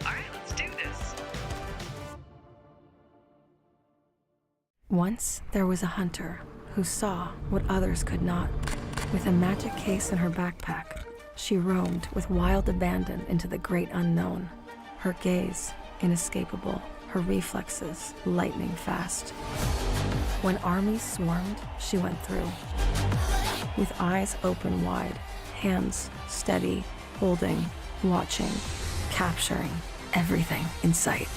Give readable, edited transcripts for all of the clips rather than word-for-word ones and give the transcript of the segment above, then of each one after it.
Alright, let's do this. Once there was a hunter who saw what others could not. With a magic case in her backpack, she roamed with wild abandon into the great unknown. Her gaze inescapable, her reflexes lightning fast. When armies swarmed, she went through. With eyes open wide, hands steady, holding, watching, capturing everything in sight.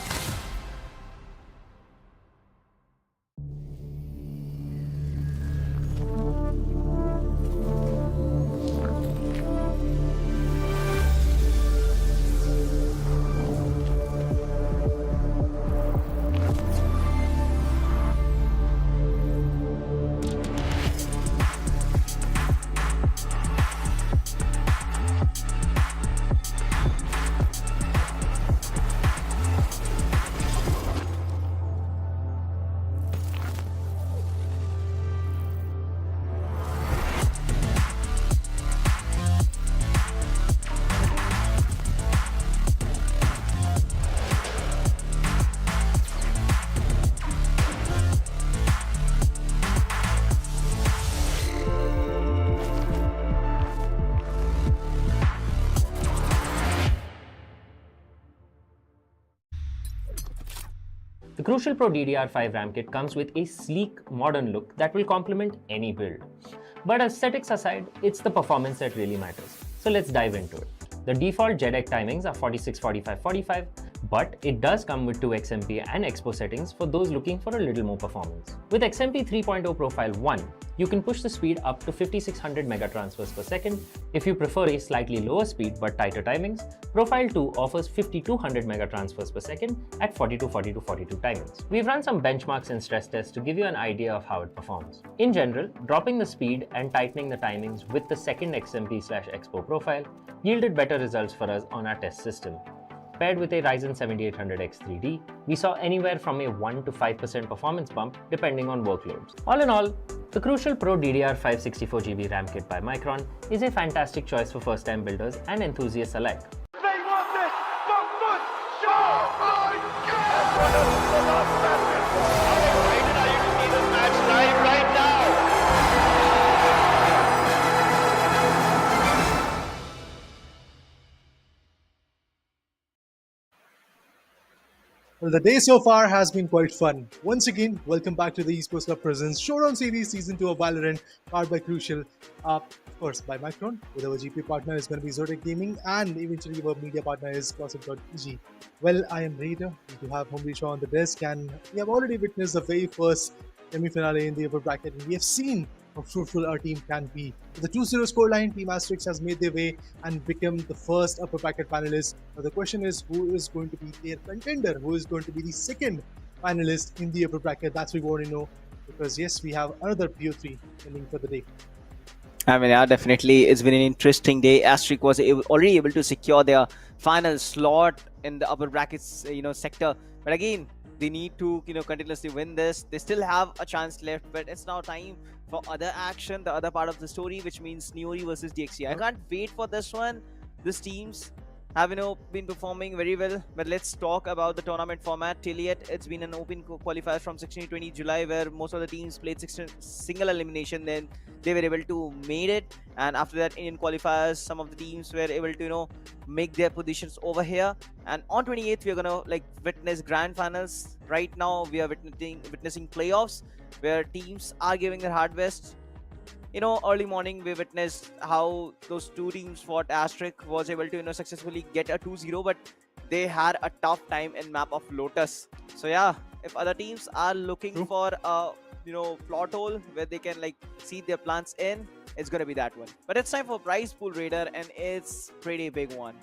The Crucial Pro DDR5 RAM kit comes with a sleek, modern look that will complement any build. But aesthetics aside, it's the performance that really matters. So let's dive into it. The default JEDEC timings are 46, 45, 45, but it does come with 2 XMP and Expo settings for those looking for a little more performance. With XMP 3.0 Profile 1, you can push the speed up to 5600 megatransfers per second. If you prefer a slightly lower speed but tighter timings, Profile 2 offers 5200 megatransfers per second at 42, 42, 42 timings. We've run some benchmarks and stress tests to give you an idea of how it performs. In general, dropping the speed and tightening the timings with the second XMP/Expo profile yielded better results for us on our test system. Paired with a Ryzen 7800X 3D, we saw anywhere from a 1 to 5% performance bump depending on workloads. All in all, the Crucial Pro DDR5 64GB RAM kit by Micron is a fantastic choice for first-time builders and enthusiasts alike. They want this! Good! Show! Oh my God! How excited are you to see this match live right now? Well, the day so far has been quite fun. Once again, welcome back to the Esports Club Presents Showdown Series Season 2 of Valorant, powered by Crucial, of course by Micron, with our GP partner is going to be Zodiac Gaming, and eventually our media partner is Gossip.eg. Well, I am Raider, we do have Homebrew on the desk, and we have already witnessed the very first semi-finale in the upper bracket, and we have seen how fruitful our team can be. With the 2-0 scoreline, Team Asterix has made their way and become the first upper bracket finalist. Now the question is, who is going to be their contender? Who is going to be the second finalist in the upper bracket? That's what we want to know, because yes, we have another BO3 ending for the day. I mean, yeah, definitely. It's been an interesting day. Asterisk was already able to secure their final slot in the upper brackets, sector. But again, they need to, continuously win this. They still have a chance left, but it's now time for other action, the other part of the story, which means NIORY versus DXG. I can't wait for this one. These teams have, been performing very well. But let's talk about the tournament format. Till yet, it's been an open qualifier from 16 to 20 July, where most of the teams played single elimination. Then they were able to made it, and after that, Indian qualifiers, some of the teams were able to, make their positions over here. And on 28th, we're gonna witness grand finals. Right now, we are witnessing playoffs, where teams are giving their hard best. Early morning we witnessed how those two teams fought. Asterisk was able to successfully get a 2-0, but they had a tough time in map of Lotus. So yeah, if other teams are looking for a plot hole where they can see their plans in, it's gonna be that one. But it's time for prize pool Raider, and it's pretty big one.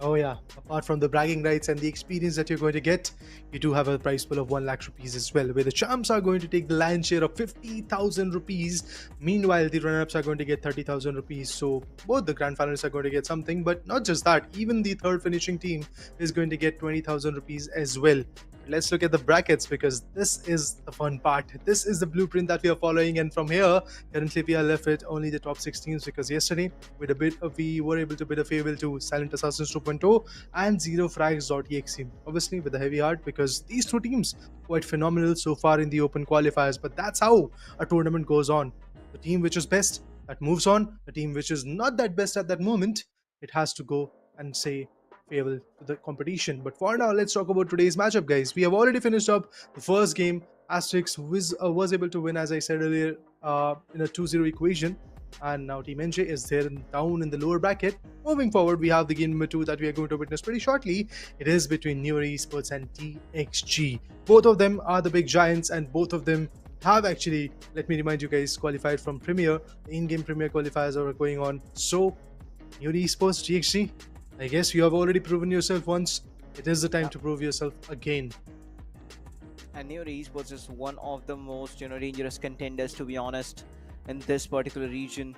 Oh yeah, apart from the bragging rights and the experience that you're going to get, you do have a prize pool of 1 lakh rupees as well, where the champs are going to take the lion's share of 50,000 rupees. Meanwhile, the runner-ups are going to get 30,000 rupees. So both the grand finalists are going to get something, but not just that, even the third finishing team is going to get 20,000 rupees as well. Let's look at the brackets, because this is the fun part. This is the blueprint that we are following, and from here, currently we are left with only the top 6 teams, because yesterday we were able to bid a farewell to Silent Assassins 2.0 and Zero Frags.exe. Obviously with a heavy heart, because these two teams quite phenomenal so far in the open qualifiers. But that's how a tournament goes on. The team which is best, that moves on. The team which is not that best at that moment, it has to go and say farewell to the competition. But for now, let's talk about today's matchup, guys. We have already finished up the first game. ASTERISK was able to win, as I said earlier, in a 2-0 equation. And now Team NJ is there down in the lower bracket. Moving forward, we have the game number 2 that we are going to witness pretty shortly. It is between NIORY ESPORTS and DXG. Both of them are the big giants, and both of them have actually, let me remind you guys, qualified from Premier. The in-game Premier qualifiers are going on. So, NIORY ESPORTS, DXG, I guess you have already proven yourself once. It is the time to prove yourself again. And NIORY Esports is one of the most dangerous contenders, to be honest, in this particular region.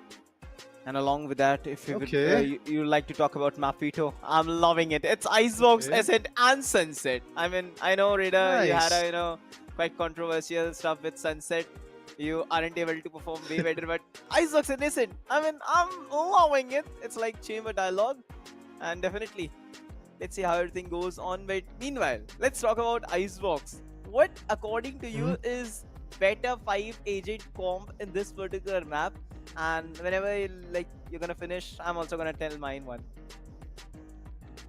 And along with that, if you you like to talk about map veto, I'm loving it. It's Icebox, Ascent, and Sunset. I mean, I know, Raider, you had a quite controversial stuff with Sunset. You aren't able to perform way better, but Icebox and Ascent, I mean, I'm loving it. It's like chamber dialogue. And definitely, let's see how everything goes on. But meanwhile, let's talk about Icebox. What, according to you, is better 5 agent comp in this particular map? And whenever you're gonna finish, I'm also gonna tell mine one.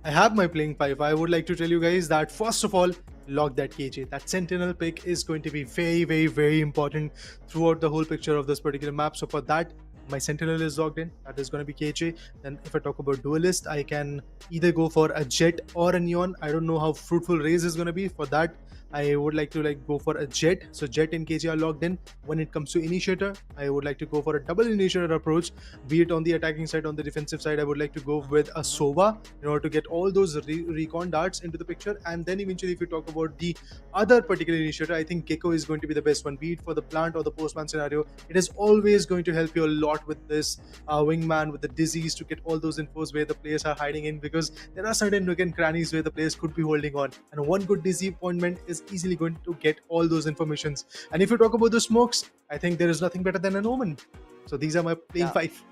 I have my playing 5. I would like to tell you guys that first of all, lock that KJ. That Sentinel pick is going to be very, very, very important throughout the whole picture of this particular map. So for that, my Sentinel is logged in. That is going to be KJ. Then if I talk about Duelist, I can either go for a Jet or a Neon. I don't know how fruitful Raze is going to be. For that, I would like to go for a Jet. So Jet and KJ are logged in. When it comes to Initiator, I would like to go for a double Initiator approach. Be it on the attacking side, on the defensive side, I would like to go with a Sova in order to get all those recon darts into the picture. And then eventually, if you talk about the other particular Initiator, I think Gecko is going to be the best one. Be it for the plant or the postman scenario, it is always going to help you a lot with this wingman, with the disease, to get all those infos where the players are hiding in, because there are certain nook and crannies where the players could be holding on, and one good dizzy appointment is easily going to get all those informations. And if you talk about the smokes, I think there is nothing better than an Omen. So these are my playing 5.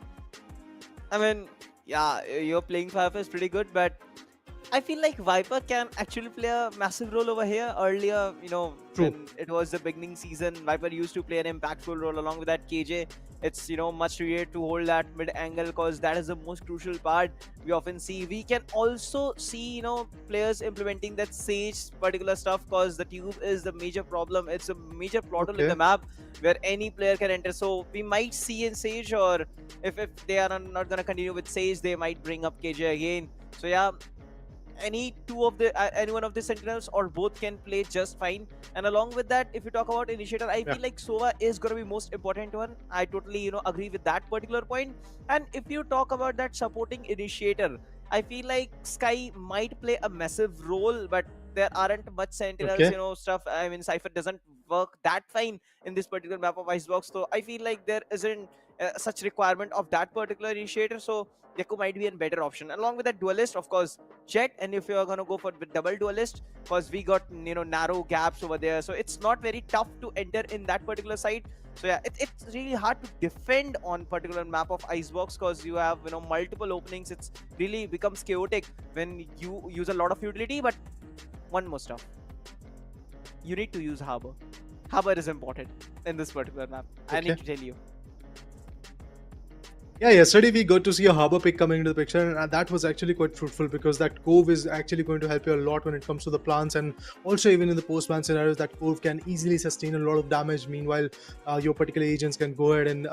I mean, yeah, your playing 5 is pretty good, but I feel like Viper can actually play a massive role over here. Earlier, when it was the beginning season, Viper used to play an impactful role. Along with that, KJ, it's much needed to hold that mid angle, because that is the most crucial part we often see. We can also see players implementing that Sage particular stuff, because the tube is the major problem. It's a major plot hole in the map where any player can enter. So we might see in Sage, or if they are not gonna continue with Sage, they might bring up KJ again. So yeah, any one of the Sentinels or both can play just fine. And along with that, if you talk about Initiator, I feel like Sova is going to be most important one. I totally agree with that particular point. And if you talk about that supporting Initiator, I feel like Sky might play a massive role, but there aren't much Sentinels, stuff. I mean, Cypher doesn't work that fine in this particular map of Icebox, so I feel like there isn't such requirement of that particular Initiator. So Gecko might be a better option. Along with that, Duelist, of course, Jet. And if you're gonna go for double Duelist, because we got narrow gaps over there, so it's not very tough to enter in that particular site. So yeah, it's really hard to defend on particular map of Icebox, because you have multiple openings. It's really becomes chaotic when you use a lot of utility. But one more stuff, you need to use Harbor. Harbor is important in this particular map. I need to tell you. Yeah, yesterday we got to see a Harbor pick coming into the picture, and that was actually quite fruitful, because that Cove is actually going to help you a lot when it comes to the plants, and also even in the postman scenarios, that Cove can easily sustain a lot of damage. Meanwhile, your particular agents can go ahead and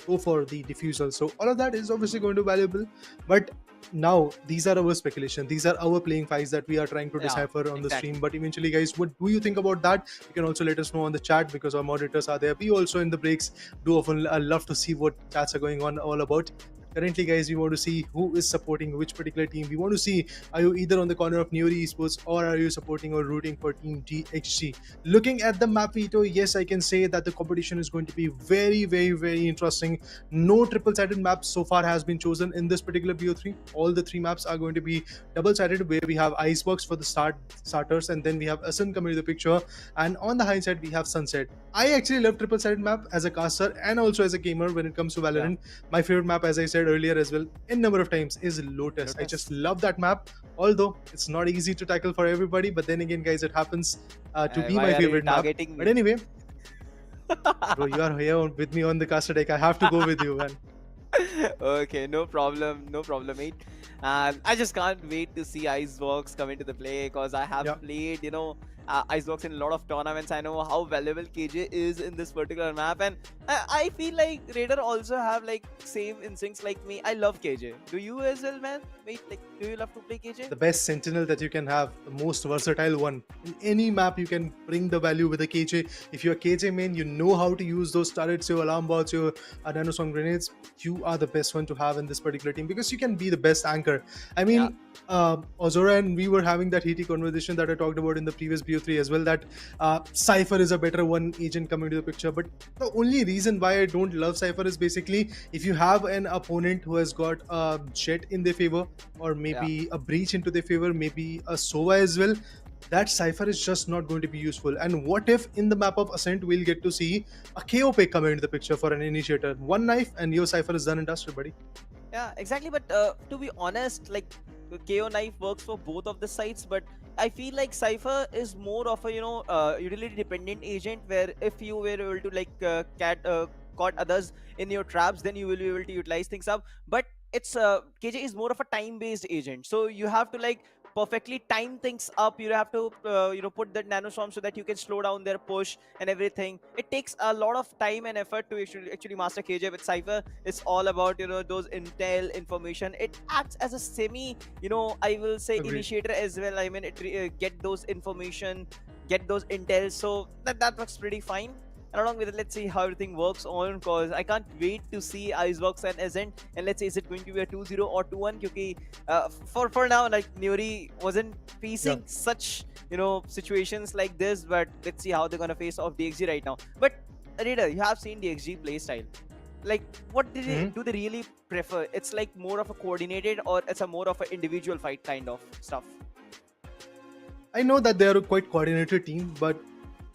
go for the diffusal. So all of that is obviously going to be valuable. But now these are our speculation, these are our playing 5s that we are trying to decipher on the stream. But eventually, guys, what do you think about that? You can also let us know on the chat, because our moderators are there. We also in the breaks do often love to see what chats are going on all about. currently, guys, we want to see who is supporting which particular team. We want to see, are you either on the corner of NIORY Esports or are you supporting or rooting for Team DXG? Looking at the map veto, yes, I can say that the competition is going to be very, very, very interesting. No triple-sided map so far has been chosen in this particular BO3. All the 3 maps are going to be double-sided, where we have Icebox for the starters, and then we have Ascent coming to the picture, and on the high side we have Sunset. I actually love triple-sided map as a caster and also as a gamer when it comes to Valorant. My favorite map, as I said earlier as well, in number of times, is Lotus. I just love that map, although it's not easy to tackle for everybody, but then again, guys, it happens to be my favorite map. But anyway, bro, you are here with me on the caster deck. I have to go with you, man. Okay, no problem, mate. And I just can't wait to see Icebox come into the play, because I have played, Icebox in a lot of tournaments. I know how valuable KJ is in this particular map, and I feel like Raider also have like same instincts like me. I love KJ. Do you as well, man? Wait, like, do you love to play KJ? The best sentinel that you can have, the most versatile one. In any map, you can bring the value with a KJ. If you're a KJ main, you know how to use those turrets, your alarm bots, your nanosong grenades. You are the best one to have in this particular team, because you can be the best anchor. I mean, Ozora and we were having that heaty conversation that I talked about in the previous BO3 as well, that Cypher is a better one agent coming to the picture. But the only reason why I don't love Cypher is basically, if you have an opponent who has got a Jet in their favor, or maybe a Breach into their favor, maybe a Sova as well, that Cypher is just not going to be useful. And what if in the map of Ascent we'll get to see a KO pick come into the picture for an initiator? One knife and your Cypher is done and dusted, buddy. Yeah, exactly. But to be honest, like, KO knife works for both of the sides, but I feel like Cypher is more of a utility dependent agent, where if you were able to like caught others in your traps, then you will be able to utilize things up. But it's KJ is more of a time based agent, so you have to like perfectly time things up. You have to put that nanoswarm so that you can slow down their push and everything. It takes a lot of time and effort to actually master KJ. With Cypher, it's all about those intel information. It acts as a semi I will say initiator as well. I mean, it get those information, get those intel, so that works pretty fine. And along with it, let's see how everything works on, because I can't wait to see Icebox and Ascent. And let's say, is it going to be a 2-0 or 2-1? Because for now, like, NIORY wasn't facing such situations like this, but let's see how they're gonna face off DXG right now. But Raider, you have seen DXG playstyle. Like, what did do they really prefer? It's like more of a coordinated, or it's a more of an individual fight kind of stuff? I know that they are a quite coordinated team, but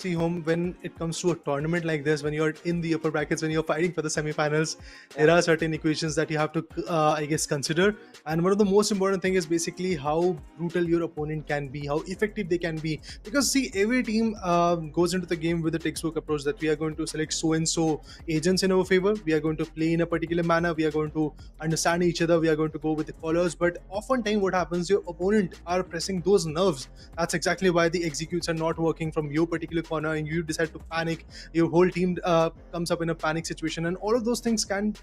see, home, when it comes to a tournament like this, when you're in the upper brackets, when you're fighting for the semi-finals, there are certain equations that you have to I guess consider. And one of the most important thing is basically how brutal your opponent can be, how effective they can be. Because see, every team goes into the game with a textbook approach, that we are going to select so and so agents in our favor, we are going to play in a particular manner, we are going to understand each other, we are going to go with the callers. But oftentimes what happens, your opponent are pressing those nerves. That's exactly why the executes are not working from your particular corner, and you decide to panic. Your whole team comes up in a panic situation, and all of those things can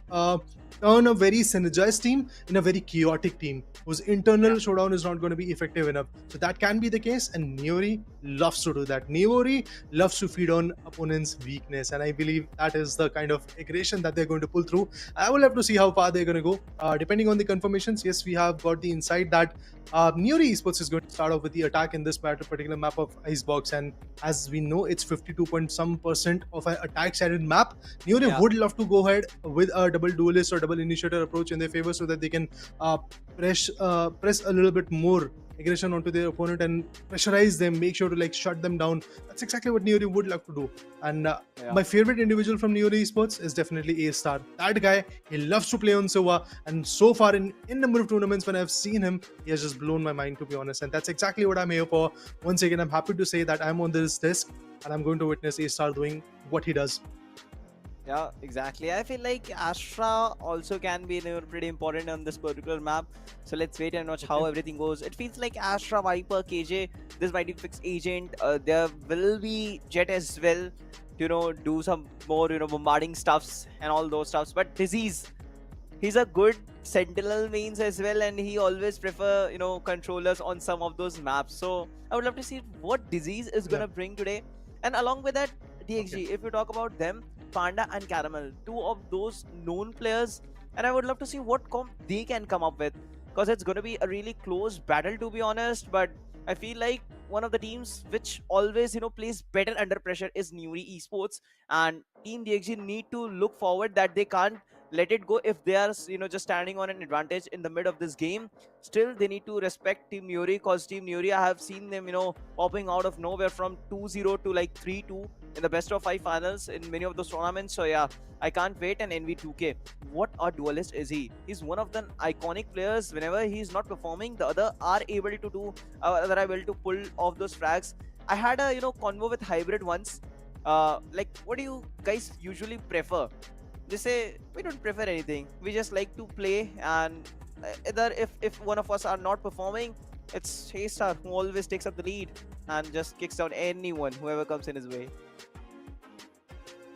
turn a very synergized team in a very chaotic team whose internal showdown is not going to be effective enough. So that can be the case, and NIORY loves to do that. NIORY loves to feed on opponents' weakness, and I believe that is the kind of aggression that they're going to pull through. I will have to see how far they're going to go. Depending on the confirmations, yes, we have got the insight that NIORY Esports is going to start off with the attack in this particular map of Icebox, and as we know, it's 52% of an attack-sided map. NIORY would love to go ahead with a double duelist or double initiator approach in their favor, so that they can press a little bit more aggression onto their opponent and pressurize them, make sure to like shut them down. That's exactly what NIORY would love to do. And my favorite individual from NIORY Esports is definitely A-Star. That guy, he loves to play on Sova, and so far in number of tournaments when I've seen him, he has just blown my mind, to be honest. And that's exactly what I'm here for. Once again, I'm happy to say that I'm on this disc and I'm going to witness A-Star doing what he does. Yeah, exactly. I feel like Astra also can be pretty important on this particular map. So let's wait and watch how everything goes. It feels like Astra, Viper, KJ, this might be fixed agent. There will be Jet as well, do some more, bombarding stuffs and all those stuffs. But Disease, he's a good Sentinel mains as well, and he always prefer, controllers on some of those maps. So I would love to see what Disease is gonna bring today. And along with that, DXG, if you talk about them, Panda and Caramel, two of those known players and I would love to see what comp they can come up with, because it's going to be a really close battle, to be honest. But I feel like one of the teams which always plays better under pressure is NIORY Esports, and Team DXG need to look forward that they can't let it go if they are just standing on an advantage in the mid of this game. Still, they need to respect Team NIORY, because Team NIORY, I have seen them popping out of nowhere from 2-0 to like 3-2 in the best of 5 finals in many of those tournaments. So yeah, I can't wait. And NV2K, what a duelist is he. He's one of the iconic players. Whenever he's not performing, the other are able to do other are able to pull off those frags. I had a convo with Hybrid once, like, what do you guys usually prefer? They say we don't prefer anything, we just like to play, and either if one of us are not performing, it's Haystar who always takes up the lead and just kicks down anyone whoever comes in his way.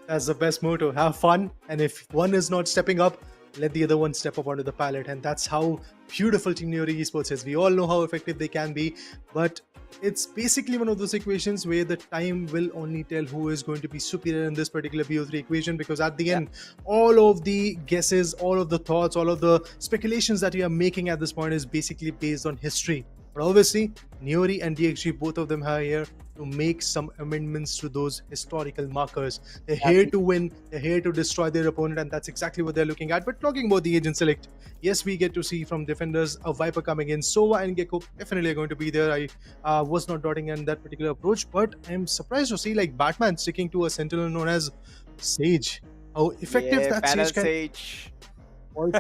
That's the best motto. Have fun, and if one is not stepping up, let the other one step up onto the pallet. And that's how beautiful Team NIORY Esports is. We all know how effective they can be, but it's basically one of those equations where the time will only tell who is going to be superior in this particular BO3 equation, because at the end, all of the guesses, all of the thoughts, all of the speculations that we are making at this point is basically based on history. But obviously, NIORY and DXG, both of them are here to make some amendments to those historical markers. They're here to win, they're here to destroy their opponent, and that's exactly what they're looking at. But talking about the agent select, yes, we get to see from defenders a Viper coming in. Sova and Gecko definitely are going to be there. I was not doubting in that particular approach, but I'm surprised to see like Batman sticking to a sentinel known as Sage. How effective that Sage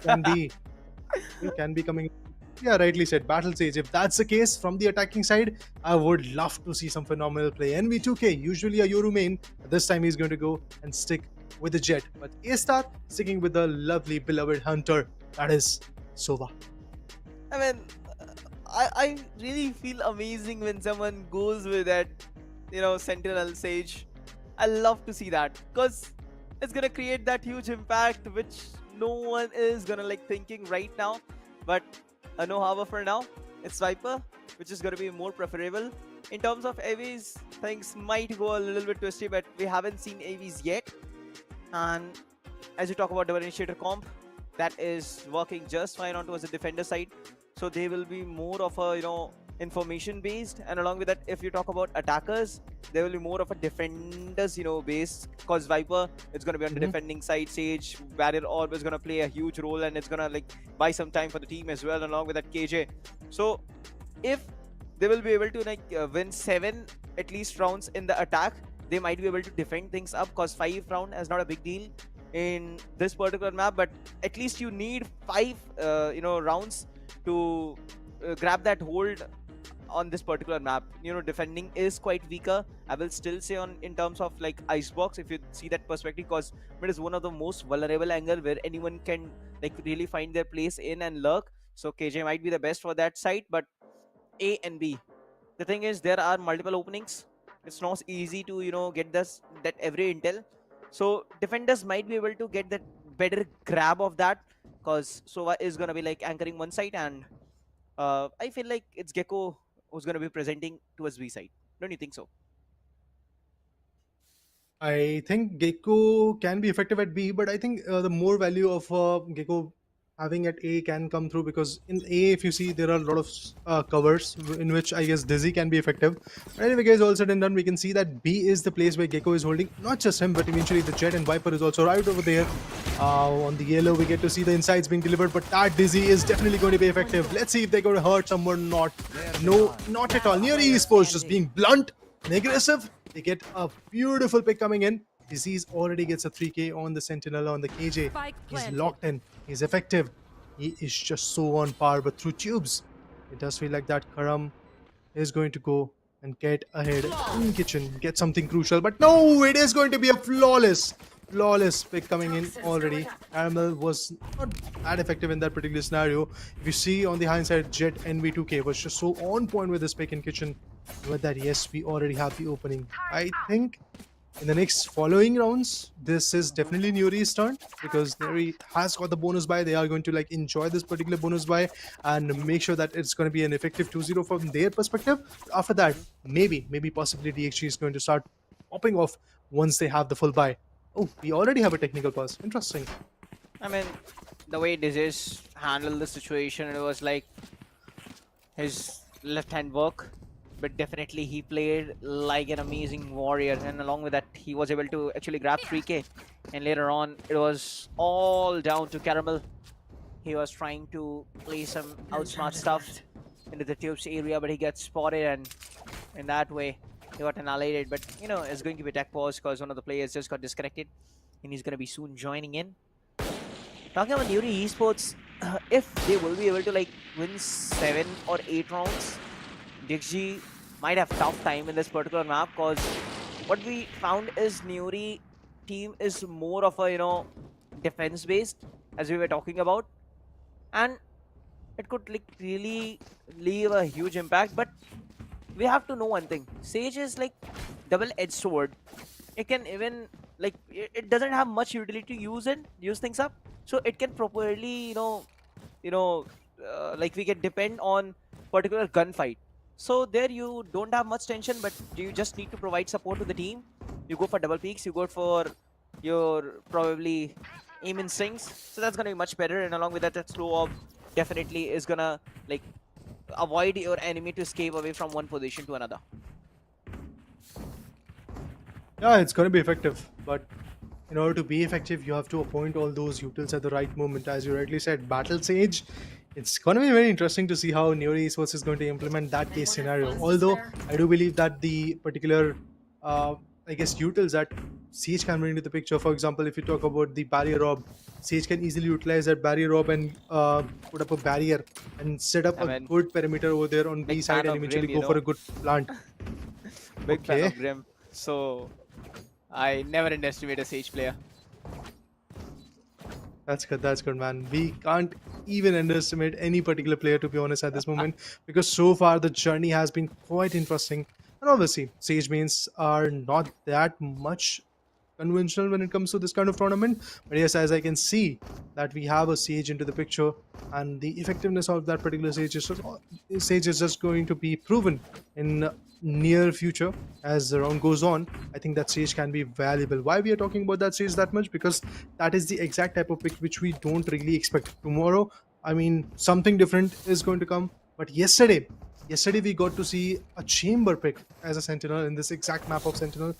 can be. It can be coming. Yeah, rightly said, Battle Sage. If that's the case from the attacking side, I would love to see some phenomenal play. NV2K, usually a Yoru main, but this time he's going to go and stick with the Jet. But A-Star sticking with the lovely beloved hunter, that is Sova. I mean, I really feel amazing when someone goes with that, Sentinel Sage. I love to see that, because it's gonna create that huge impact which no one is gonna like thinking right now. But no harbor for now. It's Viper, which is gonna be more preferable. In terms of AVs, things might go a little bit twisty, but we haven't seen AVs yet. And as you talk about the initiator comp, that is working just fine on towards the defender side. So they will be more of a information based, and along with that, if you talk about attackers, there will be more of a defenders base, because Viper, it's going to be on the defending side. Sage, Barrier Orb is going to play a huge role, and it's going to like buy some time for the team as well, along with that KJ. So if they will be able to like win 7 at least rounds in the attack, they might be able to defend things up, because 5 round is not a big deal in this particular map, but at least you need 5 rounds to grab that hold on this particular map. Defending is quite weaker, I will still say, in terms of like Icebox, if you see that perspective, because it is one of the most vulnerable angle where anyone can like really find their place in and lurk. So KJ might be the best for that side. But A and B, the thing is, there are multiple openings. It's not easy to get that every intel. So defenders might be able to get that better grab of that, because Sova is gonna be like anchoring one side, and I feel like it's Gecko who's going to be presenting towards B side. Don't you think so? I think Gecko can be effective at B, but I think the more value of Gecko having at A can come through, because in A, if you see, there are a lot of covers in which I guess Dizzy can be effective. But anyway, guys, all said and done, we can see that B is the place where Gecko is holding not just him, but eventually the Jet, and Viper is also right over there. On the yellow, we get to see the insights being delivered, but that Dizzy is definitely going to be effective. Let's see if they're going to hurt someone. No, not at all. NIORY Esports just being blunt and aggressive. They get a beautiful pick coming in. Disease already gets a 3k on the Sentinel, on the KJ. He's locked in. He's effective. He is just so on par, but through tubes. It does feel like that Karam is going to go and get ahead in kitchen, get something crucial. But no, it is going to be a flawless pick coming in already. Caramel was not that effective in that particular scenario. If you see on the hindsight, Jet NV2K was just so on point with this pick in kitchen. With that, yes, we already have the opening. I think in the next following rounds, this is definitely NIORY's turn, because NIORY has got the bonus buy. They are going to like enjoy this particular bonus buy and make sure that it's going to be an effective 2-0 from their perspective. After that, maybe possibly DXG is going to start popping off once they have the full buy. Oh, we already have a technical pass. Interesting. I mean, the way Diziz handled the situation, it was like his left hand work, but definitely he played like an amazing warrior, and along with that he was able to actually grab 3k, and later on it was all down to Caramel. He was trying to play some outsmart stuff into the tubes area, but he gets spotted, and in that way he got annihilated. But you know, it's going to be tech pause because one of the players just got disconnected, and he's going to be soon joining in. Talking about NIORY esports, if they will be able to like win 7 or 8 rounds, DXG might have tough time in this particular map, because what we found is NIORY team is more of a, you know, defense based, as we were talking about, and it could like really leave a huge impact. But we have to know one thing: Sage is like double-edged sword. It can even like it doesn't have much utility to use things up, so it can properly, like we can depend on particular gunfight. So there you don't have much tension, but you just need to provide support to the team. You go for double peaks, you go for your probably aim instincts, so that's gonna be much better. And along with that, that slow up definitely is gonna like avoid your enemy to escape away from one position to another. Yeah, it's going to be effective, but in order to be effective, you have to appoint all those utils at the right moment. As you rightly said, Battle Sage. It's going to be very interesting to see how NIORY Esports is going to implement that case scenario. Although I do believe that the particular, I guess, utils that Sage can bring into the picture. For example, if you talk about the barrier orb, Sage can easily utilize that barrier orb and put up a barrier and set up a good perimeter over there on B side and eventually go for a good plant. Big fan of Grim, so I never underestimate a Sage player. That's good, man. We can't even underestimate any particular player, to be honest, at this moment, because so far the journey has been quite interesting. And obviously, Sage mains are not that much conventional when it comes to this kind of tournament. But yes, as I can see that we have a Sage into the picture, and the effectiveness of that particular Sage is just going to be proven in near future as the round goes on. I think that Sage can be valuable. Why we are talking about that Sage that much? Because that is the exact type of pick which we don't really expect. Tomorrow, I mean, something different is going to come. But yesterday we got to see a chamber pick as a Sentinel in this exact map of Sentinel.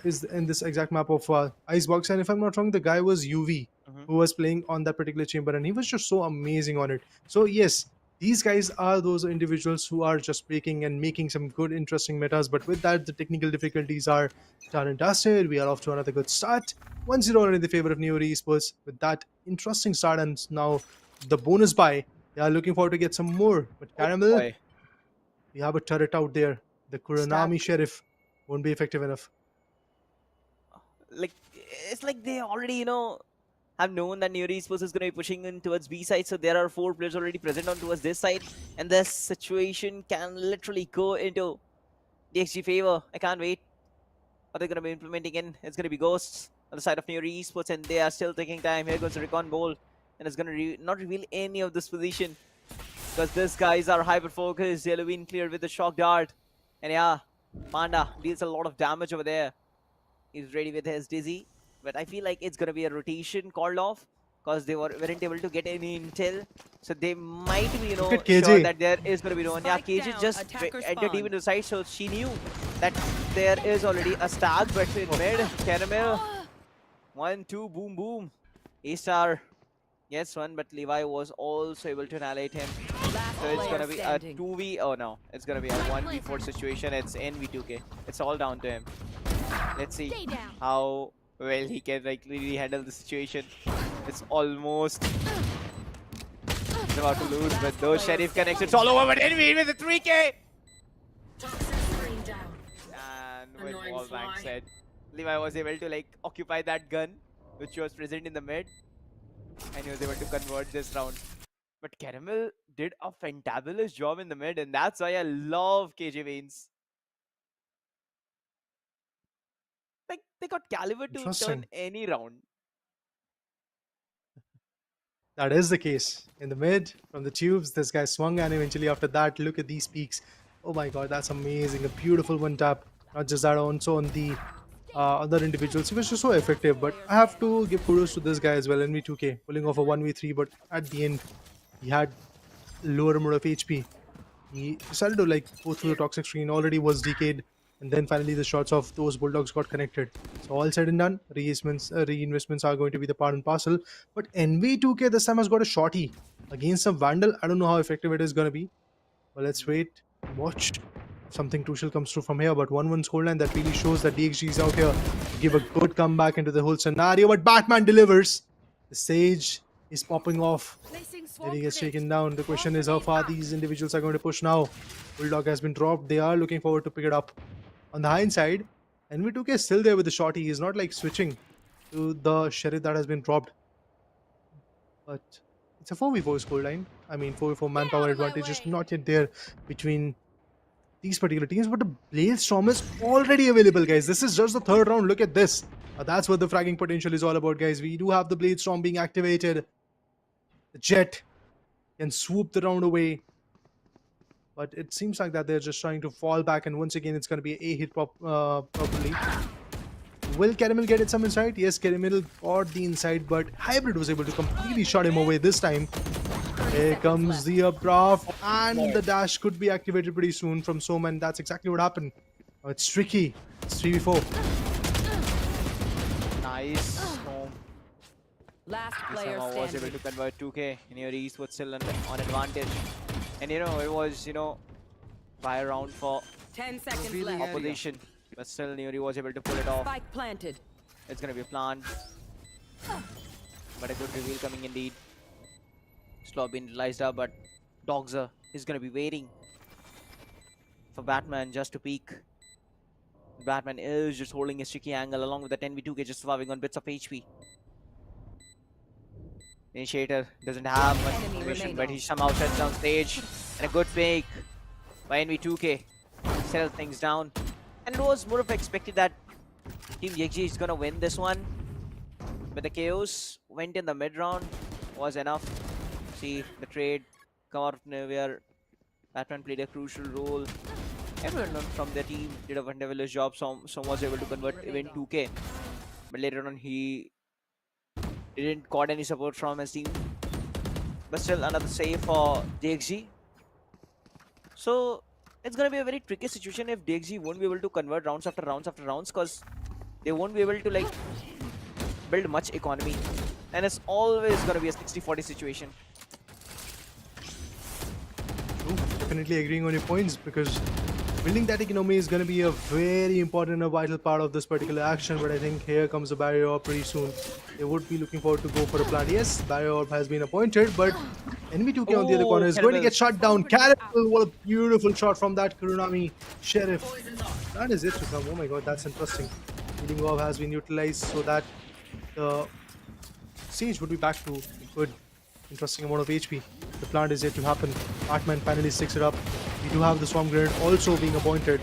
Is in this exact map of Icebox, and if I'm not wrong, the guy was UV who was playing on that particular chamber, and he was just so amazing on it. So yes, these guys are those individuals who are just breaking and making some good, interesting metas. But with that, the technical difficulties are done and dusted. We are off to another good start. 1-0 in the favor of NIORY Esports with that interesting start, and now the bonus buy. They are looking forward to get some more. But Caramel, we have a turret out there. The Kuranami Sheriff won't be effective enough. Like, it's like they already, have known that NIORY Esports is going to be pushing in towards B side, so there are 4 players already present on towards this side, and this situation can literally go into DXG favor. I can't wait. What they're going to be implementing in, it's going to be Ghosts on the side of NIORY Esports, and they are still taking time. Here goes the Recon Bowl, and it's going to not reveal any of this position, because these guys are hyper-focused. They'll be clear with the Shock Dart, and yeah, Panda deals a lot of damage over there. He's ready with his Dizzy, but I feel like it's going to be a rotation called off because they weren't able to get any intel. So they might be, sure that there is going to be no one. Yeah, KJ just entered deep into the side, so she knew that there is already a stag, but in mid, Caramel. 1-2, boom, boom. A-Star gets one, but Levi was also able to annihilate him. So it's going to be a 2v. Oh no, it's going to be a 1v4 situation. It's NV2K. It's all down to him. Let's see how well he can really handle the situation. It's almost about to lose, but those Sheriff connects, it's all over. But NV with the 3k. And with wallbang said, Levi was able to occupy that gun which was present in the mid, and he was able to convert this round. But Caramel did a fantabulous job in the mid, and that's why I love KJ Veins. They got caliber to turn any round. That is the case. In the mid, from the tubes, this guy swung, and eventually after that, look at these peaks. Oh my god, that's amazing. A beautiful one tap. Not just that, also on the other individuals. He was just so effective. But I have to give kudos to this guy as well, NV2K, pulling off a 1v3. But at the end, he had lower amount of HP. He decided to like go through the toxic screen, already was decayed, and then finally the shots of those bulldogs got connected. So all said and done, reinvestments are going to be the part and parcel. But NV2K this time has got a shorty against some Vandal. I don't know how effective it is going to be. But let's wait, watch. Something crucial comes through from here, but 1-1 scoreline that really shows that DXG is out here to give a good comeback into the whole scenario. But Batman delivers. The Sage is popping off. Then he gets taken down. The question is how far these individuals are going to push now. Bulldog has been dropped. They are looking forward to pick it up. On the hindsight, NV2K is still there with the shorty. He's not like switching to the Sheriff that has been dropped. But it's a 4v4 scoreline. I mean, 4v4 manpower advantage is not yet there between these particular teams, but the Blade Storm is already available, guys. This is just the third round. Look at this. That's what the fragging potential is all about, guys. We do have the Blade Storm being activated. The Jet can swoop the round away. But it seems like that they're just trying to fall back, and once again, it's going to be an A hit properly. Will Caramel get it some inside? Yes, Caramel got the inside, but Hybrid was able to completely shut him away this time. Here comes the updraft, and the dash could be activated pretty soon from Som, and that's exactly what happened. It's tricky. It's 3v4. Nice. Som. Last player Somehow was able standing. to convert 2K. NIORY ESPORTS still on advantage. And it was, by a round for 10 seconds left. opposition. But still, NIORY was able to pull it off. Spike planted. It's going to be a plant. But a good reveal coming indeed. Slow being realized up, but Dogzer is going to be waiting for Batman just to peek. Batman is just holding his tricky angle along with the 10v2K just surviving on bits of HP. Initiator doesn't have much Enemy information, remaining. but he somehow shuts down stage. And a good fake by NV2K. Settle things down. And it was more of expected that Team DXG is going to win this one. But the chaos went in the mid round was enough. See the trade come out of nowhere. Batman played a crucial role. Everyone from their team did a wonderful job. Some was able to convert even 2K. But later on he didn't got any support from his team. But still another save for DXG. So it's gonna be a very tricky situation if DXG won't be able to convert rounds after rounds after rounds, because they won't be able to like build much economy. And it's always gonna be a 60-40 situation. True. Definitely agreeing on your points, because building that economy is going to be a very important and vital part of this particular action. But I think here comes a barrier orb pretty soon. They would be looking forward to go for a plant. Yes, barrier orb has been appointed, but NV2K on the other corner is going to get shut down. Caramel, what a beautiful shot from that Kurunami Sheriff. That is it to come. Oh my god, that's interesting. Healing orb has been utilized so that the Sage would be back to a good, interesting amount of HP. The plant is yet to happen. Batman finally sticks it up. We do have the Swarm Grenade also being appointed.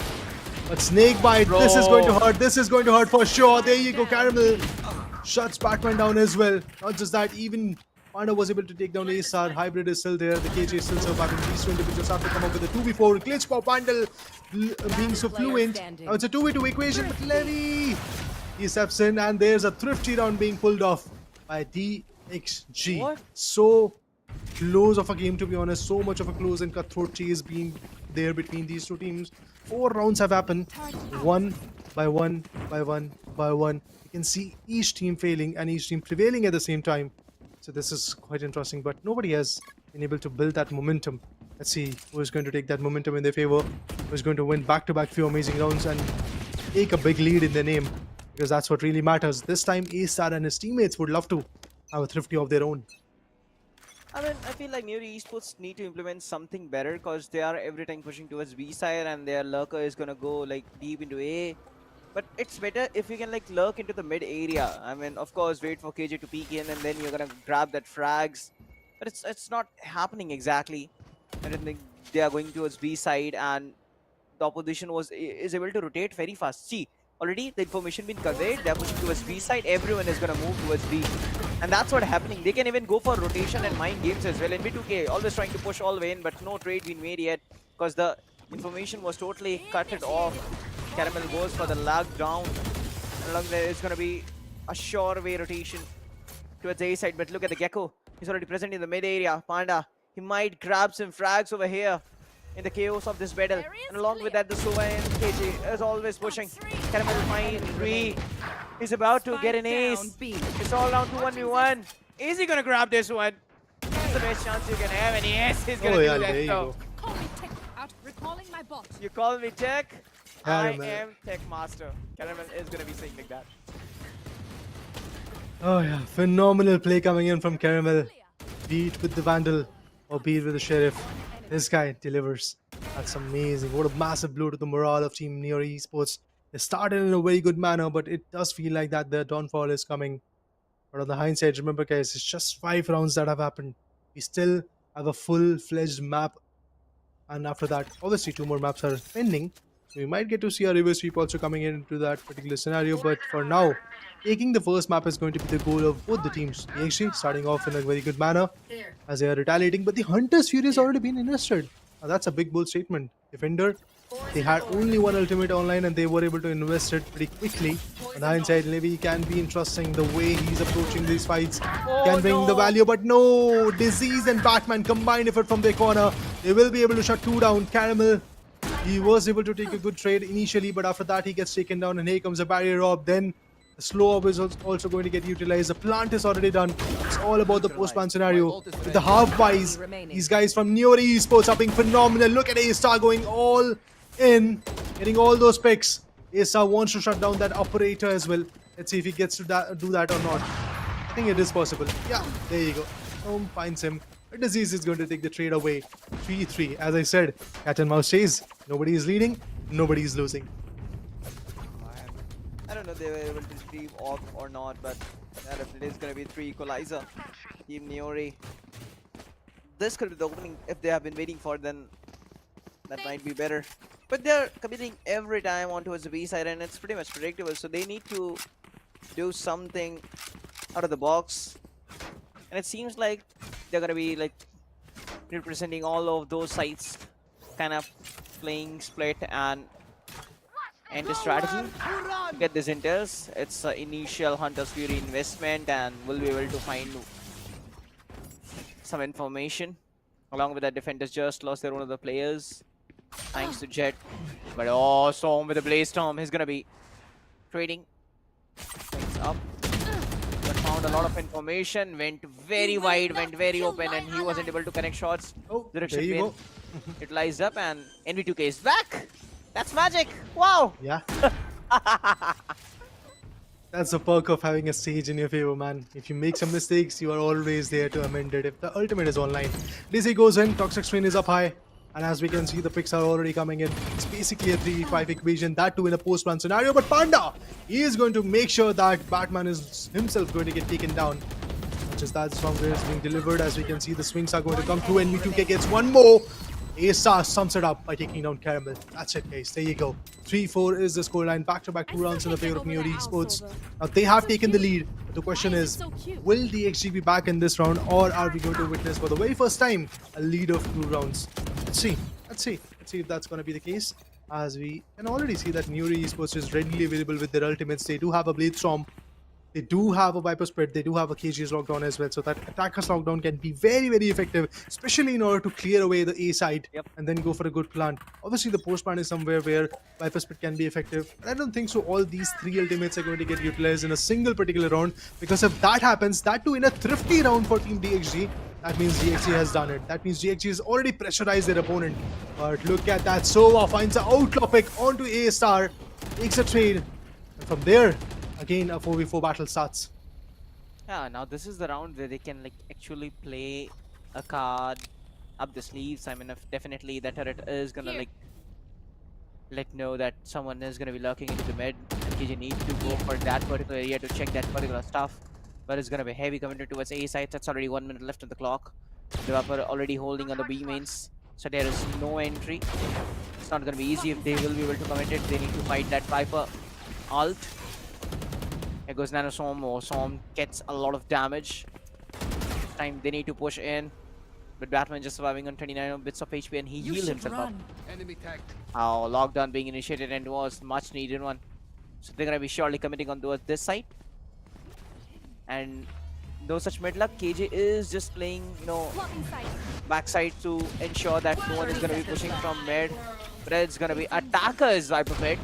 But Snakebite, this is going to hurt. This is going to hurt for sure. There you go, Caramel shuts Batman down as well. Not just that, even Panda was able to take down ASR. Hybrid is still there. The KJ is still surviving. These two individuals have to come up with a 2v4. Glitch for Pandal being so fluent. Now it's a 2v2 equation, but Levy, he steps in, and there's a thrifty round being pulled off by DXG. What? So close of a game, to be honest. So much of a close and cutthroat chase being there between these two teams. 4 rounds have happened, one by one by one by one. You can see each team failing and each team prevailing at the same time. So this is quite interesting, but nobody has been able to build that momentum. Let's see who is going to take that momentum in their favor, who is going to win back-to-back few amazing rounds and take a big lead in their name, because that's what really matters. This time, A-Star and his teammates would love to have a thrifty of their own. I mean, I feel like NIORY Esports need to implement something better, because they are every time pushing towards B side and their lurker is gonna go like deep into A. But it's better if you can like lurk into the mid area. I mean, of course, wait for KJ to peek in and then you're gonna grab that frags. But it's not happening exactly. I don't think they are going towards B side, and the opposition is able to rotate very fast. See, already the information been conveyed. They're pushing towards B side. Everyone is gonna move towards B. And that's what happening. They can even go for rotation and mind games as well. NV2K always trying to push all the way in, but no trade been made yet because the information was totally cut it off. Caramel goes for the lag down. along there is going to be a sure way rotation towards the A side. But look at the Gecko. He's already present in the mid area. Panda, he might grab some frags over here in the chaos of this battle. And along with that, the Sova and KJ is always pushing. Caramel will find 3. He's about to get an ace. It's all down to 1v1. Is he going to grab this one? That's the best chance you can have. And yes, he's going to do that though. Call me Tech out. Recalling my bot. You call me Tech? Caramel. I am Tech Master. Caramel is going to be saying like that. Oh yeah, phenomenal play coming in from Caramel. Be it with the Vandal or be it with the Sheriff. This guy delivers. That's amazing. What a massive blow to the morale of Team NIORY Esports. They started in a very good manner, but it does feel like that the downfall is coming. But on the hindsight, remember guys, it's just 5 rounds that have happened. We still have a full-fledged map. And after that, obviously 2 more maps are pending. So we might get to see a reverse sweep also coming into that particular scenario. But for now, taking the first map is going to be the goal of both the teams. DXG starting off in a very good manner as they are retaliating. But the Hunter's Fury has already been invested. Now that's a big bold statement. Defender, they had only 1 ultimate online and they were able to invest it pretty quickly. On the hindsight, Levy can be interesting the way he's approaching these fights. Can bring the value, but no! Disease and Batman combined effort from their corner. They will be able to shut 2 down. Caramel, he was able to take a good trade initially, but after that he gets taken down and here comes a barrier orb. Then the slow orb is also going to get utilized. The plant is already done. It's all about the post-plant scenario. With the half buys, these guys from NIORY Esports are being phenomenal. Look at A-Star going all in, getting all those picks. A-Star wants to shut down that operator as well. Let's see if he gets to do that or not. I think it is possible. Yeah, there you go. Home finds him. But Disease is going to take the trade away. 3-3. As I said, cat and mouse chase. Nobody is leading, nobody is losing. I don't know if they were able to retrieve off or not, but yeah, definitely is going to be 3 equalizer. Team NIORY. This could be the opening if they have been waiting for, then that might be better. But they're committing every time on towards the B side and it's pretty much predictable. So they need to do something out of the box. And it seems like they're going to be like representing all of those sides, kind of playing split and enter strategy. Get this inters. It's an initial Hunter's Fury investment and we'll be able to find some information. Along with that, defenders just lost their one of the players thanks to Jet. But oh, Storm with the Blaze Storm. He's gonna be trading things up. But found a lot of information. Went very wide, went very open, and he wasn't able to connect shots. Oh, Direction there you win. go. Utilized up, and NV2K is back. That's magic. Wow. Yeah. That's the perk of having a stage in your favor, man. If you make some mistakes, you are always there to amend it if the ultimate is online. DC goes in, Toxic Strain is up high. And as we can see, the picks are already coming in. It's basically a 3v5 equation, that too in a post-run scenario. But Panda, he is going to make sure that Batman is himself going to get taken down. Not just that, Stronger is being delivered. As we can see, the swings are going to come through. NV2K gets one more. A-Star sums it up by taking down Caramel. That's it, guys. There you go. 3-4 is the scoreline. Back-to-back 2 rounds in the favor of NIORY Esports. Now, they have taken the lead. But the question is, will DXG be back in this round, or are we going to witness for the very first time a lead of 2 rounds? Let's see. Let's see if that's going to be the case. As we can already see that NIORY Esports is readily available with their ultimates. They do have a Blade Storm. They do have a Viper Spread. They do have a KG's lockdown as well. So that attacker's lockdown can be very, very effective, especially in order to clear away the A side and then go for a good plant. Obviously, the post plant is somewhere where Viper Spread can be effective. But I don't think so. All these 3 ultimates are going to get utilized in a single particular round, because if that happens, that too in a thrifty round for Team DXG, that means DXG has done it. That means DXG has already pressurized their opponent. But look at that. Sova finds an outlaw pick onto A-Star, takes a trade, and from there, again a 4v4 battle starts. Yeah, now this is the round where they can like actually play a card up the sleeves. I mean, if definitely that turret is gonna like let know that someone is gonna be lurking into the mid, and KJ needs to go for that particular area to check that particular stuff. But it's gonna be heavy coming towards A side. That's already 1 minute left on the clock. The Vapor already holding on the B mains, so there is no entry. It's not gonna be easy if they will be able to commit it. They need to fight that Viper ult. Here goes Nano Storm. Oh, Storm gets a lot of damage. This time they need to push in. But Batman just surviving on 29 bits of HP and he healed himself up. Enemy tagged. Oh, lockdown being initiated and was much needed one. So they're gonna be surely committing on towards this side. And no such mid luck. KJ is just playing, Blocking sight. backside to ensure that no one is gonna be pushing from mid. Red's gonna be attackers Viper Pit.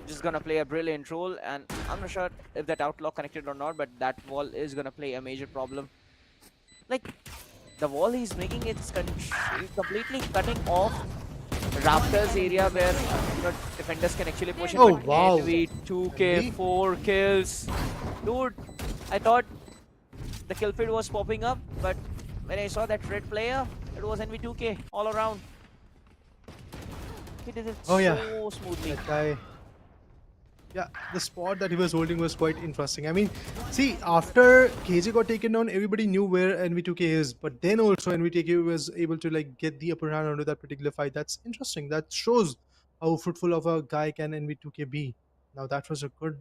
Just gonna play a brilliant role, and I'm not sure if that outlaw connected or not, but that wall is gonna play a major problem. Like, the wall he's making, it's completely cutting off Raptors area where defenders can actually push it. Oh, but wow. NV 2K 4 kills. Dude, I thought the kill feed was popping up, but when I saw that red player, it was NV 2K all around. He did it Oh, yeah. so smoothly. That guy. Yeah, the spot that he was holding was quite interesting. I mean, see, after KJ got taken down, everybody knew where NV2K is, but then also NV2K was able to like get the upper hand onto that particular fight. That's interesting. That shows how fruitful of a guy can NV2K be. Now that was a good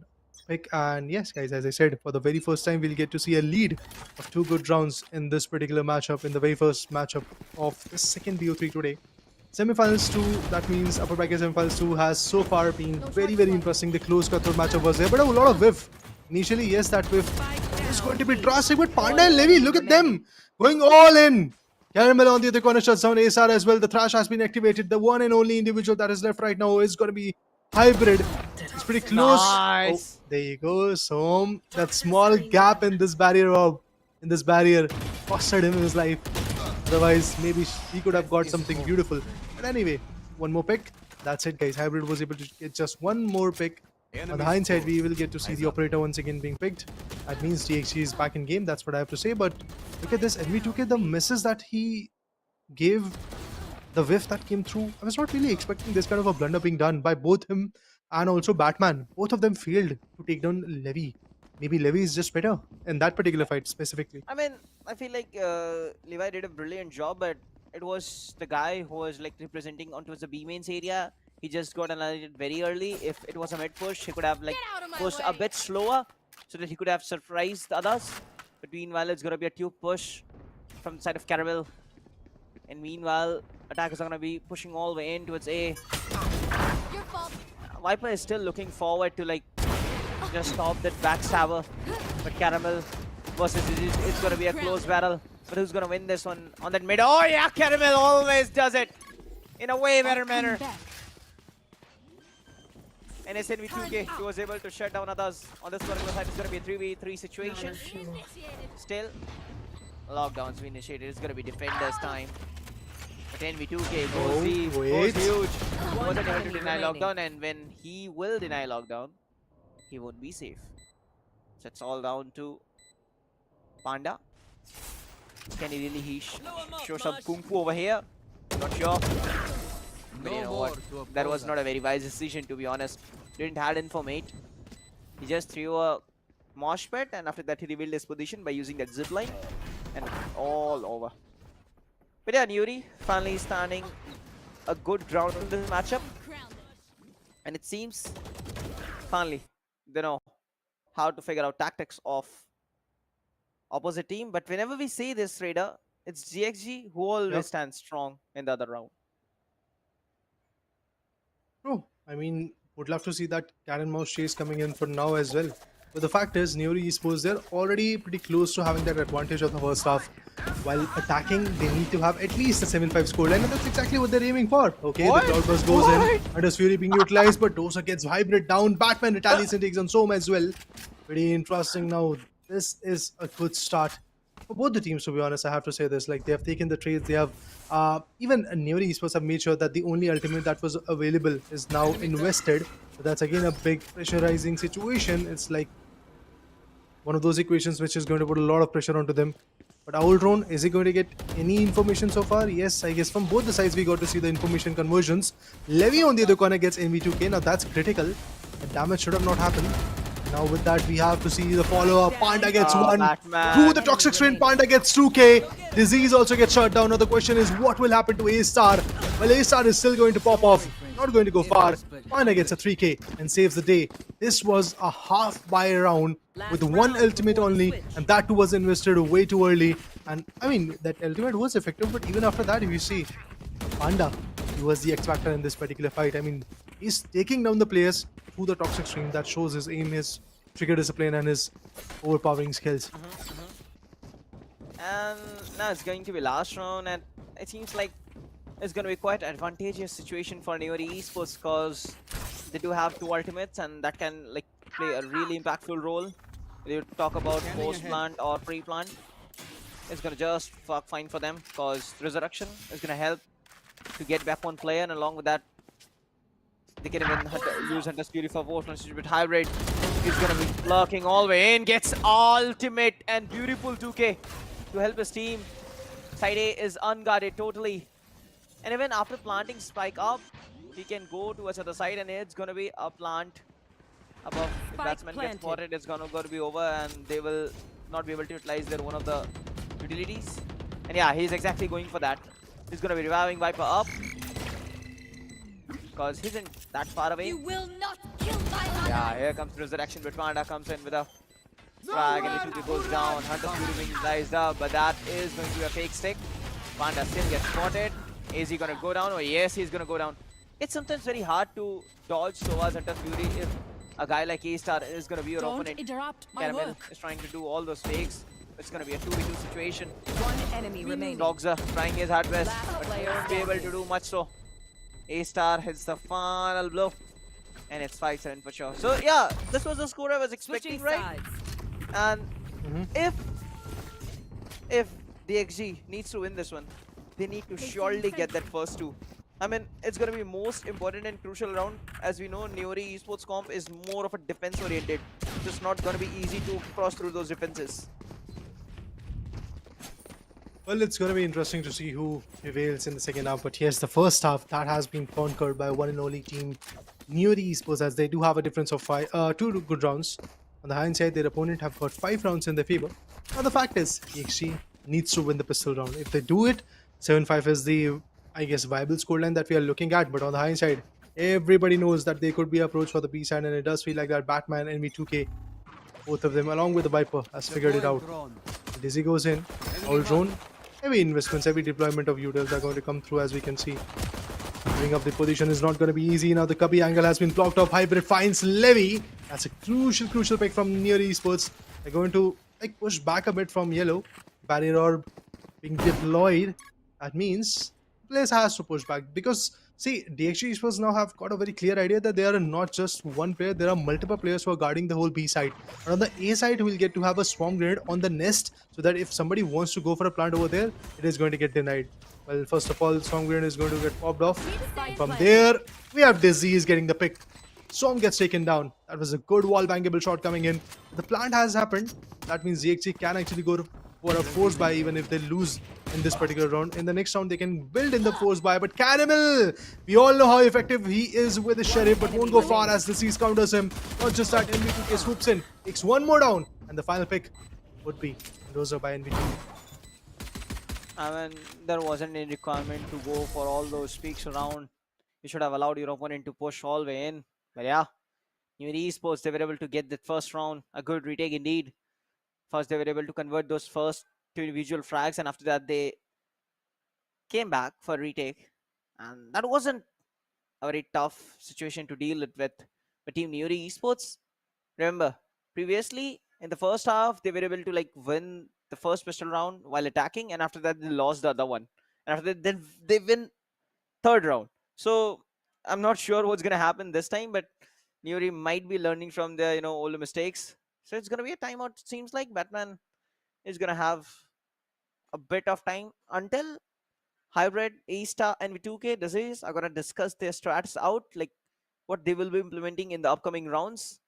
pick, and yes, guys, as I said, for the very first time, we'll get to see a lead of 2 good rounds in this particular matchup, in the very first matchup of the second BO3 today. Semifinals 2, that means upper bracket semifinals 2 has so far been very, very interesting. The close cutthroat matchup was there, but a lot of whiff. Initially, yes, that whiff is going to be drastic, but Panda and Levy, look at them going all in. Caramel on the other corner shuts down ASR as well. The Thrash has been activated. The one and only individual that is left right now is going to be Hybrid. It's pretty close. Nice. Oh, there you go. So that small gap in this barrier, costed him his life. Otherwise, maybe he could have got something beautiful. But anyway, one more pick. That's it, guys. Hybrid was able to get just one more pick. On the hindsight, we will get to see the operator once again being picked. That means DXG is back in game. That's what I have to say. But look at this. NV2K, the misses that he gave, the whiff that came through. I was not really expecting this kind of a blunder being done by both him and also Batman. Both of them failed to take down Levy. Maybe Levy is just better in that particular fight specifically. I mean, I feel like Levi did a brilliant job, but it was the guy who was like representing onto the B mains area. He just got annihilated very early. If it was a mid push, he could have like pushed a bit slower so that he could have surprised the others. But meanwhile, it's gonna be a tube push from the side of Caramel. And meanwhile, attackers are gonna be pushing all the way in towards A. Your fault. Viper is still looking forward to like just stop that backstabber. But Caramel versus it's gonna be a close battle. But who's gonna win this one on that mid? Oh yeah, Caramel always does it in a way better manner. And SNV2K, he was able to shut down others. On this particular side, it's gonna be a 3v3 situation. Still, lockdowns be initiated. It's gonna be defenders time. But NV2K goes deep, goes huge. He wasn't able to deny lockdown, and when he will deny lockdown, he won't be safe. So it's all down to Panda. Can he really show some kung fu over here? Not sure. But you know what? That was not a very wise decision, to be honest. Didn't had informate. He just threw a mosh pit, and after that he revealed his position by using that zip line, and all over. But yeah, NIORY finally standing a good ground in this matchup, and it seems finally they know how to figure out tactics of opposite team. But whenever we say this, Raider, it's DXG who always stands strong in the other round. Oh, I mean, would love to see that cat and mouse chase coming in for now as well. But the fact is, NIORY eSports, they're already pretty close to having that advantage of the first half. While attacking, they need to have at least a 7-5 scoreline, and that's exactly what they're aiming for. Okay, the Cloudburst goes in, and is Fury being utilized, but Dosa gets Hybrid down. Batman retaliates and takes on Som as well. Pretty interesting now. This is a good start for both the teams, to be honest. I have to say this. Like, they have taken the trades, they have even NIORY eSports have made sure that the only ultimate that was available is now invested. So that's again a big pressurizing situation. It's like one of those equations which is going to put a lot of pressure onto them. But Owldrone, is he going to get any information so far? Yes, I guess from both the sides we got to see the information conversions. Levy on the other corner gets NV2K. Now that's critical. The damage should have not happened. Now with that, we have to see the follow-up. Panda gets one. Through the Toxic Strain, Panda gets 2K. Disease also gets shut down. Now the question is, what will happen to A-Star? Well, A-Star is still going to pop off. Not going to go far. Panda gets a 3K and saves the day. This was a half buy round with one ultimate only, and that too was invested way too early. And I mean, that ultimate was effective, but even after that, if you see, Panda, he was the X factor in this particular fight. I mean, He's taking down the players through the toxic stream. That shows his aim, his trigger discipline, and his overpowering skills. And now it's going to be last round, and it seems like it's going to be quite advantageous situation for NIORY esports because they do have 2 ultimates, and that can like play a really impactful role. Whether you talk about post-plant or pre-plant, it's going to just work fine for them because Resurrection is going to help to get back one player, and along with that, they can even use Hunter's Fury for post-plant. But Hybrid is going to be lurking all the way in, gets ultimate and beautiful 2K to help his team. Side A is unguarded totally. And even after planting spike up, he can go towards the other side, and it's going to be a plant above. If batsman gets spotted, it's going to be over, and they will not be able to utilize their one of the utilities. And yeah, he's exactly going for that. He's going to be reviving Viper up because he isn't that far away. You will not kill my honor. Yeah, here comes Resurrection, but Panda comes in with a frag, and it goes down. Hunter's Fury being sliced up, but that is going to be a fake stick. Panda still gets spotted. Is he going to go down? Oh, yes, he's going to go down. It's sometimes very hard to dodge Sova's Hunter's Fury if a guy like A-Star is going to be your Don't opponent. interrupt my Caramel work. is trying to do all those fakes. It's going to be a 2v2 situation. One enemy remaining. Dogs are trying his hard best, Last but player won't be able to do much so. A-Star hits the final blow, and it's 5-7 for sure. So yeah, this was the score I was expecting, Switching right? sides. And if DXG needs to win this one, they need to surely get that first 2. I mean, it's going to be most important and crucial round. As we know, NIORY esports comp is more of a defense oriented. It's not going to be easy to cross through those defenses. Well, it's going to be interesting to see who prevails in the second half. But yes, the first half, that has been conquered by one and only team, NIORY esports, as they do have a difference of 2 good rounds. On the hindsight, their opponent have got 5 rounds in their favor. Now, the fact is, DXG needs to win the pistol round. If they do it, 7-5 is the, I guess, viable scoreline that we are looking at. But on the hindsight, everybody knows that they could be approached for the B side, and it does feel like that Batman and NV2K, both of them, along with the Viper, has figured it out. Dizzy goes in, all drone. Heavy investments, heavy deployment of utils are going to come through, as we can see. Bring up the position is not going to be easy. Now the Cubby angle has been blocked off. Hybrid finds Levy. That's a crucial pick from NIORY esports. They're going to push back a bit from yellow. Barrier orb being deployed. That means players has to push back, because see, DXG esports now have got a very clear idea that they are not just one player, there are multiple players who are guarding the whole B side. And on the A side, we'll get to have a swarm grenade on the nest, so that if somebody wants to go for a plant over there, it is going to get denied. Well, first of all, swarm grenade is going to get popped off. From there, we have Dizzy is getting the pick. Swarm gets taken down. That was a good wall bangable shot coming in. The plant has happened. That means DXG can actually go for a force buy even if they lose in this particular round. In the next round, they can build in the force buy. But Caramel, we all know how effective he is with the Sheriff, but won't go far as the Seas counters him. Not just that, NV2K swoops in, takes one more down, and the final pick would be Rosa by NV2K. I mean, there wasn't any requirement to go for all those peaks around. You should have allowed your opponent to push all the way in. But yeah, NIORY esports, they were able to get that first round. A good retake indeed. First, they were able to convert those first 2 individual frags, and after that, they came back for a retake. And that wasn't a very tough situation to deal with team NIORY esports. Remember, previously, in the first half, they were able to win the first pistol round while attacking, and after that, they lost the other one. And after that, then they win third round. So I'm not sure what's going to happen this time, but NIORY might be learning from their older mistakes. So it's going to be a timeout. It seems like Batman is going to have a bit of time until Hybrid, A-Star, and V2K Disease are going to discuss their strats out, like what they will be implementing in the upcoming rounds,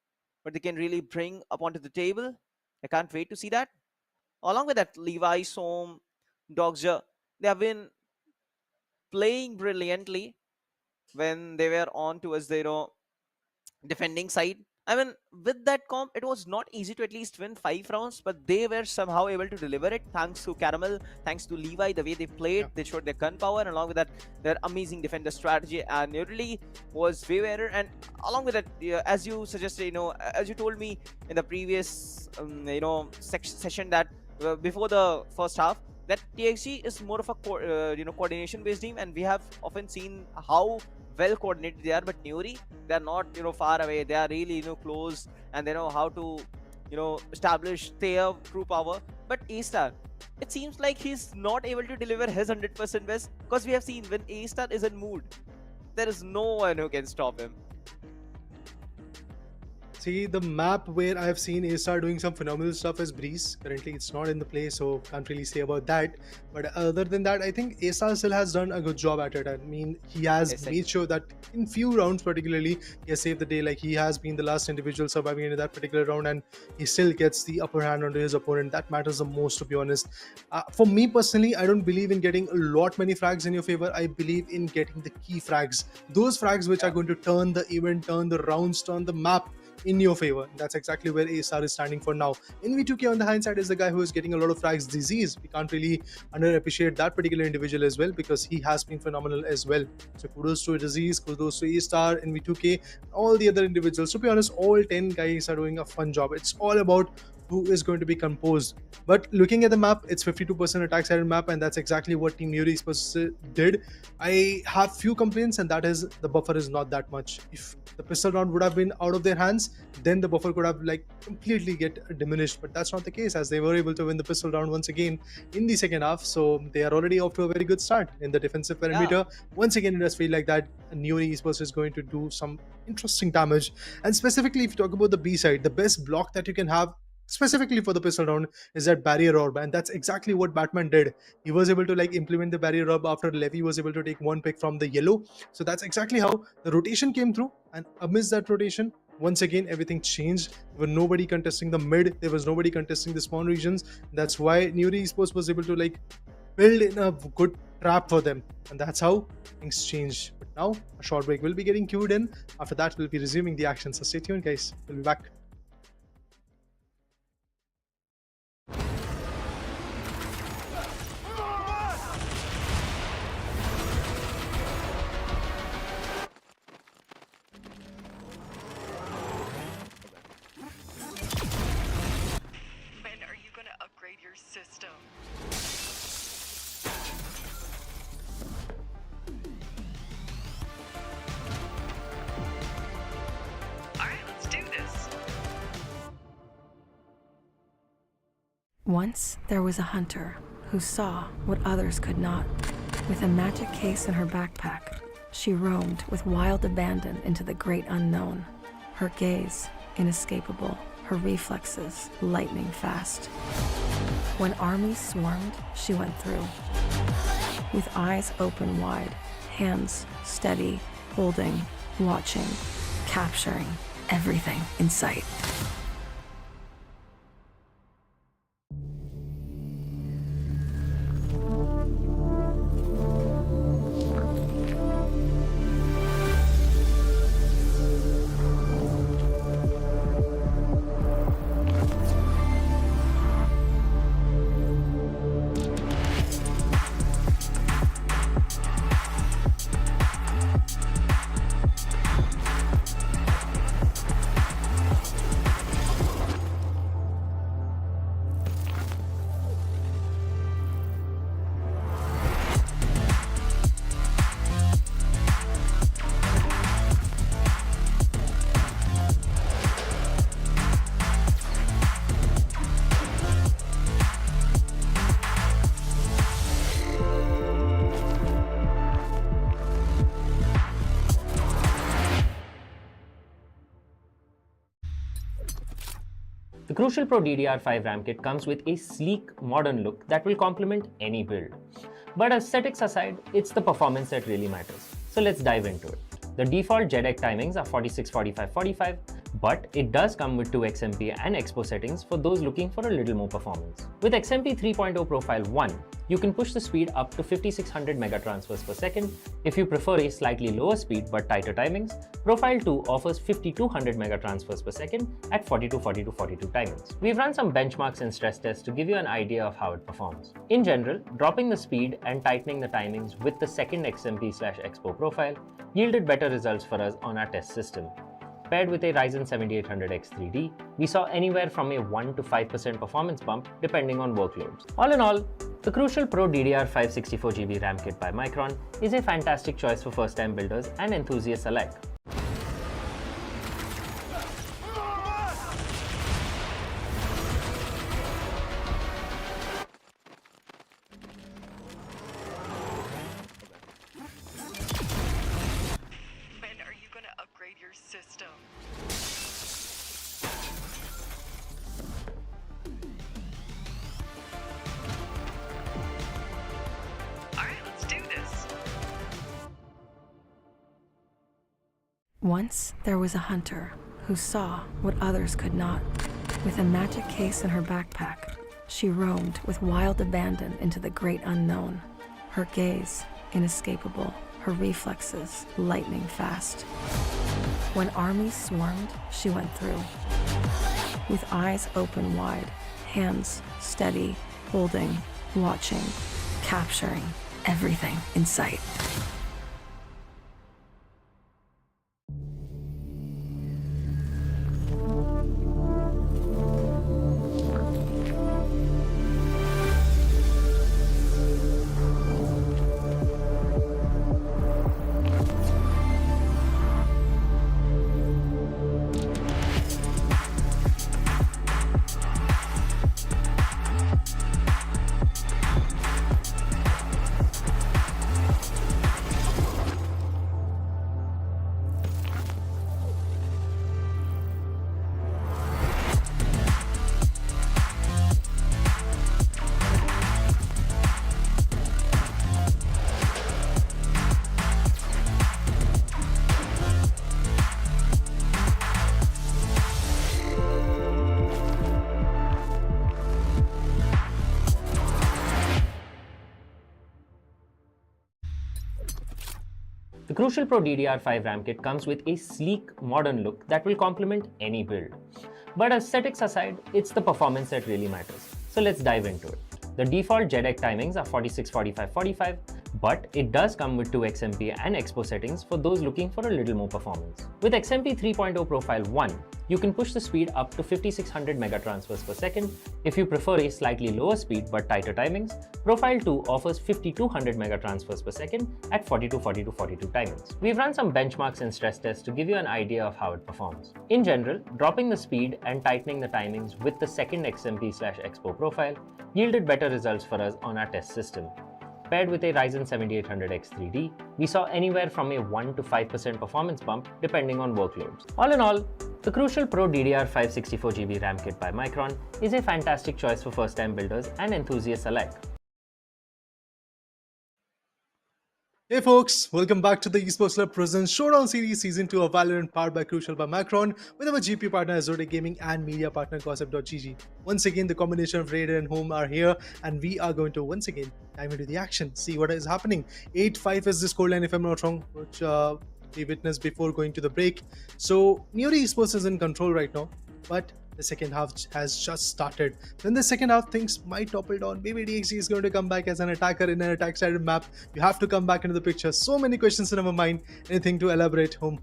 what they can really bring up onto the table. I can't wait to see that. Along with that, Levi, Som, Dogja, they have been playing brilliantly when they were on towards the defending side. I mean, with that comp, it was not easy to at least win 5 rounds, but they were somehow able to deliver it thanks to Caramel, thanks to Levi, the way they played. They showed their gun power, and along with that, their amazing defender strategy, and it really was way better. And along with that, as you suggested, as you told me in the previous, session, that before the first half, that TXG is more of a coordination based team, and we have often seen how well coordinated they are. But NIORY, they are not far away. They are really close, and they know how to establish their true power. But A-Star, it seems like he's not able to deliver his 100% best, because we have seen when A-Star is in mood, there is no one who can stop him. See, the map where I've seen A-Star doing some phenomenal stuff is Breeze. Currently, it's not in the play, so can't really say about that. But other than that, I think A-Star still has done a good job at it. I mean, he has made sure that in few rounds particularly, he has saved the day. Like, he has been the last individual surviving into that particular round, and he still gets the upper hand on his opponent. That matters the most, to be honest. For me personally, I don't believe in getting a lot many frags in your favor. I believe in getting the key frags. Those frags which are going to turn the event, turn the rounds, turn the map in your favor. That's exactly where A-Star is standing for now. NV2K on the hindsight is the guy who is getting a lot of frags disease. We can't really underappreciate that particular individual as well, because he has been phenomenal as well. So kudos to disease, kudos to A-Star, NV2K, all the other individuals. To be honest, all 10 guys are doing a fun job. It's all about who is going to be composed. But looking at the map, it's 52% attack sided map, and that's exactly what Team NIORY ESPORTS did. I have few complaints, and that is the buffer is not that much. If the pistol round would have been out of their hands, then the buffer could have completely get diminished, but that's not the case, as they were able to win the pistol round once again in the second half. So they are already off to a very good start in the defensive perimeter. Once again, it does feel like that NIORY ESPORTS is going to do some interesting damage. And specifically, if you talk about the B side, the best block that you can have specifically for the pistol round is that barrier orb, and that's exactly what Batman did. He was able to implement the barrier orb after Levy was able to take one pick from the yellow. So that's exactly how the rotation came through, and amidst that rotation, once again everything changed. There was nobody contesting the mid, there was nobody contesting the spawn regions. That's why NIORY ESPORTS was able to build in a good trap for them, and that's how things changed. But now a short break will be getting queued in. After that, we'll be resuming the action, so stay tuned guys, we'll be back. System. All right, let's do this. Once there was a hunter who saw what others could not. With a magic case in her backpack, she roamed with wild abandon into the great unknown. Her gaze inescapable, her reflexes lightning fast. When armies swarmed, she went through. With eyes open wide, hands steady, holding, watching, capturing everything in sight. The Crucial Pro DDR5 RAM kit comes with a sleek, modern look that will complement any build. But aesthetics aside, it's the performance that really matters. So let's dive into it. The default JEDEC timings are 46, 45, 45, but it does come with 2 XMP and Expo settings for those looking for a little more performance. With XMP 3.0 Profile 1, you can push the speed up to 5600 megatransfers per second. If you prefer a slightly lower speed but tighter timings, Profile 2 offers 5200 megatransfers per second at 42, 42, 42 timings. We've run some benchmarks and stress tests to give you an idea of how it performs. In general, dropping the speed and tightening the timings with the second XMP/Expo profile yielded better results for us on our test system. Paired with a Ryzen 7800X3D, we saw anywhere from a 1 to 5% performance bump depending on workloads. All in all, The Crucial Pro DDR5 64GB RAM kit by Micron is a fantastic choice for first-time builders and enthusiasts alike. When are you gonna upgrade your system? Alright, let's do this. Once there was a hunter who saw what others could not. With a magic case in her backpack, she roamed with wild abandon into the great unknown. Her gaze inescapable, her reflexes lightning fast. When armies swarmed, she went through. With eyes open wide, hands steady, holding, watching, capturing everything in sight. The Crucial Pro DDR5 RAM kit comes with a sleek, modern look that will complement any build. But aesthetics aside, it's the performance that really matters. So let's dive into it. The default JEDEC timings are 46, 45, 45, but it does come with 2 XMP and Expo settings for those looking for a little more performance. With XMP 3.0 Profile 1, you can push the speed up to 5600 megatransfers per second. If you prefer a slightly lower speed but tighter timings, Profile 2 offers 5200 megatransfers per second at 42, 42, 42 timings. We've run some benchmarks and stress tests to give you an idea of how it performs. In general, dropping the speed and tightening the timings with the second XMP/Expo profile yielded better results for us on our test system. Paired with a Ryzen 7800X 3D, we saw anywhere from a 1 to 5% performance bump depending on workloads. All in all, the Crucial Pro DDR5 64GB RAM kit by Micron is a fantastic choice for first-time builders and enthusiasts alike. Hey folks, welcome back to the Esports Club Presents Showdown Series Season 2 of Valorant, powered by Crucial by Macron, with our GP partner Zodiac Gaming and media partner Gossip.gg. Once again, the combination of Raider and Home are here, and we are going to once again dive into the action, see what is happening. 8-5 is the scoreline, if I'm not wrong, which we witnessed before going to the break. So NIORY ESPORTS is in control right now, but the second half has just started. Then the second half, things might topple down. Maybe DXG is going to come back as an attacker in an attack-sided map. You have to come back into the picture. So many questions in our mind. Anything to elaborate, Home?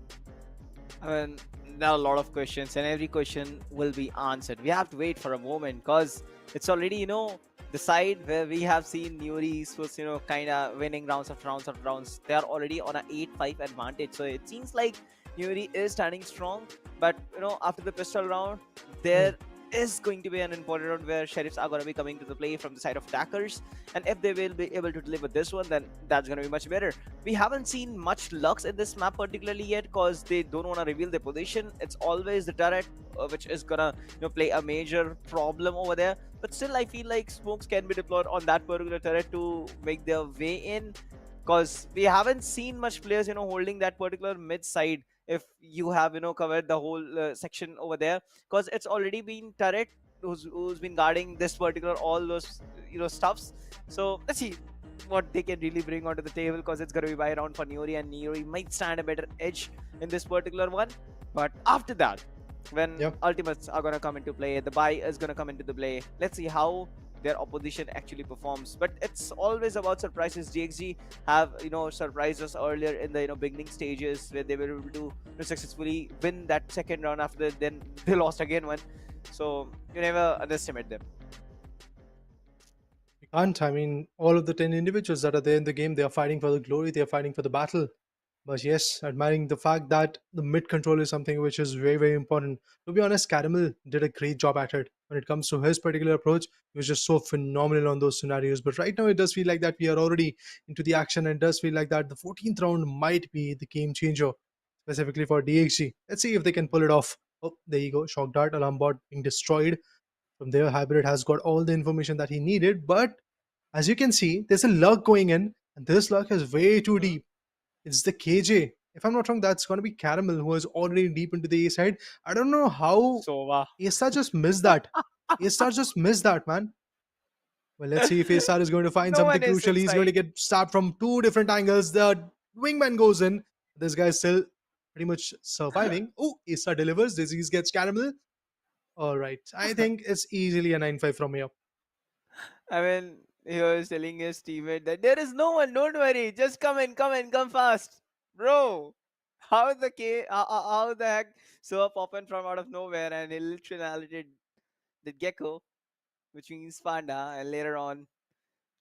I mean, there are a lot of questions, and every question will be answered. We have to wait for a moment because it's already, the side where we have seen NIORY Esports, kind of winning rounds after rounds after rounds. They are already on an 8-5 advantage. So it seems like NIORY is standing strong. But, after the pistol round, there is going to be an important round where sheriffs are going to be coming to the play from the side of attackers, and if they will be able to deliver this one, then that's going to be much better. We haven't seen much Lux in this map particularly yet because they don't want to reveal their position. It's always the turret which is gonna play a major problem over there, but still I feel like smokes can be deployed on that particular turret to make their way in, because we haven't seen much players holding that particular mid side. If you have covered the whole section over there, because it's already been turret who's been guarding this particular all those stuffs. So let's see what they can really bring onto the table, because it's going to be by round for NIORY, and NIORY might stand a better edge in this particular one. But after that, when ultimates are going to come into play, the buy is going to come into the play. Let's see how their opposition actually performs. But it's always about surprises. DXG have surprised us earlier in the beginning stages, where they were able to successfully win that second round. After that, then they lost again one. So you never underestimate them. Can't. I mean, all of the 10 individuals that are there in the game, they are fighting for the glory, they are fighting for the battle. But yes, admiring the fact that the mid control is something which is very, very important. To be honest, Caramel did a great job at it. When it comes to his particular approach, he was just so phenomenal on those scenarios. But right now, it does feel like that we are already into the action, and it does feel like that the 14th round might be the game changer, specifically for DXG. Let's see if they can pull it off. Oh, there you go. Shock Dart, alarm bot being destroyed. From there, Hybrid has got all the information that he needed, but as you can see, there's a luck going in, and this luck is way too deep. It's the KJ. If I'm not wrong, that's going to be Caramel, who is already deep into the A side. I don't know how Sova. A-Star just missed that. A-Star just missed that, man. Well, let's see if A-Star is going to find No something one is crucial. He's going to inside. get stabbed from two different angles. The wingman goes in. This guy is still pretty much surviving. Oh, A-Star delivers. Disease gets Caramel. All right. I think it's easily a 9-5 from here. I mean, he was telling his teammate that there is no one, don't worry, just come in, come fast. Bro, how the heck so popping from out of nowhere and he literally alerted the gecko, which means panda, and later on,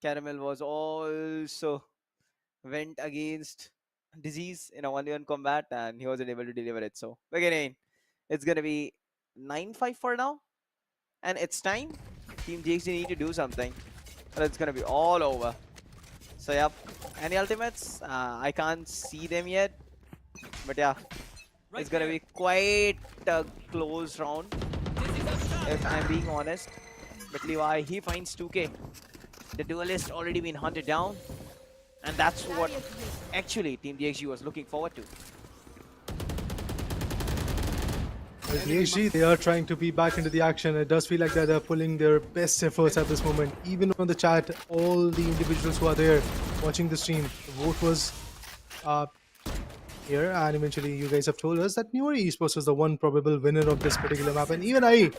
Caramel was also went against disease in a 1v1 combat and he wasn't able to deliver it. So again, it's gonna be 9-5 for now. And it's time. Team DXG need to do something. Or it's gonna be all over. So yep. Any ultimates? I can't see them yet. But yeah. It's gonna be quite a close round. If I'm being honest. But Levi, he finds 2K. The duelist already been hunted down. And that's what actually Team DXG was looking forward to. Well, DXG, they are trying to be back into the action. It does feel like that they're pulling their best efforts at this moment. Even on the chat, all the individuals who are there watching the stream, the vote was here, and eventually you guys have told us that NIORY Esports was the one probable winner of this particular map, and even I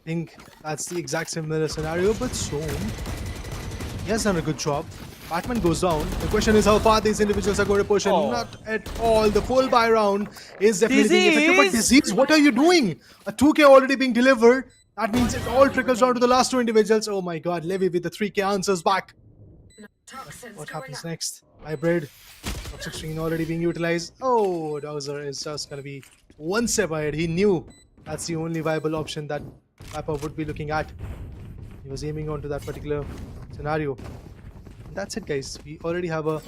think that's the exact similar scenario. But Som, he has done a good job. Batman goes down. The question is how far these individuals are going to push, and not at all. The full buy round is definitely being effective. But Disease, what are you doing? A 2K already being delivered. That means it all trickles down to the last two individuals. Oh my god, Levy with the 3K answers back. What happens next? Hybrid. Toxic screen already being utilized. Oh, Dowser is just going to be one step ahead. He knew that's the only viable option that Viper would be looking at. He was aiming onto that particular scenario. That's it, guys. We already have a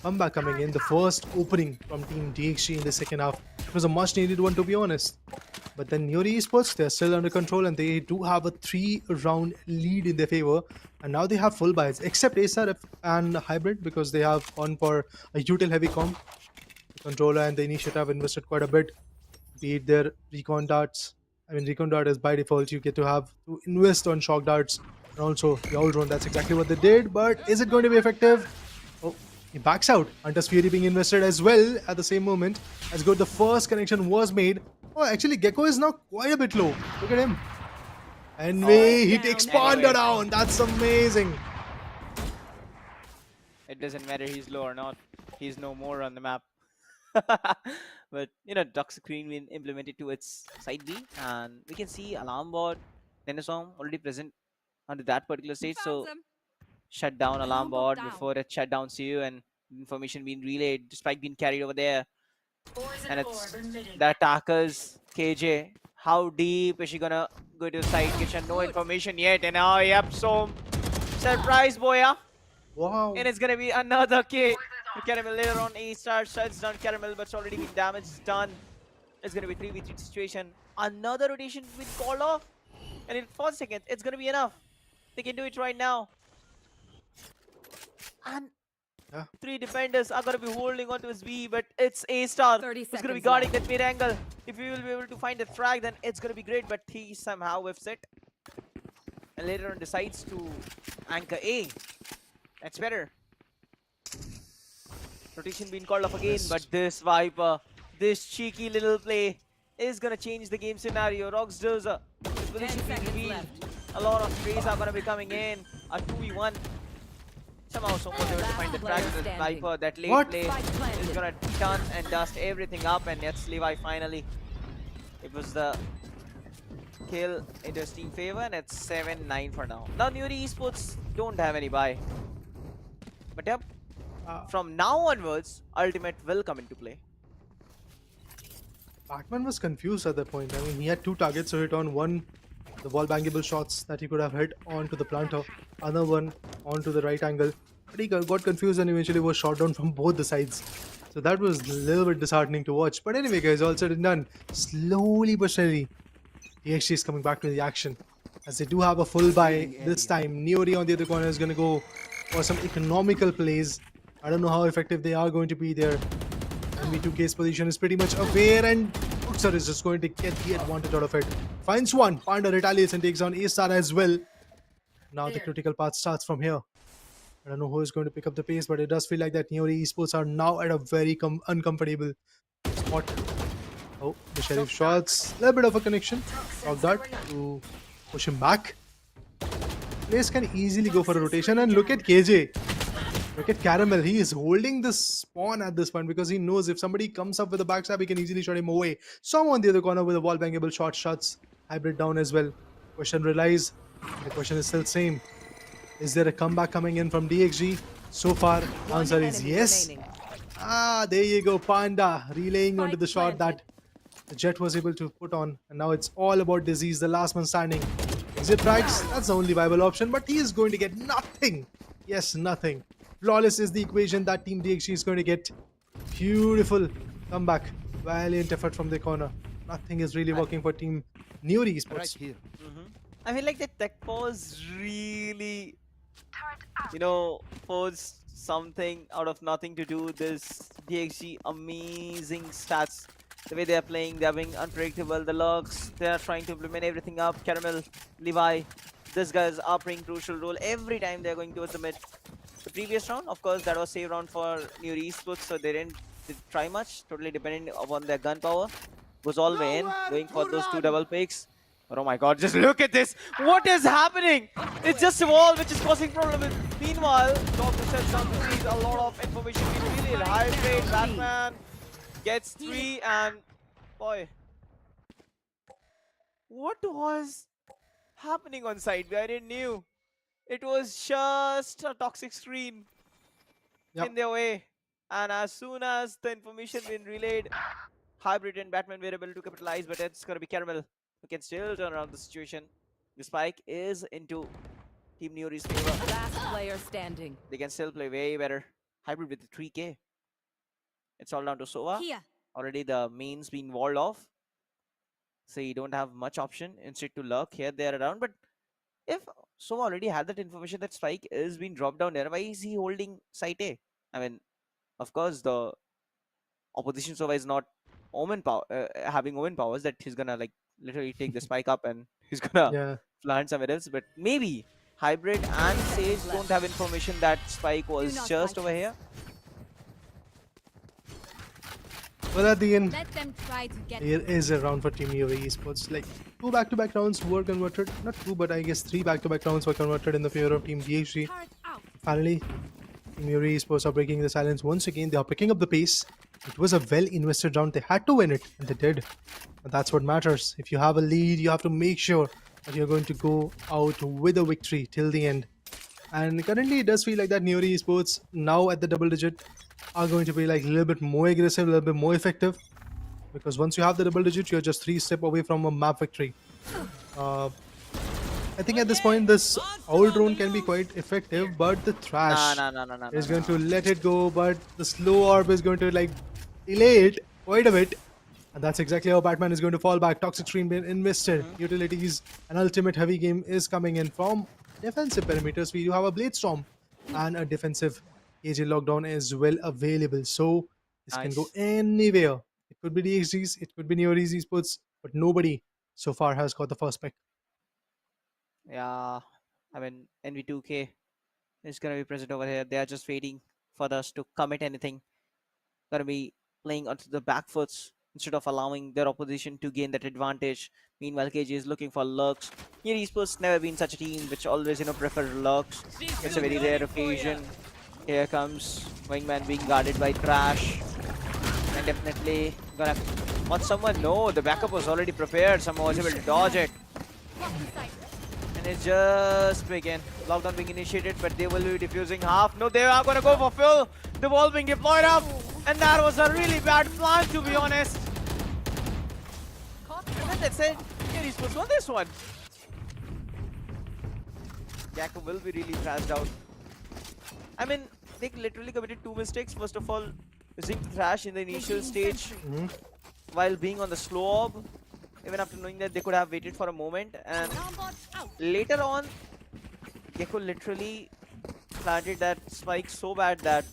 comeback coming in. The first opening from Team DXG in the second half. It was a much needed one, to be honest. But then NIORY Esports, they're still under control and they do have a 3-round lead in their favor. And now they have full buys, except ASTERISK and Hybrid, because they have gone for a util heavy comp. The controller and the initiative have invested quite a bit. Be it their recon darts. I mean, recon dart is by default, you get to have to invest on shock darts. And also the old drone, that's exactly what they did. But is it going to be effective? Oh, he backs out. Hunter's Fury being invested as well at the same moment. As good, the first connection was made. Oh, actually, Gecko is now quite a bit low. Look at him. And he takes Panda down. That's amazing. It doesn't matter he's low or not. He's no more on the map. But, you know, Toxic Queen been implemented to its side B. And we can see Alarm Bot, Denisong already present under that particular stage. So, shut down Alarm Bot before it shut down CU and information being relayed. The spike being carried over there. And it's the attackers, KJ. How deep is she gonna go to the side kitchen? No information yet. And now, yep, so surprise, Boya. Wow. And it's gonna be another K. Caramel later on. A-Star shuts down Caramel, but it's already been damage done. It's gonna be 3v3 situation. Another rotation with called off. And in 4 seconds, it's gonna be enough. They can do it right now. And 3 defenders are going to be holding on to his V, but it's A-Star who's going to be guarding that mid angle. If he will be able to find the frag, then it's going to be great, but he somehow whiffs it. And later on decides to anchor A. That's better. Rotation being called off again, but this Viper, this cheeky little play is going to change the game scenario. Rox does his position being revealed. A lot of sprays are going to be coming in. A 2v1. Somehow someone was able to find the frag with the Viper. That late play is going to turn and dust everything up, and it's Levi finally. It was the kill into his team favor, and it's 7-9 for now. Now NIORY Esports don't have any buy. But yep, from now onwards, Ultimate will come into play. Batman was confused at that point. I mean, he had two targets to hit on. One, the wall bangable shots that he could have hit onto the planter. Other one onto the right angle. But he got confused and eventually was shot down from both the sides. So that was a little bit disheartening to watch. But anyway, guys, all said and done. Slowly but steadily, DXG is coming back to the action. As they do have a full buy this time. NIORY on the other corner is going to go for some economical plays. I don't know how effective they are going to be there. MV2K's position is pretty much aware, and Uxar is just going to get the advantage out of it. Finds one, Panda retaliates and takes down A-Star as well. Now the critical path starts from here. I don't know who is going to pick up the pace, but it does feel like that NIORY Esports are now at a very uncomfortable spot. Oh, the Sheriff shots. A little bit of a connection. Of that to push him back. Place can easily go for a rotation, and look at KJ. Look at Caramel. He is holding the spawn at this point because he knows if somebody comes up with a backstab, he can easily shut him away. Some on the other corner with a wall bangable shot shuts Hybrid down as well. Question relies. The question is still same. Is there a comeback coming in from DXG? So far, the answer is yes. There you go. Panda relaying onto the shot that the Jet was able to put on. And now it's all about Disease, the last man standing. Exit tracks, that's the only viable option, but he is going to get nothing. Yes, nothing. Flawless is the equation that Team DXG is going to get. Beautiful comeback. Valiant effort from the corner. Nothing is really working for Team NIORY Esports. I feel like the tech pause really, forced something out of nothing to do this DXG amazing stats. The way they are playing, they are being unpredictable. The lurks, they are trying to implement everything up. Caramel, Levi, these guys are playing crucial role every time they are going towards the mid. The previous round, of course, that was save round for NIORY Esports, so they didn't try much. Totally dependent upon their gun power. Was all way in, going for those two double picks. But oh my god, just look at this! What is happening? It's just a wall which is causing problems. Meanwhile, Doctor sets down to see a lot of information being revealed. High grade, Batman gets 3, and boy, what was happening on side? I didn't knew. It was just a toxic screen in their way. And as soon as the information been relayed, Hybrid and Batman were able to capitalize, but it's going to be Caramel who can still turn around the situation. The spike is into Team NIORY's favor. Last player standing. They can still play way better. Hybrid with the 3k. It's all down to Sova. Here. Already the main's been walled off. So you don't have much option instead to lurk here, there, around. But if Sova already had that information that spike is being dropped down there, why is he holding site A? I mean, of course, the opposition Sova is not Omen power, having Omen powers that he's gonna like literally take the spike up and he's gonna plant somewhere else. But maybe Hybrid and Sage don't have information that spike was just over here. Well, at the end, Let them try to get there is a round for Team NIORY Esports. Like 2 back-to-back rounds were converted. Not 2, but I guess 3 back-to-back rounds were converted in the favor of Team DXG. turret out. Finally, Team NIORY Esports are breaking the silence once again. They are picking up the pace. It was a well-invested round. They had to win it, and they did. And that's what matters. If you have a lead, you have to make sure that you're going to go out with a victory till the end. And currently, it does feel like that NIORY Esports, now at the double digit, are going to be like a little bit more aggressive, a little bit more effective. Because once you have the double digit, you're just 3 steps away from a map victory. I think at this point, this owl drone can be quite effective, but the Thrash is going to let it go, but the slow orb is going to like delay it quite a bit. And that's exactly how Batman is going to fall back. Toxic Stream being invested. Utilities, an ultimate heavy game is coming in from defensive perimeters. We do have a Blade Storm and a defensive AJ lockdown as well available. So this can go anywhere. It could be DXG's, it could be NIORY Esports, but nobody so far has got the first pick. Yeah, I mean, NV2K is going to be present over here. They are just waiting for us to commit anything. Going to be playing onto the back foots instead of allowing their opposition to gain that advantage. Meanwhile, KG is looking for lurks. NIORY Esports never been such a team which always, prefer lurks. It's a very rare occasion. Here comes Wingman being guarded by Trash. And definitely gonna watch someone. No, the backup was already prepared. Someone was able to dodge it. And it's just begin. Lockdown being initiated, but they will be defusing half. No, they are gonna go for full. The wall being deployed up, and that was a really bad plan, to be honest. And that's it. NIORY Esports won this one. Gecko will be really thrashed out. I mean, they literally committed 2 mistakes. First of all, using the thrash in the initial stage while being on the slow orb. Even after knowing that they could have waited for a moment, and later on, Gecko literally planted that spike so bad that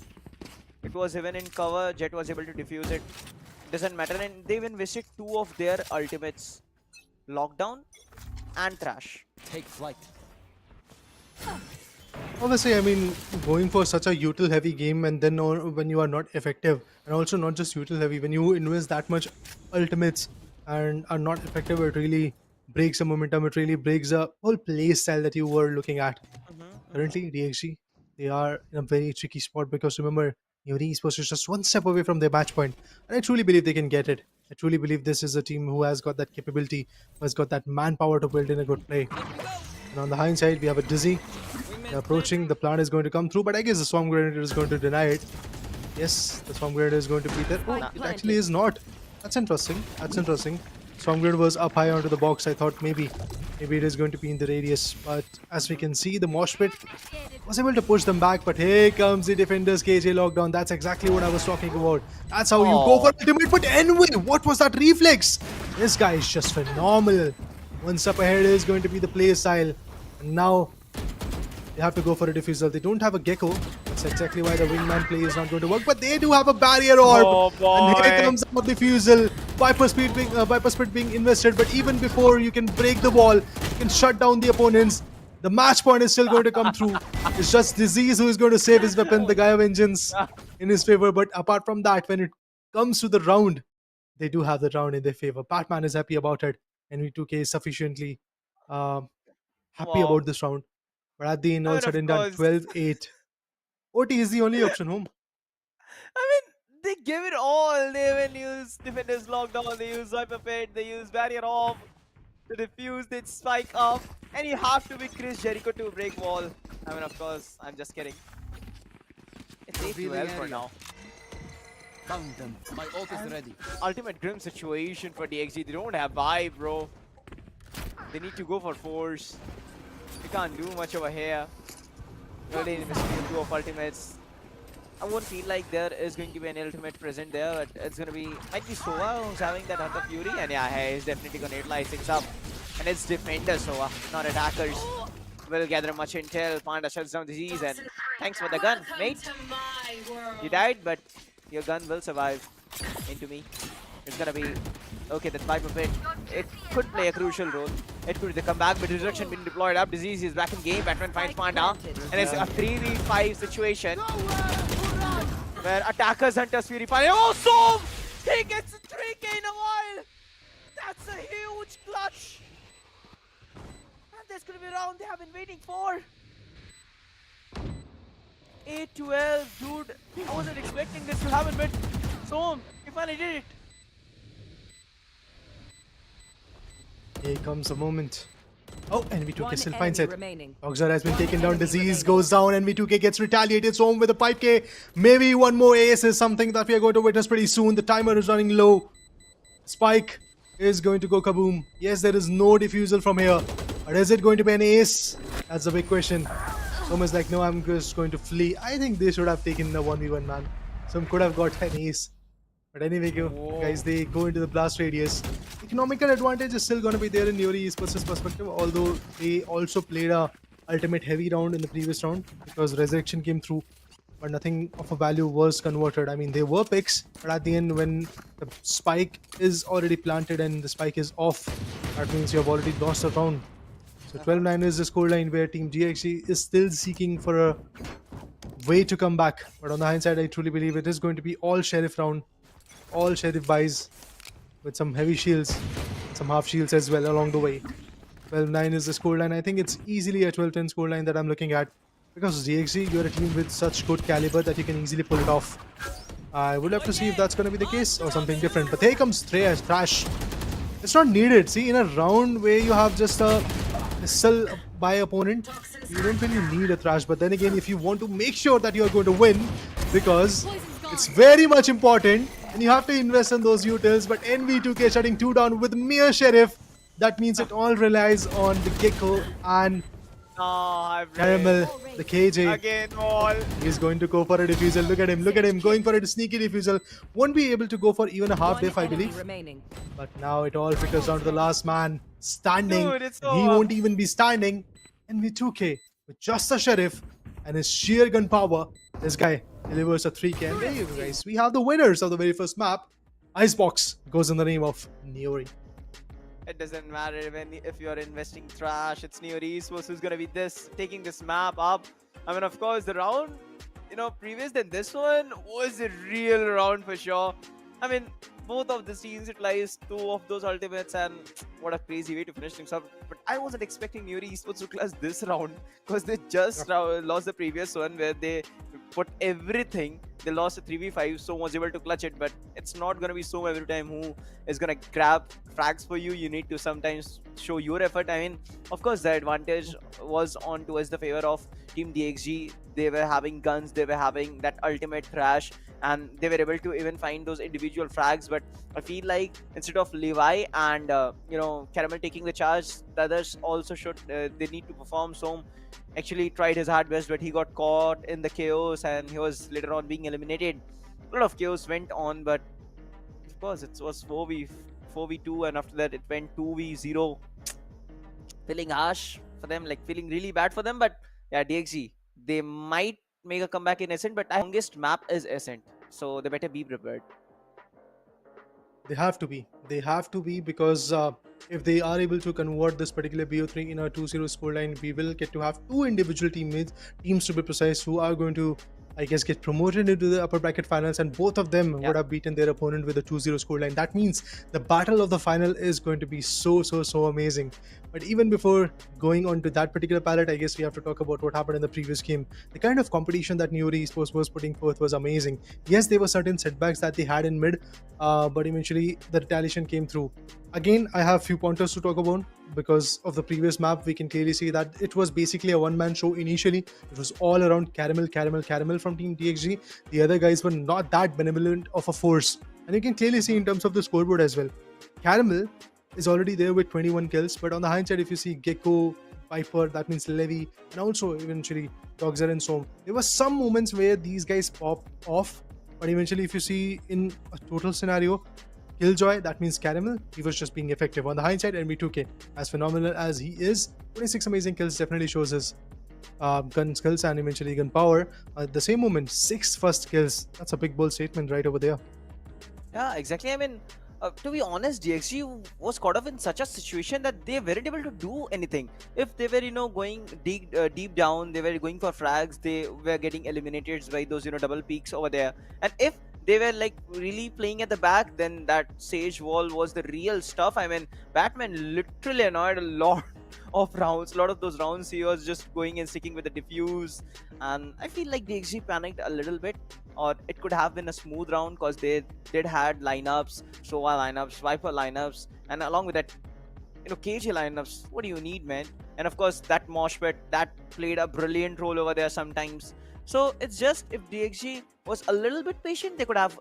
it was even in cover. Jet was able to defuse it. Doesn't matter, and they even wasted 2 of their ultimates, Lockdown and Thrash. Take flight. Obviously, I mean, going for such a util heavy game and then when you are not effective, and also not just util heavy, when you invest that much ultimates and are not effective, it really breaks the momentum. It really breaks the whole play style that you were looking at. Currently, DXG, they are in a very tricky spot because remember, NIORY Esports is just 1 step away from their match point, and I truly believe they can get it. I truly believe this is a team who has got that capability, who has got that manpower to build in a good play. And on the hindsight, we have a Dizzy. They're approaching, the plan is going to come through, but I guess the Swarm Grenade is going to deny it. Yes, the Swarm Grenade is going to be there. Oh, it actually is not. That's interesting. That's interesting. Swarm Grenade was up high onto the box. I thought maybe it is going to be in the radius. But as we can see, the Mosh Pit was able to push them back. But here comes the defenders, KJ Lockdown. That's exactly what I was talking about. That's how you go for ultimate. But anyway, what was that reflex? This guy is just phenomenal. 1 step ahead is going to be the play style. And now they have to go for a diffusal. They don't have a Gecko. That's exactly why the wingman play is not going to work. But they do have a barrier orb. And here comes the diffusal. Viper Speed being invested. But even before you can break the wall, you can shut down the opponents. The match point is still going to come through. It's just Disease who is going to save his weapon. The Gaia Vengeance in his favor. But apart from that, when it comes to the round, they do have the round in their favor. Batman is happy about it. And V2K is sufficiently happy about this round. But at the end, all said and done, 12-8. OT is the only option home. I mean, they give it all. They even use defenders lockdown, they use Viper Pit, they use barrier off, to defuse, they spike up, and you have to be Chris Jericho to break wall. I mean, of course, I'm just kidding. It's 8-12 for now. Found them. My ult is ready. Ultimate grim situation for DXG. They don't have vibe, bro. They need to go for force. You can't do much over here. Really investing 2 of ultimates. I won't feel like there is going to be an ultimate present there, but it's going to be, might be Sova who's having that Hunter Fury, and yeah, he's definitely going to utilize things up. And it's defenders, Sova, not attackers. Will gather much intel. Panda shuts down Disease, and thanks for the gun, mate. You died, but your gun will survive into me. It's gonna be okay. That Viper Pit, it could play a crucial role. It could come back, but Resurrection being deployed up. Disease is back in game. Batman finds Panda, and it's a 3v5 situation where attackers Hunter's Fury fire. Oh, so he gets a 3k in a while. That's a huge clutch. And there's gonna be a round they have been waiting for. 8-12, dude. I wasn't expecting this to happen, but so he finally did it. Here comes the moment. Oh, and V2K still finds it. Remaining. Oxar has been taken down. Disease goes down, and V2K gets retaliated. So home with a 5k. Maybe one more ace is something that we are going to witness pretty soon. The timer is running low. Spike is going to go kaboom. Yes, there is no defusal from here. But is it going to be an ace? That's the big question. Someone's like, no, I'm just going to flee. I think they should have taken the 1v1, man. Some could have got an ace. But anyway, guys, they go into the blast radius. Economical advantage is still going to be there in NIORY Esports' perspective, although they also played a ultimate heavy round in the previous round because Resurrection came through, but nothing of a value was converted. I mean, they were picks, but at the end, when the spike is already planted and the spike is off, that means you have already lost the round. So 12-9 is the scoreline where Team DXG is still seeking for a way to come back. But on the hindsight, I truly believe it is going to be all Sheriff round, all Sheriff buys with some heavy shields, some half shields as well along the way. 12-9 is the scoreline. I think it's easily a 12-10 scoreline that I'm looking at because DXG, you're a team with such good caliber that you can easily pull it off. I would love to see if that's going to be the case or something different. But here comes Thrash. It's not needed. See, in a round where you have just a missile by opponent, you don't really need a Thrash. But then again, if you want to make sure that you're going to win, because it's very much important, and you have to invest in those utils. But NV2K shutting 2 down with mere Sheriff. That means it all relies on the Gecko and Caramel, the KJ. Again, wall. He's going to go for a defusal. Look at him going for a sneaky defusal. Won't be able to go for even a half diff, I believe. Remaining. But now it all trickles down to the last man standing. Dude, it's And he over. won't even be standing. And with 2K, with just a Sheriff and his sheer gun power, this guy delivers a 3K. And there you go, guys. We have the winners of the very first map. Icebox goes in the name of NIORY. It doesn't matter if you're investing trash. It's NIORY Esports who's gonna be taking this map up. I mean, of course, the round, previous than this one was a real round for sure. I mean, both of the teams utilized 2 of those ultimates, and what a crazy way to finish things up. But I wasn't expecting NIORY Esports to clutch this round, because they just lost the previous one where they put everything. They lost a 3v5, so was able to clutch it. But it's not gonna be so every time who is gonna grab frags for you. You need to sometimes show your effort. I mean, of course, the advantage was on towards the favor of Team DXG. They were having guns, they were having that ultimate Thrash, and they were able to even find those individual frags. But I feel like instead of Levi and Caramel taking the charge, the others also should they need to perform. So actually tried his hard best, but he got caught in the chaos and he was later on being eliminated. A lot of chaos went on, but of course it was 4v2, and after that it went 2v0. Feeling harsh for them, like feeling really bad for them. But yeah, DXG, they might make a comeback in Ascent, but the longest map is Ascent, so they better be prepared. They have to be. They have to be, because if they are able to convert this particular BO3 in a 2-0 scoreline, we will get to have 2 individual teams to be precise, who are going to, I guess, get promoted into the upper bracket finals, and both of them would have beaten their opponent with a 2-0 scoreline. That means the battle of the final is going to be so amazing. But even before going on to that particular palette, I guess we have to talk about what happened in the previous game. The kind of competition that NIORY Esports was putting forth was amazing. Yes, there were certain setbacks that they had in mid, but eventually the retaliation came through. Again, I have few pointers to talk about. Because of the previous map, we can clearly see that it was basically a one-man show initially. It was all around Caramel from Team DXG. The other guys were not that benevolent of a force. And you can clearly see in terms of the scoreboard as well. Caramel is already there with 21 kills, but on the hindsight, if you see Gecko, Viper, that means Levy, and also eventually Dogzer and Som, there were some moments where these guys pop off, but eventually if you see in a total scenario, Killjoy, that means Caramel, he was just being effective. On the hindsight, NV2K, as phenomenal as he is, 26 amazing kills definitely shows his gun skills and eventually gun power. At the same moment, 6 first kills, that's a big bold statement right over there. Yeah, exactly. I mean, to be honest, DXG was caught up in such a situation that they weren't able to do anything. If they were, going deep down, they were going for frags, they were getting eliminated by those, double peaks over there. And if they were like really playing at the back, then that Sage wall was the real stuff. I mean, Batman literally annoyed a lot of rounds. A lot of those rounds he was just going and sticking with the diffuse, and I feel like DXG panicked a little bit, or it could have been a smooth round because they did had lineups, Sova lineups, Viper lineups, and along with that, KJ lineups. What do you need, man? And of course that mosh pit that played a brilliant role over there sometimes. So it's just, if DXG was a little bit patient, they could have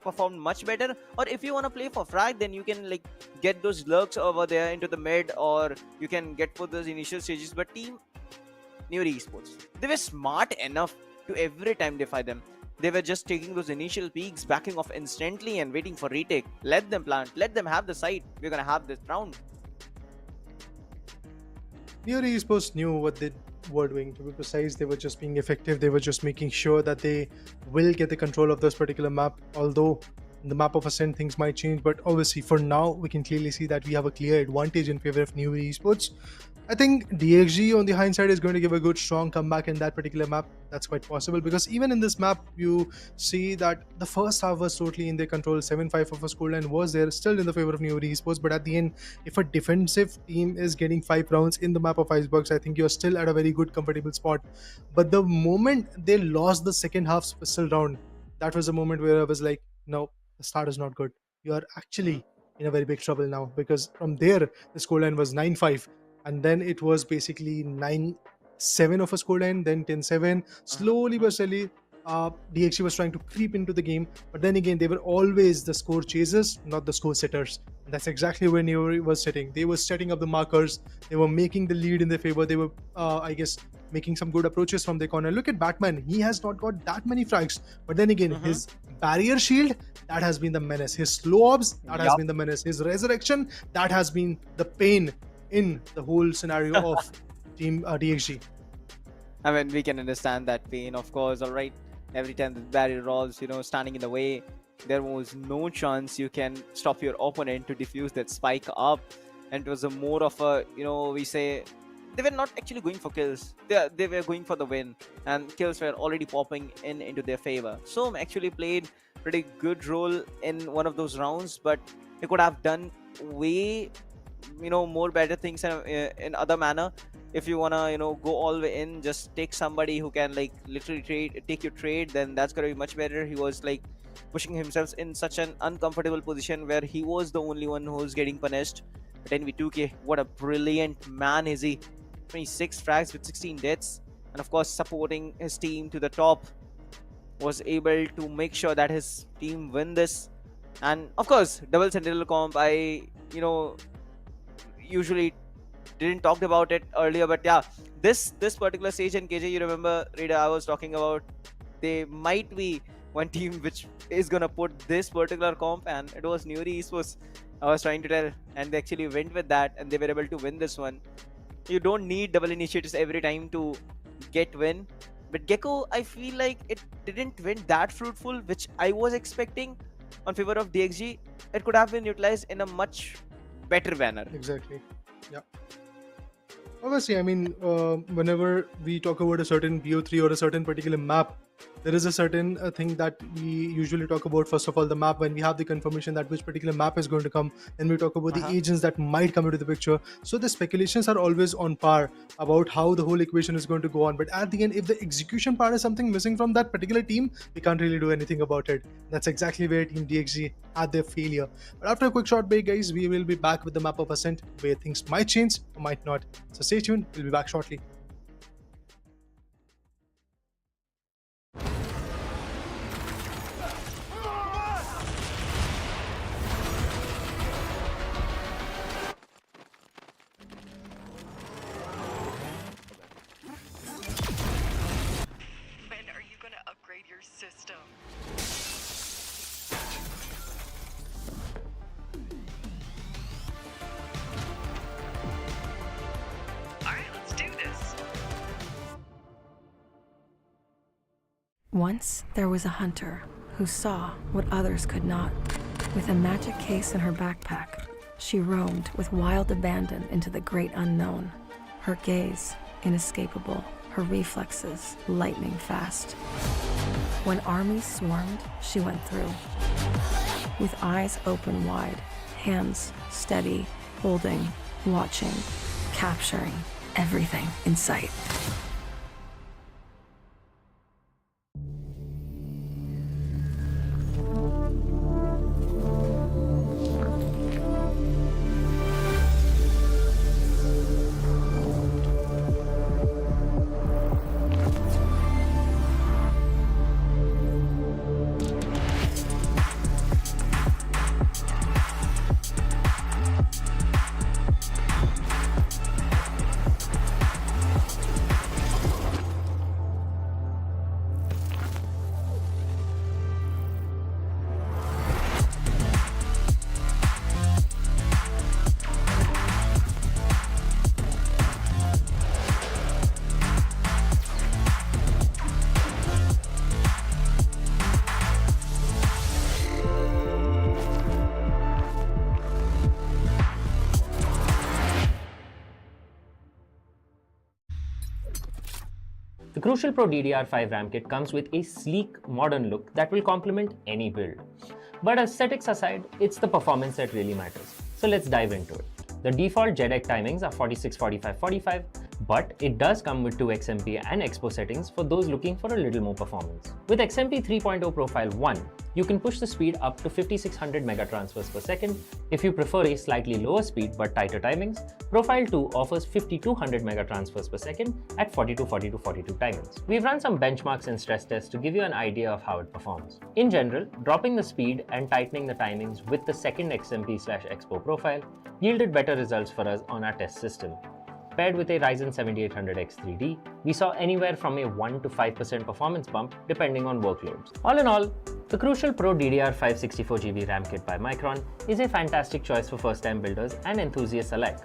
performed much better. Or if you want to play for frag, then you can like get those lurks over there into the mid, or you can get for those initial stages. But Team NIORY Esports, they were smart enough to every time defy them. They were just taking those initial peaks, backing off instantly and waiting for retake. Let them plant, let them have the site. We're gonna have this round. NIORY Esports knew what they were doing. To be precise, they were just being effective. They were just making sure that they will get the control of this particular map. Although in the map of Ascent things might change, but obviously for now we can clearly see that we have a clear advantage in favor of NIORY Esports. I think DXG on the hindsight is going to give a good strong comeback in that particular map. That's quite possible, because even in this map you see that the first half was totally in their control. 7-5 of a scoreline was there, still in the favor of NIORY Esports. But at the end, if a defensive team is getting 5 rounds in the map of Icebox, I think you're still at a very good comfortable spot. But the moment they lost the second half pistol round, that was the moment where I was like, no, the start is not good. You are actually in a very big trouble now, because from there the scoreline was 9-5. and then it was basically 9-7 of a scoreline, then 10-7. Slowly but steadily, DXG was trying to creep into the game, but then again, they were always the score chasers, not the score setters. And that's exactly where NIORY was sitting. They were setting up the markers, they were making the lead in their favor, they were, I guess, making some good approaches from their corner. Look at Batman, he has not got that many frags, but then again, his barrier shield, that has been the menace. His slow orbs, that has been the menace. His resurrection, that has been the pain in the whole scenario of Team DXG. I mean, we can understand that pain, of course. All right, every time the barrier rolls, standing in the way, there was no chance you can stop your opponent to defuse that spike up. And it was a more of a, we say, they were not actually going for kills. They were going for the win, and kills were already popping into their favor. So actually played pretty good role in one of those rounds, but they could have done way, more better things in other manner. If you wanna, go all the way in, just take somebody who can like literally take your trade, then that's gonna be much better. He was like pushing himself in such an uncomfortable position where he was the only one who was getting punished. But NV2K, what a brilliant man is he. 26 frags with 16 deaths, and of course supporting his team to the top, was able to make sure that his team win this. And of course, double sentinel comp, I usually didn't talk about it earlier, but yeah, this particular stage in KJ, you remember, Rita, I was talking about, they might be one team which is gonna put this particular comp, and it was NIORY Esports I was trying to tell, and they actually went with that, and they were able to win this one. You don't need double initiatives every time to get win, but Gecko, I feel like it didn't win that fruitful, which I was expecting on favor of DXG. It could have been utilized in a much better manner. Exactly. Yeah. Obviously, I mean, whenever we talk about a certain BO3 or a certain particular map, there is a certain thing that we usually talk about. First of all, the map, when we have the confirmation that which particular map is going to come, then we talk about the agents that might come into the picture. So the speculations are always on par about how the whole equation is going to go on. But at the end, if the execution part is something missing from that particular team, we can't really do anything about it. That's exactly where Team DXG had their failure. But after a quick short break, guys, we will be back with the map of Ascent, where things might change or might not. So stay tuned, we'll be back shortly. Your system. Alright, let's do this. Once there was a hunter who saw what others could not. With a magic case in her backpack, she roamed with wild abandon into the great unknown. Her gaze inescapable, her reflexes lightning fast. When armies swarmed, she went through. With eyes open wide, hands steady, holding, watching, capturing everything in sight. The Crucial Pro DDR5 RAM kit comes with a sleek, modern look that will complement any build. But aesthetics aside, it's the performance that really matters. So let's dive into it. The default JEDEC timings are 46, 45, 45, But it does come with 2 XMP and Expo settings for those looking for a little more performance. With XMP 3.0 Profile 1, you can push the speed up to 5600 megatransfers per second. If you prefer a slightly lower speed but tighter timings, Profile 2 offers 5200 megatransfers per second at 42 timings. We've run some benchmarks and stress tests to give you an idea of how it performs. In general, dropping the speed and tightening the timings with the second XMP/Expo profile yielded better results for us on our test system. Paired with a Ryzen 7800X3D, we saw anywhere from a 1 to 5% performance bump depending on workloads. All in all, the Crucial Pro DDR5 64GB RAM kit by Micron is a fantastic choice for first-time builders and enthusiasts alike.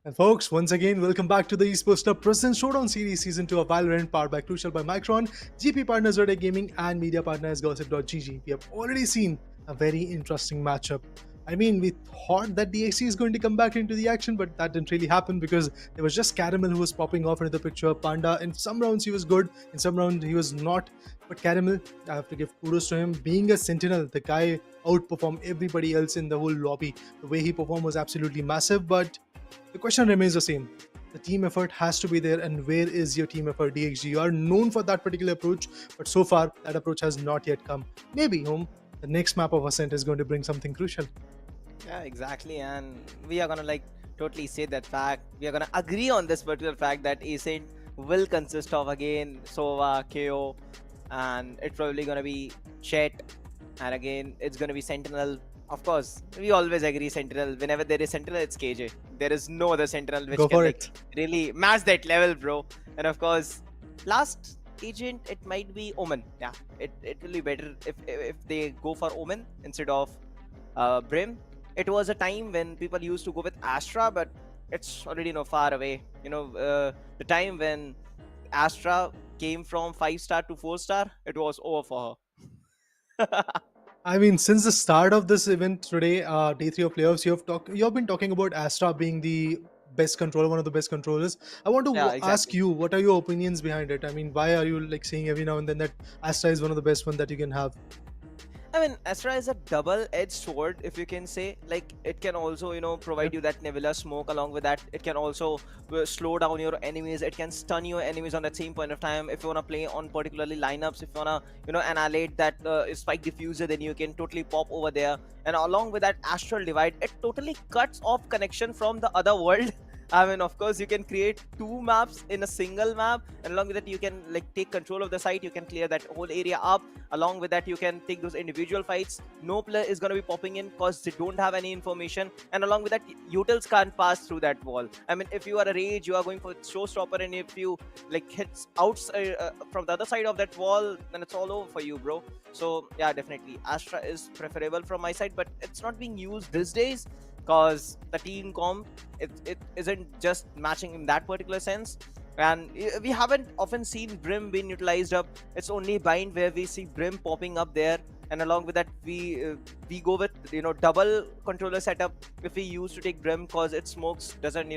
And folks, once again, welcome back to the Esports Club Presents Showdown Series Season 2 of Valorant, powered by Crucial by Micron, GP partners Zodiac Gaming, and media partners Gossip.gg. We have already seen a very interesting matchup. I mean, we thought that DXG is going to come back into the action, but that didn't really happen because there was just Caramel who was popping off into the picture. Panda, in some rounds he was good, in some rounds he was not. But Caramel, I have to give kudos to him. Being a sentinel, the guy outperformed everybody else in the whole lobby. The way he performed was absolutely massive, but the question remains the same. The team effort has to be there, and where is your team effort, DXG? You are known for that particular approach, but so far that approach has not yet come. Maybe home, the next map of Ascent is going to bring something crucial. Yeah, exactly. And we are gonna totally say that fact. We are gonna agree on this particular fact that Ascent will consist of again Sova, KO, and it's probably gonna be Chet, and again it's gonna be Sentinel. Of course, we always agree Sentinel. Whenever there is Sentinel, it's KJ. There is no other Sentinel which can really match that level, bro. And of course, last agent, it might be Omen. Yeah, it will be better if they go for Omen instead of Brim. It was a time when people used to go with Astra, but it's already far away. The time when Astra came from 5-star to 4-star, it was over for her. I mean, since the start of this event today, day 3 of playoffs, you have been talking about Astra being the best controller, one of the best controllers. I want to ask you, what are your opinions behind it? I mean, why are you saying every now and then that Astra is one of the best one that you can have? I mean, Astra is a double-edged sword, if you can say. It can also, provide you that Nebula smoke. Along with that, it can also slow down your enemies. It can stun your enemies on that same point of time. If you want to play on particularly lineups, if you want to, annihilate that spike diffuser, then you can totally pop over there. And along with that Astral Divide, it totally cuts off connection from the other world. I mean, of course, you can create 2 maps in a single map, and along with that, you can take control of the site. You can clear that whole area up. Along with that, you can take those individual fights. No player is going to be popping in because they don't have any information. And along with that, utils can't pass through that wall. I mean, if you are a rage, you are going for showstopper, and if you hits out from the other side of that wall, then it's all over for you, bro. So yeah, definitely Astra is preferable from my side, but it's not being used these days, because the team comp it isn't just matching in that particular sense, and we haven't often seen Brim being utilized up. It's only Bind where we see Brim popping up there, and along with that we go with double controller setup if we used to take Brim, because its smokes doesn't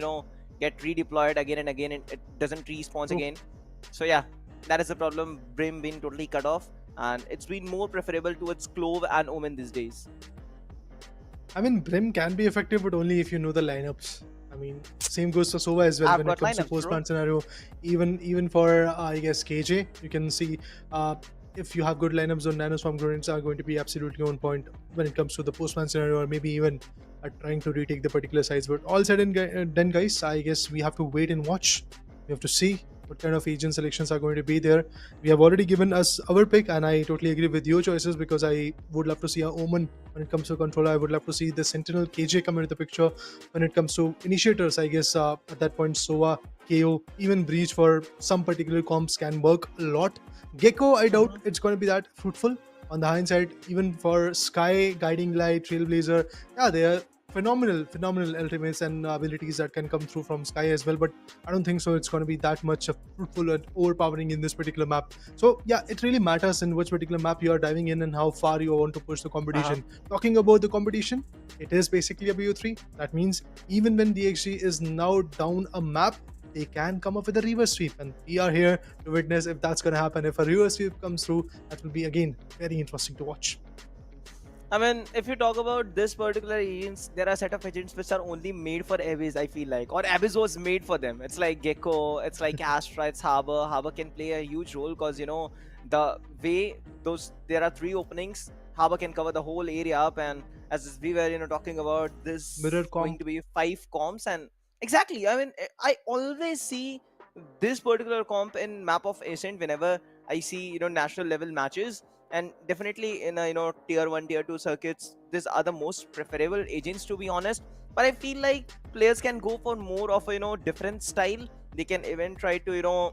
get redeployed again and again, and it doesn't respawn again. So yeah, that is the problem, Brim being totally cut off, and it's been more preferable towards Clove and Omen these days. I mean, Brim can be effective, but only if you know the lineups. I mean, same goes for Sova as well when it comes to post-plant scenario. Even for, I guess, KJ, you can see if you have good lineups on Nanoswarm grenades are going to be absolutely on point when it comes to the post-plant scenario, or maybe even trying to retake the particular sites. But all said and done, guys, I guess we have to wait and watch. We have to see what kind of agent selections are going to be there. We have already given us our pick, and I totally agree with your choices, because I would love to see a Omen when it comes to controller. I would love to see the Sentinel KJ come into the picture. When it comes to initiators, I guess at that point Sova, KO, even Breach for some particular comps can work a lot. Gecko, I doubt it's going to be that fruitful. On the hindsight, even for Sky, Guiding Light, Trailblazer, yeah, they are phenomenal ultimates and abilities that can come through from Sky as well, but I don't think so it's going to be that much fruitful and overpowering in this particular map. So yeah, it really matters in which particular map you are diving in and how far you want to push the competition. Talking about the competition, it is basically a BO3. That means even when DXG is now down a map, they can come up with a reverse sweep, and we are here to witness if that's going to happen. If a reverse sweep comes through, that will be again very interesting to watch. I mean, if you talk about this particular agents, there are a set of agents which are only made for Abyss, I feel like. Or Abyss was made for them. It's like Gecko, it's like Astra, it's Harbor. Harbor can play a huge role because, the way there are 3 openings, Harbor can cover the whole area up. And as we were, talking about this going to be 5 comps. And exactly, I mean, I always see this particular comp in map of Ascent whenever I see, national level matches. And definitely in tier 1, tier 2 circuits, these are the most preferable agents, to be honest. But I feel like players can go for more of a different style. They can even try to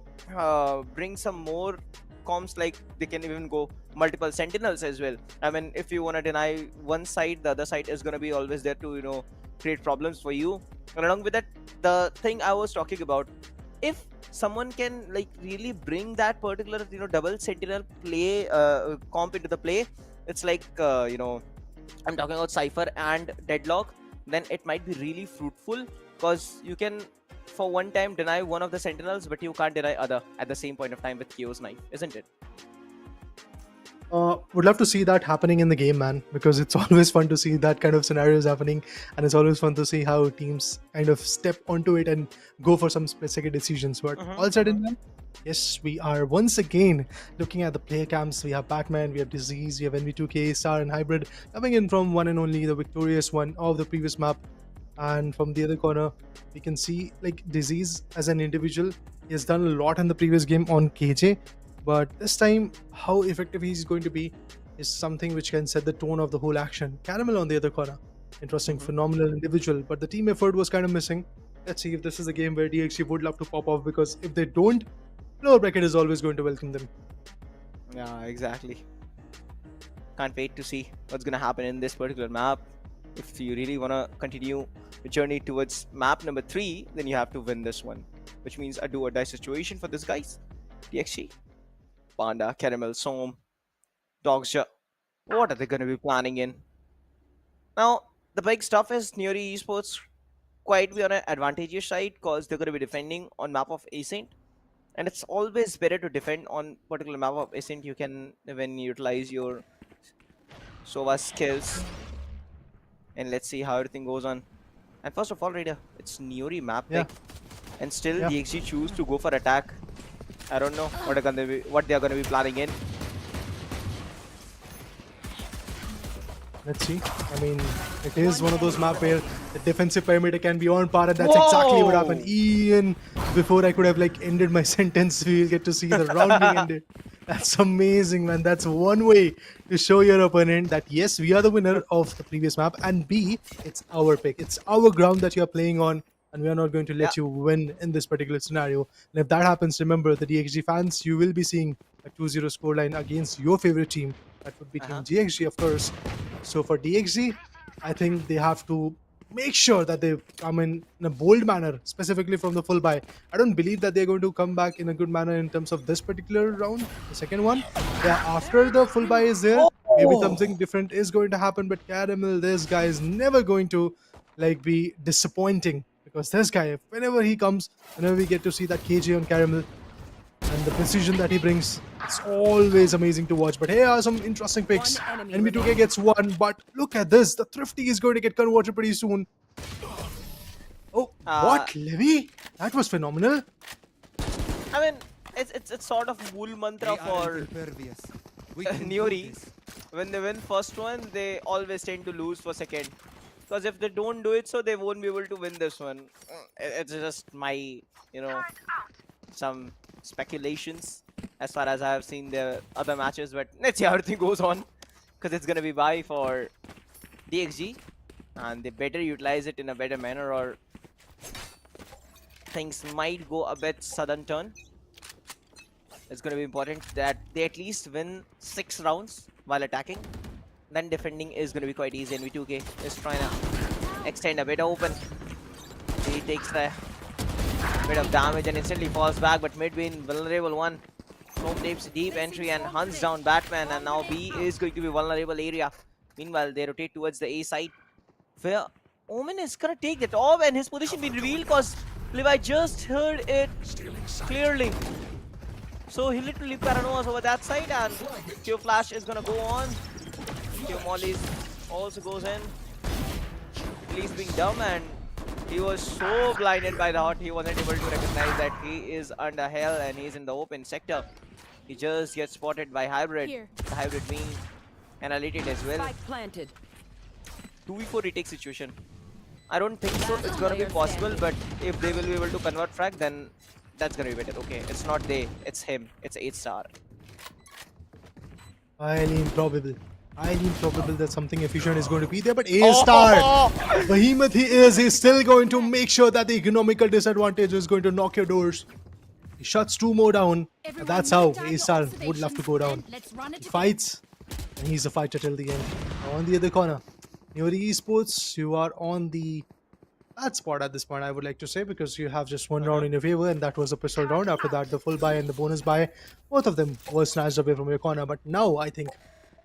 bring some more comps, like they can even go multiple sentinels as well. I mean, if you want to deny one side, the other side is going to be always there to create problems for you. And along with that, the thing I was talking about, if someone can like really bring that particular double sentinel play comp into the play, it's like I'm talking about Cypher and Deadlock, then it might be really fruitful, because you can for one time deny one of the sentinels, but you can't deny other at the same point of time with Chaos Knife, isn't it? Would love to see that happening in the game, man, because it's always fun to see that kind of scenarios happening, and it's always fun to see how teams kind of step onto it and go for some specific decisions. But all said and done, yes, we are once again looking at the player camps. We have Batman, we have Disease, we have NV2K, Star, and Hybrid coming in from one and only the victorious one of the previous map. And from the other corner, we can see like Disease as an individual. He has done a lot in the previous game on KJ. But this time, how effective he's going to be is something which can set the tone of the whole action. Caramel on the other corner. Interesting, phenomenal individual, but the team effort was kind of missing. Let's see if this is a game where DXG would love to pop off, because if they don't, lower bracket is always going to welcome them. Yeah, exactly. Can't wait to see what's going to happen in this particular map. If you really want to continue the journey towards map number 3, then you have to win this one, which means a do or die situation for this guys. DXG. Panda, Caramel, Som, Dogsja. What are they going to be planning in? Now, the big stuff is NIORY Esports quite be on an advantageous side, because they're going to be defending on map of Ascent. And it's always better to defend on particular map of Ascent. You can even utilize your Sova skills. And let's see how everything goes on. And first of all, Raider, it's NIORY map pick. And still DXG choose to go for attack. I don't know what they are going to be planning in. Let's see. I mean, it is one of those maps where the defensive perimeter can be on par, and that's exactly what happened. Even before I could have like ended my sentence, we will get to see the round being ended. That's amazing, man. That's one way to show your opponent that yes, we are the winner of the previous map, and B, it's our pick. It's our ground that you are playing on, and we are not going to let you win in this particular scenario. And if that happens, remember, the DXG fans, you will be seeing a 2-0 scoreline against your favorite team. That would be Team DXG, of course. So for DXG, I think they have to make sure that they come in a bold manner, specifically from the full buy. I don't believe that they're going to come back in a good manner in terms of this particular round, the second one. Yeah, after the full buy is there, maybe something different is going to happen. But Caramel, this guy is never going to like be disappointing. Because this guy, whenever he comes, whenever we get to see that KJ on Caramel and the precision that he brings, it's always amazing to watch. But here are some interesting picks. NB2K gets one, but look at this. The Thrifty is going to get converted pretty soon. Oh, what? Levy? That was phenomenal. I mean, it's sort of wool mantra for NIORY. When they win first one, they always tend to lose for second. Because if they don't do it, so they won't be able to win this one. It's just my, some speculations as far as I have seen the other matches. But let's see how everything goes on. Because it's going to be buy for DXG. And they better utilize it in a better manner, or things might go a bit sudden turn. It's going to be important that they at least win 6 rounds while attacking. Then defending is going to be quite easy. NV2K is trying to extend a bit open. He takes the bit of damage and instantly falls back, but mid being vulnerable one. Smoke takes deep entry and hunts down Batman, and now B is going to be vulnerable area. Meanwhile, they rotate towards the A side, where Omen is going to take the top, and his position being revealed because Levi just heard it clearly. So he literally paranoias over that side, and Q Flash is going to go on. Q Molly's also goes in. He's being dumb, and he was so blinded by the hot, he wasn't able to recognize that he is under hell and he's in the open sector. He just gets spotted by Hybrid. The Hybrid being annihilated as well. 2v4 retake situation. I don't think so it's gonna be possible, but if they will be able to convert frag, then that's gonna be better. Okay, it's not they, it's him. It's 8-star. Highly improbable. Highly improbable that something efficient is going to be there, but A-star! Behemoth he is. He's still going to make sure that the economical disadvantage is going to knock your doors. He shuts 2 more down. And that's how A-star would love to go down. He fights, and he's a fighter till the end. Now on the other corner, NIORY Esports, you are on the bad spot at this point, I would like to say, because you have just one round in your favor, and that was a pistol round. After that, the full buy and the bonus buy, both of them were snatched away from your corner. But now I think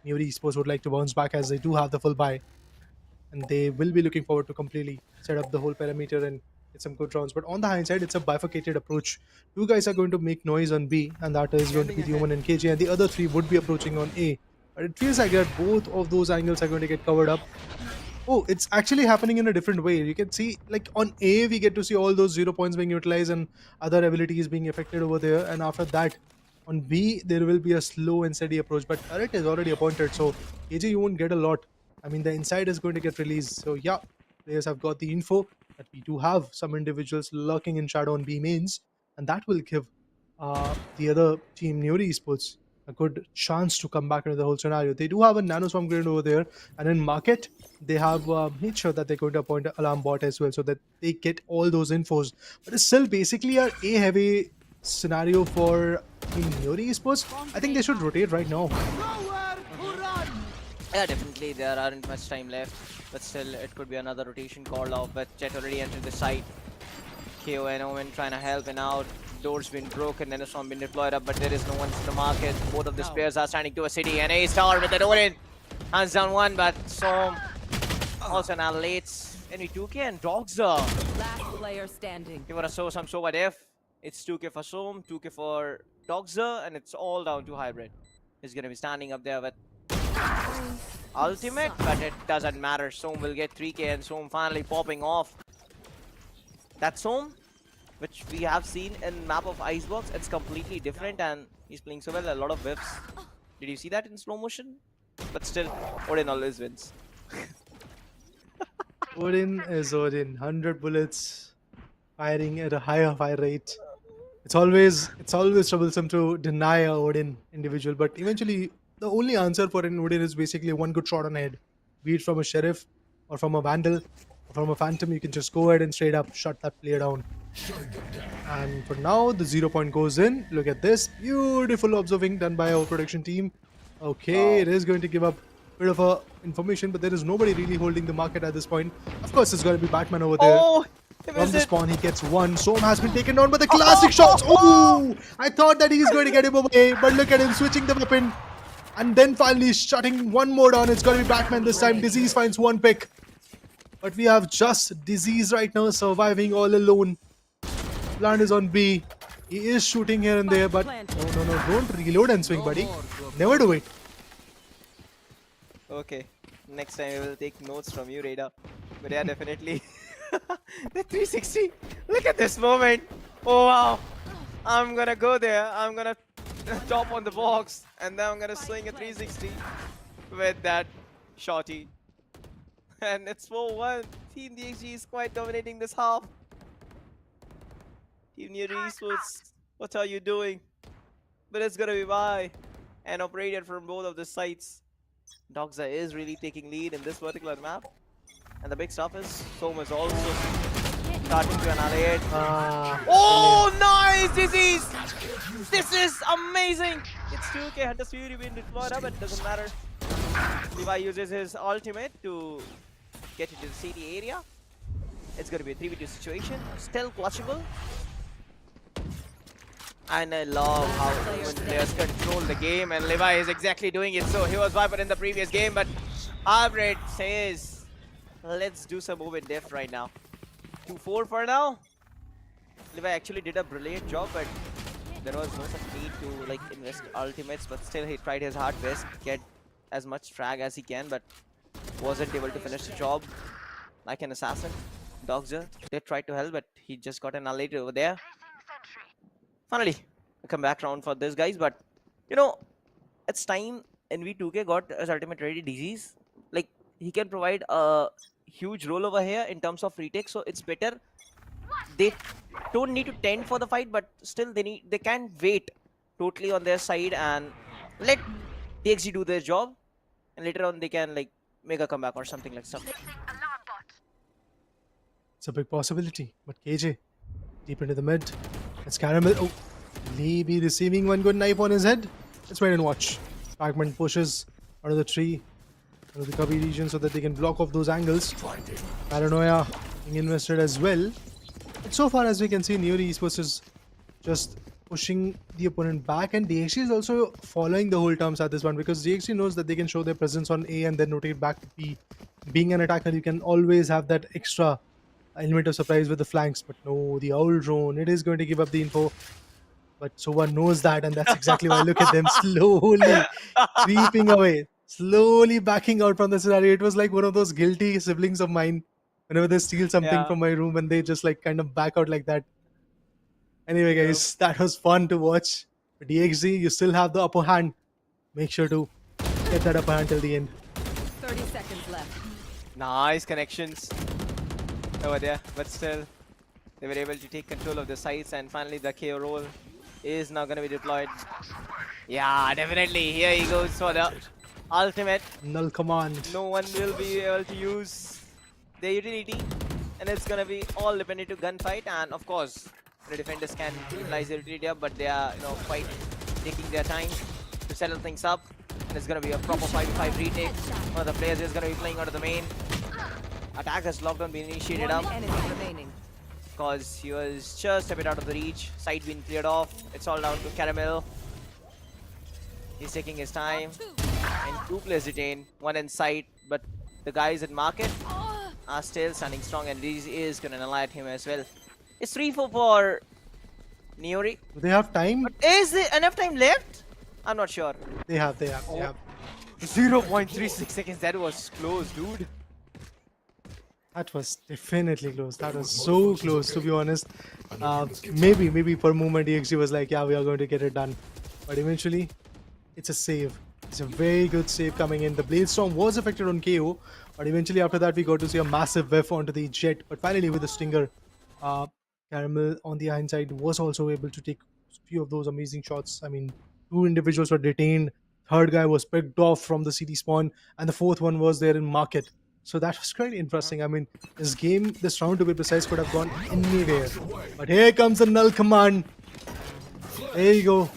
NIORY Esports would like to bounce back, as they do have the full buy, and they will be looking forward to completely set up the whole perimeter and get some good rounds. But on the hindsight, it's a bifurcated approach. Two guys are going to make noise on B, and that is going to be the Human and KJ, and the other three would be approaching on A. But it feels like that both of those angles are going to get covered up. Oh, it's actually happening in a different way. You can see, like, on A, we get to see all those 0 points being utilized and other abilities being affected over there. And after that, on B, there will be a slow and steady approach. But turret is already appointed, so KJ, you won't get a lot. I mean, the inside is going to get released. So yeah, players have got the info that we do have some individuals lurking in shadow on B mains. And that will give the other team, NIORY Esports, a good chance to come back into the whole scenario. They do have a nanoswarm grenade over there, and in market they have made sure that they're going to appoint an alarm bot as well, so that they get all those infos. But it's still basically a heavy scenario for NIORY Esports. I think they should rotate right now. Yeah, definitely there aren't much time left, but still it could be another rotation called off. But Jet already entered the site. KO and Omen trying to help and out. Doors been broken, then a storm been deployed up, but there is no one in the market. Both of these players are standing to a city, and A-Star with the door in. Hands down one, but Storm also now late. NV2K and Dogza. Last player standing. Give it a so, some so what if. It's 2K for Som, 2K for Dogza, and it's all down to Hybrid. He's gonna be standing up there with ultimate, but it doesn't matter. Som will get 3K, and Som finally popping off. That Som, which we have seen in map of Icebox, it's completely different, and he's playing so well. A lot of whiffs. Did you see that in slow motion? But still, Odin always wins. Odin is Odin. 100 bullets, firing at a higher fire rate. It's always troublesome to deny a Odin individual, but eventually the only answer for an Odin is basically one good shot on head. Be it from a Sheriff or from a Vandal or from a Phantom, you can just go ahead and straight up shut that player down. And for now, the 0 point goes in. Look at this. Beautiful observing done by our production team. Okay, it is going to give up a bit of a information, but there is nobody really holding the market at this point. Of course, it's going to be Batman over there. Oh, from the spawn, he gets one. Som has been taken down by the classic shots. Oh, I thought that he's going to get him away, but look at him switching the weapon. And then finally shutting one more down. It's going to be Batman this time. Disease finds one pick. But we have just Disease right now surviving all alone. Plant is on B. He is shooting here and there, but no, don't reload and swing, buddy. Never do it. okay. Next time we will take notes from you, Radar. But yeah, definitely. The 360. Look at this moment. Oh wow. I'm gonna go there. I'm gonna top on the box, and then I'm gonna swing a 360 with that shotty. And it's 4-1. Team DXG is quite dominating this half. Team NIORY Esports, what are you doing? But it's gonna be by and operated from both of the sites. Dogza is really taking lead in this particular map. And the big stuff is Som is also starting to annihilate. Oh, nice Disease! This is amazing! It's 2K, Hunter's Fury being deployed up, but it doesn't matter. Levi uses his ultimate to get into the city area. It's going to be a 3v2 situation. Still clutchable. And I love how when players control the game, and Levi is exactly doing it. So he was Viper in the previous game, but Hybrid says, let's do some move in depth right now. 2-4 for now. Levi actually did a brilliant job, but there was no such need to like invest ultimates, but still he tried his hard best to get as much frag as he can, but wasn't able to finish the job like an assassin. Dogza did try to help, but he just got annihilated over there. Finally, a comeback round for this guys, but you know, it's time NV2K got his ultimate ready. Disease, like he can provide a huge role over here in terms of retake, so it's better. They don't need to tend for the fight, but still they can wait totally on their side and let DXG do their job, and later on they can like make a comeback or something like stuff. It's a big possibility, but KJ deep into the mid. It's Caramel. Oh, Lee be receiving one good knife on his head. Let's wait and watch. Fragment pushes out of the tree, out of the cubby region, so that they can block off those angles. Paranoia being invested as well. But so far as we can see, NIORY eSports is just pushing the opponent back, and DXG is also following the whole terms at this one, because DXG knows that they can show their presence on A and then rotate back to B. Being an attacker, you can always have that extra element of surprise with the flanks, but no, the owl drone, it is going to give up the info. But Sova knows that, and that's exactly why look at them slowly creeping away, slowly backing out from the scenario. It was like one of those guilty siblings of mine. Whenever they steal something Yeah. from my room and they just like kind of back out like that. Anyway, guys, that was fun to watch. But DXG, you still have the upper hand. Make sure to get that upper hand till the end. 30 seconds left. Nice connections over there, but still they were able to take control of the sites, and finally the KO roll is now going to be deployed. Yeah, definitely. Here he goes for the ultimate. Null command. No one will be able to use the utility, and it's going to be all dependent to gunfight. And of course, the defenders can utilize the utility, but they are quite taking their time to settle things up. And it's going to be a proper 5v5 retake. One of the players is going to be playing out of the main. Attacker's lockdown being initiated up One enemy remaining. because he was just a bit out of the reach. Site being cleared off. It's all down to Caramel. He's taking his time. And 2 players retain. 1 in sight, but the guys in market are still standing strong, and this is going to annihilate him as well. It's 3-4 for NIORY. Do they have time? But is there enough time left? I'm not sure. They have. 0.36 seconds. That was close, dude. That was definitely close. That was so close, to be honest. Maybe for a moment DXG was like, yeah, we are going to get it done. But eventually, it's a save. It's a very good save coming in. The Blade Storm was affected on KO, but eventually after that we got to see a massive whiff onto the Jet. But finally with the Stinger, Caramel on the hindsight was also able to take a few of those amazing shots. I mean, 2 individuals were detained. Third guy was picked off from the city spawn, and the 4th one was there in market. So that was quite interesting. I mean, this round to be precise, could have gone anywhere. But here comes the null command. There you go.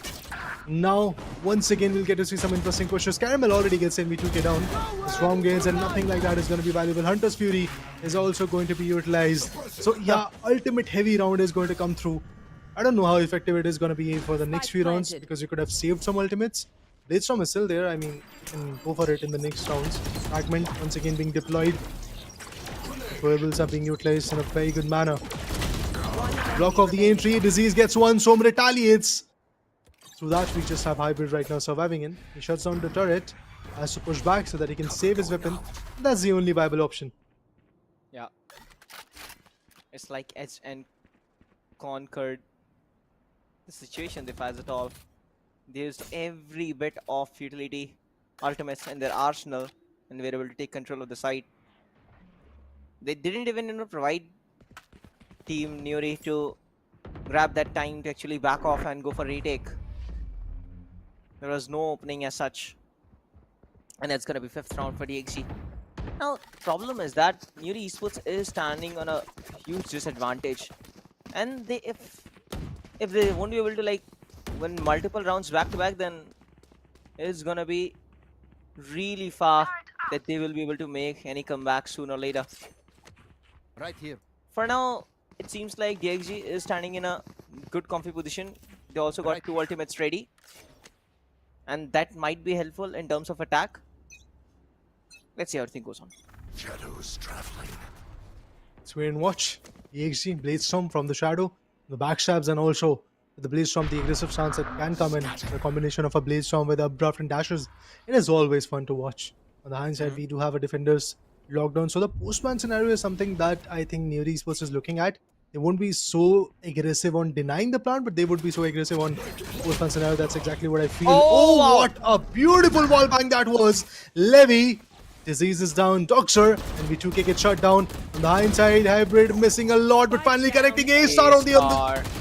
Now, once again, we'll get to see some interesting pushes. Caramel already gets NV2K down. The Storm gains and nothing like that is going to be valuable. Hunter's Fury is also going to be utilized. So yeah, ultimate heavy round is going to come through. I don't know how effective it is going to be for the next few rounds, because you could have saved some ultimates. Blade Storm is still there. I mean, you can go for it in the next rounds. Fragment once again being deployed. Foibles are being utilized in a very good manner. Block of the entry. Disease gets one. Som retaliates. Through that, we just have Hybrid right now surviving in. He shuts down the turret. Has to push back so that he can save his weapon. That's the only viable option. Yeah. It's like Edge and conquered the situation, they fires at all. They used every bit of utility ultimates in their arsenal and were able to take control of the site. They didn't even provide Team NIORY to grab that time to actually back off and go for retake. There was no opening as such. And it's going to be 5th round for DXG. Now, problem is that NIORY eSports is standing on a huge disadvantage. And if they won't be able to win multiple rounds back to back, then it's gonna be really far that they will be able to make any comeback sooner or later. Right here. For now, it seems like DXG is standing in a good comfy position. They also got 2 ultimates ready, and that might be helpful in terms of attack. Let's see how everything goes on. Shadows traveling. Let's wait and watch. DXG, Blade Storm from the shadow, the backstabs, and also the Blade Storm, the aggressive stance that can come in. The combination of a Blade Storm with abrupt and dashes. It is always fun to watch. On the hindsight, we do have a defender's lockdown. So the postman scenario is something that I think NIORY eSports is looking at. They won't be so aggressive on denying the plant, but they would be so aggressive on postman scenario. That's exactly what I feel. Oh, wow. What a beautiful wall bang that was. Levy. Disease is down. Doxer. And V2K gets shut down. On the hindsight, Hybrid missing a lot, but finally connecting. A-Star on the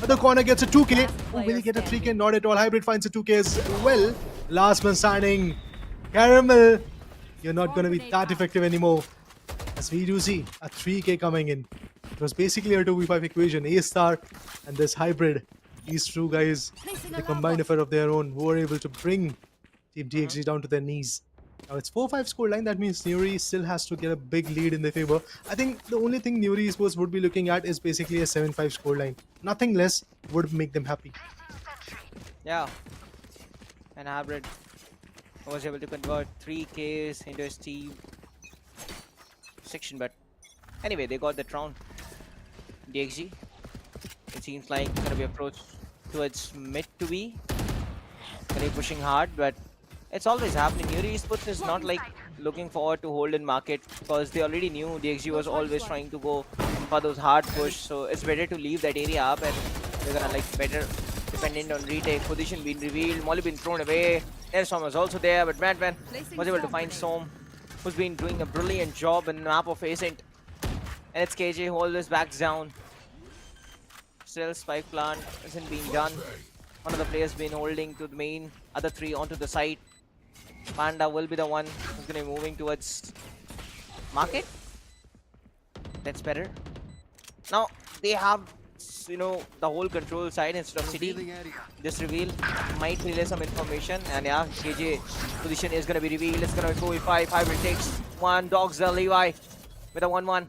other corner gets a 2K. Oh, will he get a 3K? Not at all. Hybrid finds a 2K as well. Last man standing. Caramel. You're not going to be that effective anymore. As we do see a 3K coming in. It was basically a 2v5 equation. A-Star and this Hybrid. These 2 guys, the combined effort of their own, who were able to bring Team DXG down to their knees. Now it's 4-5 scoreline. That means NIORY still has to get a big lead in their favor. I think the only thing NIORY Esports would be looking at is basically a 7-5 scoreline. Nothing less would make them happy. Yeah. And Hybrid was able to convert 3 Ks into his team section, but anyway, they got that round. DXG, it seems like gonna be approached towards mid to B. They're pushing hard, but it's always happening. NIORY Esports is not like looking forward to hold in market because they already knew DXG was always trying to go for those hard push, so it's better to leave that area up, and they're gonna like better dependent on retake. Position being revealed, Molly being thrown away. Airsom was also there, but Madman was able to find Som, who's been doing a brilliant job in the map of Ascent. And it's KJ who always backs down. Still, spike plant isn't being done. One of the players been holding to the main, other 3 onto the side. Panda will be the one who's going to be moving towards market. That's better. Now, they have, you know, the whole control side instead of city. This reveal might relay some information, and yeah, KJ position is going to be revealed. It's going to go 5. Hybrid takes 1, dogs the Levi with a 1-1.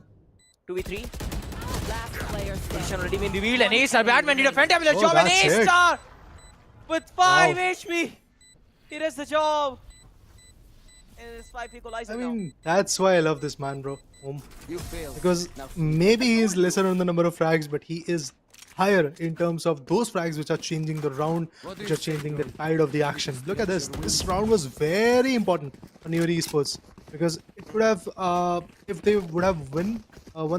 2v3. Last player Position standing. already been revealed, and A-Star Batman did a fantastic Oh, job, and that's it. A-Star with 5 Wow. HP. He does the job. And it's 5 equalizer I now. mean, that's why I love this man, bro. You failed. Because maybe he is lesser on the number of frags, but he is higher in terms of those frags which are changing the round, which are changing the tide of the action. Look at this. This round was very important for NIORY Esports because it could have, if they would have won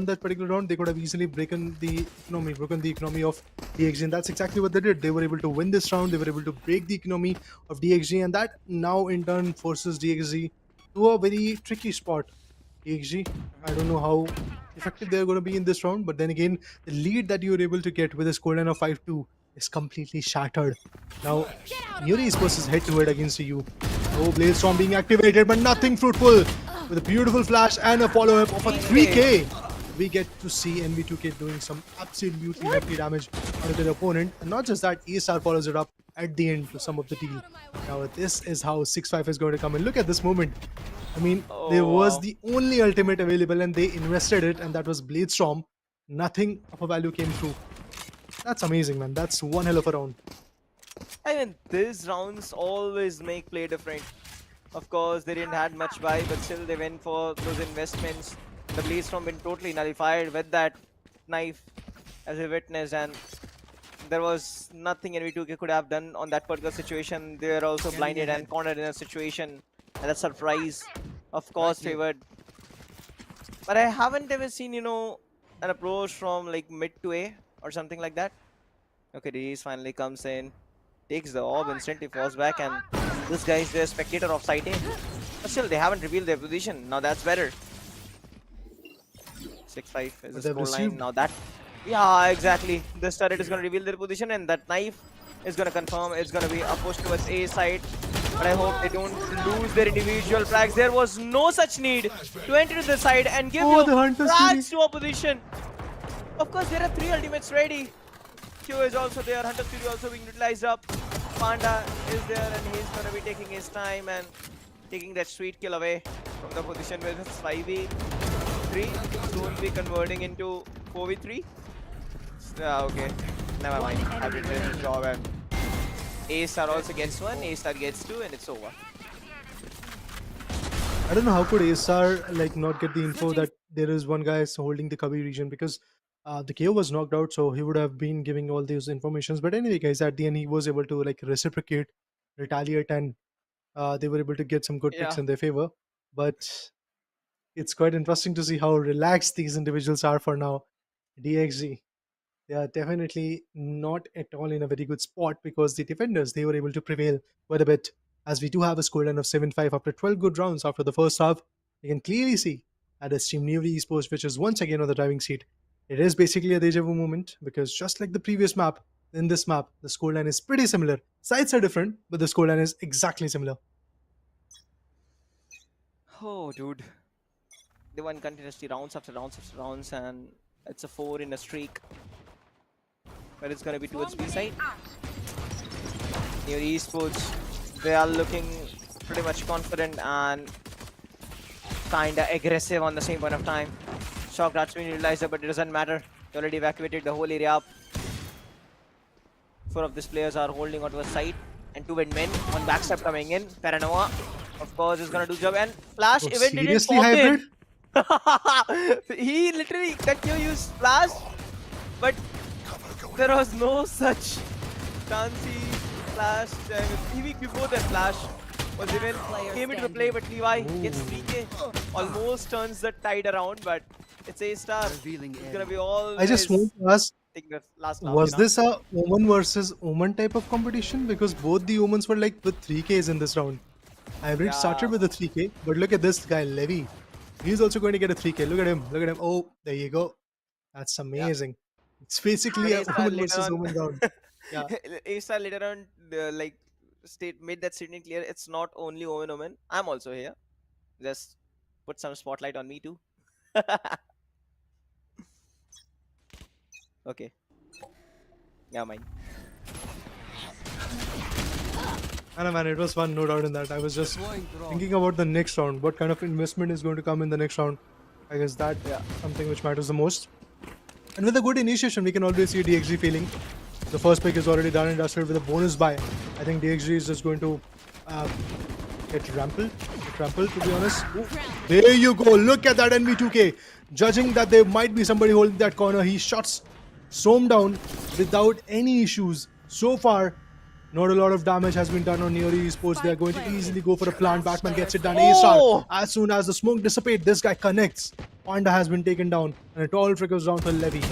that particular round, they could have easily broken the economy of DXG, and that's exactly what they did. They were able to win this round. They were able to break the economy of DXG, and that now in turn forces DXG to a very tricky spot. DXG, I don't know how effective they're going to be in this round, but then again, the lead that you're able to get with a scoreline of 5-2 is completely shattered. Now, NIORY Esports is head-to-head against you. Oh, Blaze Storm being activated, but nothing fruitful. With a beautiful flash and a follow-up of a 3K, we get to see NV2K doing some absolutely hefty damage onto their opponent. And not just that, A-Star follows it up at the end to sum up the deal. Now, this is how 6-5 is going to come in. Look at this moment. I mean, there was the only ultimate available and they invested it, and that was Blade Storm. Nothing of a value came through. That's amazing, man. That's one hell of a round. I mean, these rounds always make play different. Of course, they didn't had much buy, but still they went for those investments. The Blaze Storm been totally nullified with that knife as a witness, and there was nothing NV2K could have done on that particular situation. They were also blinded and cornered in a situation, and that surprise, of course, favored. But I haven't ever seen, you know, an approach from like mid to A or something like that. Okay, Reese finally comes in, takes the orb, instantly falls back, and this guy is the spectator of side A. But still, they haven't revealed their position. Now that's better. 6-5 is the they've scoreline. received- Now that, yeah, exactly. This turret is going to reveal their position, and that knife is going to confirm it's going to be a push towards A side. But I hope they don't lose their individual frags. There was no such need to enter to the side and give Oh, your the Hunter's frags to opposition. Of course, there are 3 ultimates ready. Q is also there. Hunter Studio also being utilized up. Panda is there, and he's going to be taking his time and taking that sweet kill away from the position with 5v3. Soon be converting into 4v3. Okay, never mind. I did a job, and A-Star also gets 1, A-Star gets 2, and it's over. I don't know how could A-Star like not get the info that there is one guy holding the Kabi region, because the KO was knocked out, so he would have been giving all these informations. But anyway, guys, at the end he was able to like reciprocate, retaliate, and they were able to get some good picks Yeah. in their favor. But it's quite interesting to see how relaxed these individuals are for now. DXG, they are definitely not at all in a very good spot because the defenders, they were able to prevail quite a bit, as we do have a scoreline of 7-5 after 12 good rounds after the first half. You can clearly see at this team NIORY Esports, which is once again on the driving seat. It is basically a deja vu moment because just like the previous map, in this map, the scoreline is pretty similar. Sides are different, but the scoreline is exactly similar. Oh, dude. They won continuously rounds after rounds after rounds, and it's a 4 in a streak. But it's gonna be towards B side. NIORY Esports, they are looking pretty much confident and kinda aggressive on the same point of time. Shock that's been utilized, but it doesn't matter. They already evacuated the whole area up. 4 of these players are holding onto a side, and 2 men. One backstab coming in. Paranoia, of course, is gonna do job, and Flash even didn't Seriously, pop hybrid? in. He literally used Flash, but there was no such fancy Flash. A week before that, Flash was even came into the play, but Levi gets 3K, almost turns the tide around, but it's A-star. Revealing It's gonna be all. I just want to ask, take the last laugh, was you know? this a Omen versus Omen type of competition? Because both the Omens were like with 3Ks in this round. Hybrid started with a 3K, but look at this guy, Levy. He's also going to get a 3K. Look at him. Look at him. Oh, there you go. That's amazing. It's basically a A-star Omen later versus on- Omen round. Yeah. A-star later on, like, made that statement clear. It's not only Omen. I'm also here. Just put some spotlight on me too. Okay. Yeah, mine. I know, man, it was fun, no doubt in that. I was just thinking about the next round. What kind of investment is going to come in the next round? I guess that something which matters the most. And with a good initiation, we can always see DXG feeling. The first pick is already done and dusted with a bonus buy. I think DXG is just going to get trampled, to be honest. Ooh, there you go. Look at that NV2K. Judging that there might be somebody holding that corner, he shuts Som down without any issues. So far, not a lot of damage has been done on NIORY Esports. They are going to easily go for a plant. Batman gets it done. A-star. As soon as the smoke dissipates, this guy connects. Panda has been taken down, and it all trickles down to Levy.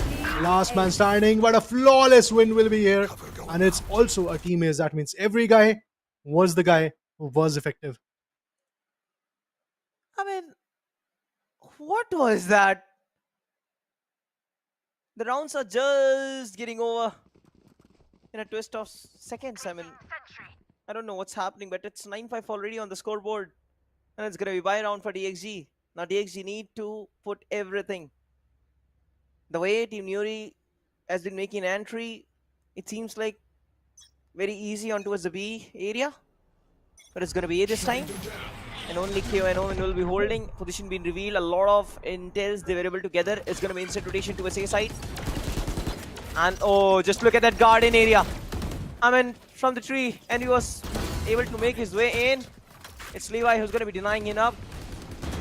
Last man standing, but a flawless win will be here. And it's also a team ace. That means every guy was the guy who was effective. I mean, what was that? The rounds are just getting over in a twist of seconds. I mean, I don't know what's happening, but it's 9-5 already on the scoreboard. And it's going to be buy round for DXG. Now DXG need to put everything. The way Team NIORY has been making entry, it seems like very easy on towards the B area. But it's going to be A this time. And only KO and Omen will be holding. Position being revealed. A lot of intels they were able to gather. It's going to be instant rotation towards A side. And oh, just look at that garden area. I mean, from the tree. And he was able to make his way in. It's Levi who's going to be denying him up.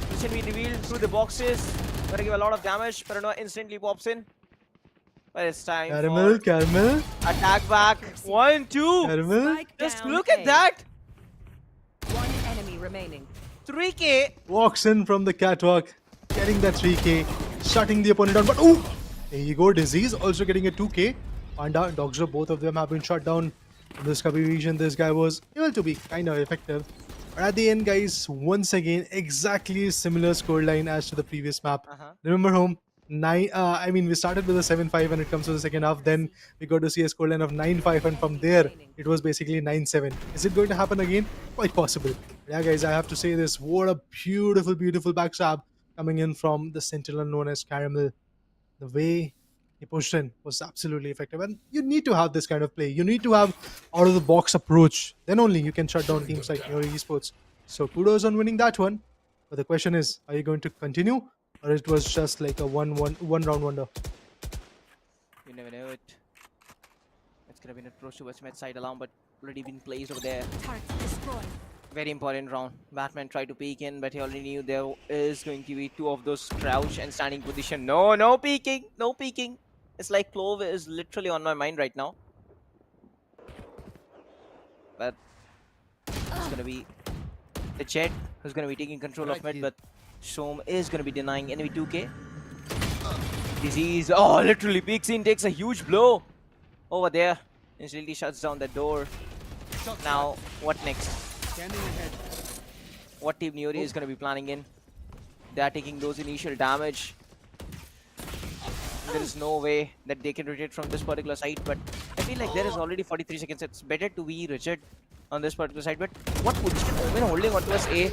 Position being revealed through the boxes. Going to give a lot of damage. Paranoia instantly pops in. But it's time Caramel, for Caramel, attack back. 1, 2. Caramel. Just look at that. One enemy remaining. 3K. Walks in from the catwalk, getting that 3K, shutting the opponent down. But oh, there you go. Disease also getting a 2K. Panda and Dogzer, both of them have been shut down in this Kabi region. This guy was able to be kind of effective. But at the end, guys, once again, exactly similar scoreline as to the previous map. Remember home? We started with a 7-5 when it comes to the second half. Then we got to see a scoreline of 9-5, and from there it was basically 9-7. Is it going to happen again? Quite possible. Yeah, guys, I have to say this. What a beautiful, beautiful backstab coming in from the Sentinel known as Caramel. The way he pushed in was absolutely effective, and you need to have this kind of play. You need to have out of the box approach. Then only you can shut down teams like NIORY Esports. So kudos on winning that one. But the question is, are you going to continue? Or it was just like a one round wonder. You never know it. It's gonna be an approach towards mid side alarm, but already been placed over there. Very important round. Batman tried to peek in, but he already knew there is going to be 2 of those crouch and standing position. No peeking, no peeking. It's like Clove is literally on my mind right now. But it's gonna be the Jet who's gonna be taking control of mid, but Som is going to be denying NV2K. Disease, oh, literally peeks in, takes a huge blow over there. Instantly shuts down the door. Now, what next? What Team NIORY is going to be planning in? They are taking those initial damage. There is no way that they can rotate from this particular side, but I feel like there is already 43 seconds. It's better to be rigid on this particular side, but what position Omen holding onto us A?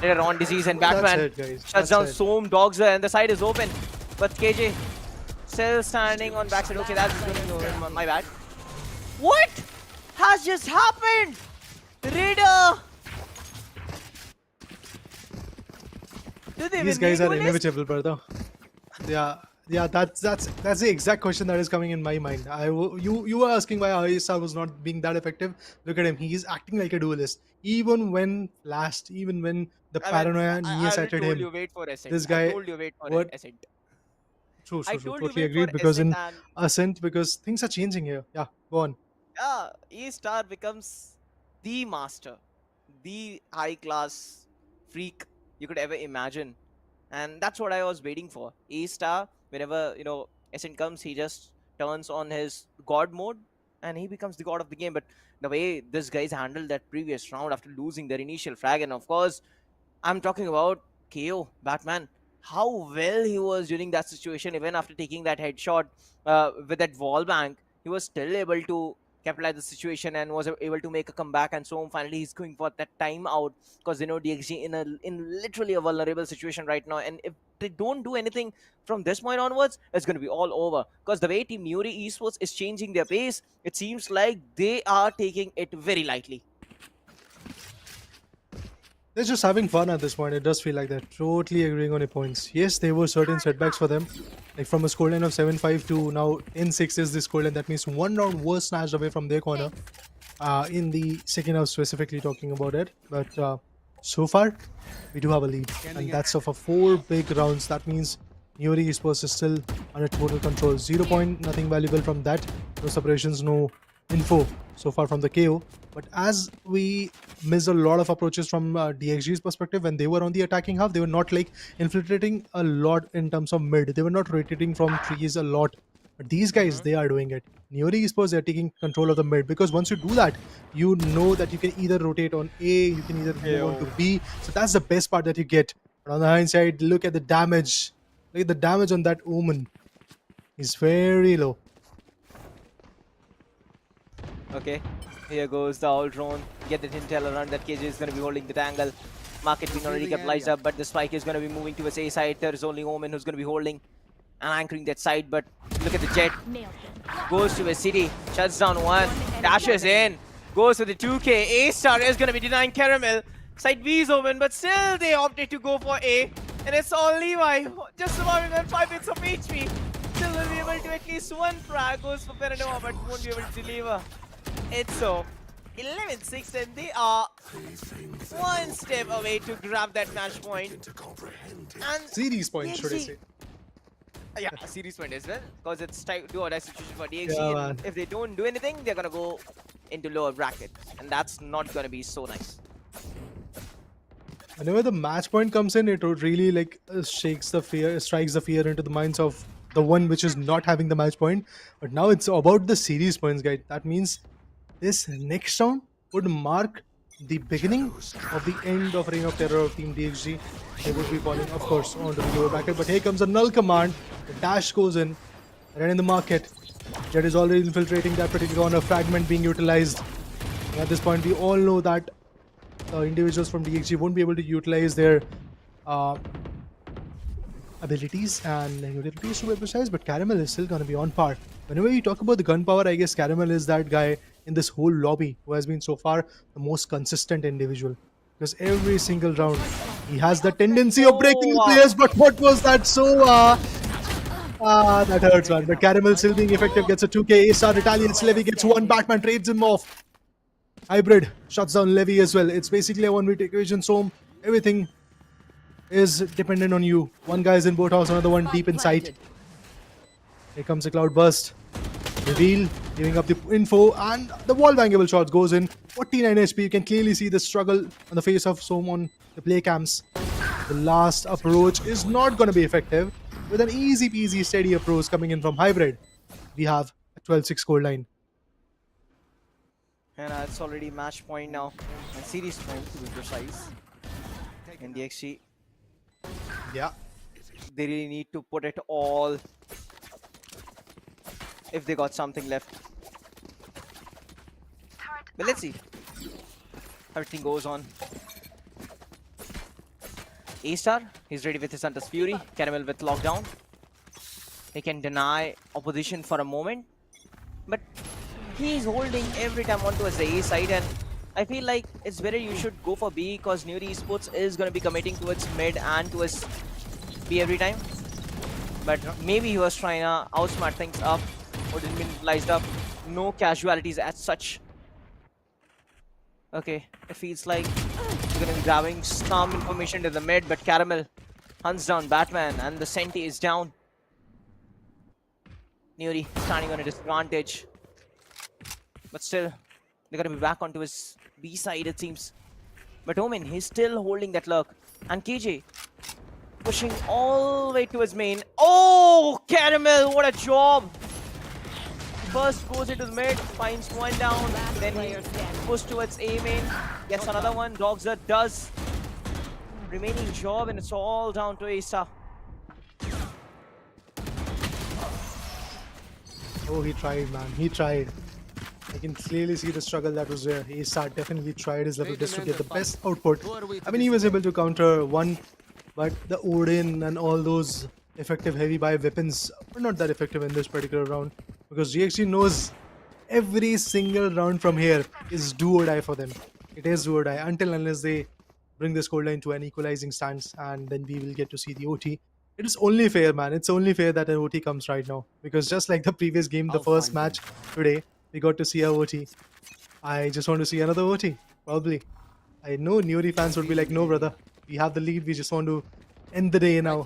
Later on, Disease and Batman shuts down Som, Dogzer, and the side is open. But KJ still standing on backside. Okay, that's going to my bad. What has just happened? Raider Do they These win guys the are duelist? inevitable, brother. Yeah, that's the exact question that is coming in my mind. You were asking why Aisa was not being that effective. Look at him; he's acting like a duelist, even when last, even when the I mean, paranoia I already nearsighted told him. you wait for Ascent. This I guy, told you wait for what? Ascent. True, I true. told you Totally wait for agreed. Because Ascent in and Ascent, because things are changing here. Yeah, go on. yeah, A-Star becomes the master, the high-class freak you could ever imagine. And that's what I was waiting for. A-Star, whenever, Ascent comes, he just turns on his god mode and he becomes the god of the game. But the way this guys handled that previous round after losing their initial frag, and of course, I'm talking about KO, Batman. How well he was during that situation, even after taking that headshot with that wall bank, he was still able to capitalize the situation and was able to make a comeback. And so finally, he's going for that timeout because DXG in literally a vulnerable situation right now. And if they don't do anything from this point onwards, it's going to be all over. Because the way Team NIORY Esports is changing their pace, it seems like they are taking it very lightly. They're just having fun at this point. It does feel like that. Totally agreeing on your points. Yes, there were certain setbacks for them. Like from a scoreline of 7-5 to now 10-6 is the scoreline. That means one round was snatched away from their corner. In the second half, specifically talking about it. But so far, we do have a lead. And that's for 4 big rounds. That means NIORY Esports is still under total control. 0 point, nothing valuable from that. No separations, no info so far from the KO. But as we missed a lot of approaches from DXG's perspective, when they were on the attacking half, they were not like infiltrating a lot in terms of mid. They were not rotating from trees a lot. But these guys, they are doing it. NIORY Esports, they are taking control of the mid, because once you do that, you know that you can either rotate on A, you can either move on to B. So that's the best part that you get. But on the hindsight, look at the damage. Look at the damage on that Omen. He's very low. Okay, here goes the all drone. Get the intel around that KJ is going to be holding the angle. Market being already capitalized up, but the spike is going to be moving towards A side. There is only Omen who's going to be holding and anchoring that side. But look at the jet. Goes to a city, shuts down one, dashes in, goes for the 2K. A-Star is going to be denying Caramel. Side B is open, but still they opted to go for A. And it's all Levi, just surviving on 5 bits of HP. Still will be able to at least one frag. Goes for Paranova, but won't be able to deliver. It's so 11-6, and they are one step away to grab that match point. And Series point, should I DXG say. yeah, a series point as well, because it's do or die situation for DXG. Yeah, and if they don't do anything, they're gonna go into lower bracket, and that's not gonna be so nice. Whenever the match point comes in, it would really like strikes the fear into the minds of the one which is not having the match point. But now it's about the series points, guys. That means this next round would mark the beginning of the end of Reign of Terror of Team DXG. They would be falling, of course, onto the lower bracket. But here comes a null command. The dash goes in, right in the market. Jet is already infiltrating that particular corner. Fragment being utilized. And at this point, we all know that individuals from DXG won't be able to utilize their abilities and utilities to be precise, but Caramel is still going to be on par. Whenever you talk about the gunpowder, I guess Caramel is that guy in this whole lobby who has been so far the most consistent individual. Because every single round, he has the tendency of breaking the players, but what was that? So, that hurts, man. But Caramel still being effective, gets a 2K. A-Star retaliates, Levy gets one, Batman trades him off. Hybrid shuts down Levy as well. It's basically a 1v equation, so everything is dependent on you. One guy is in boathouse, another one deep inside. Here comes a cloud burst. Reveal, giving up the info, and the wall bangable shots goes in. 49 HP. You can clearly see the struggle on the face of Som on the play cams. The last approach is not going to be effective. With an easy peasy steady approach coming in from Hybrid, we have a 12-6 scoreline. And it's already match point now, and series point to be precise. And DXG, Yeah. they really need to put it all if they got something left. But let's see. Everything goes on. A-Star, he's ready with his Hunter's Fury. Caramel with lockdown. He can deny opposition for a moment, but he's holding every time onto his A side, and I feel like it's better you should go for B because NIORY Esports is going to be committing towards mid and towards B every time. But maybe he was trying to outsmart things up or didn't been utilized up. No casualties as such. Okay, it feels like we're going to be grabbing some information to the mid, but Caramel hunts down Batman and the Senti is down. NIORY standing on a disadvantage. But still, they're going to be back onto his B side, it seems. But Omen, he's still holding that lurk. And KJ pushing all the way to his main. Oh, Caramel, what a job! First goes into the mid, finds one down, then he pushes towards A main, gets another one. Dogzer does remaining job, and it's all down to A-Star. Oh, he tried, man. He tried. I can clearly see the struggle that was there. A-Star definitely tried his level best to get the best output. I mean, he was able to counter one, but the Odin and all those effective heavy buy weapons were not that effective in this particular round because DXG knows every single round from here is do or die for them. It is do or die until unless they bring the scoreline to an equalizing stance, and then we will get to see the OT. It is only fair, man. It's only fair that an OT comes right now because just like the previous game, the first match today, we got to see a OT. I just want to see another OT, probably. I know NIORY fans would be like, no, brother, we have the lead. We just want to end the day now.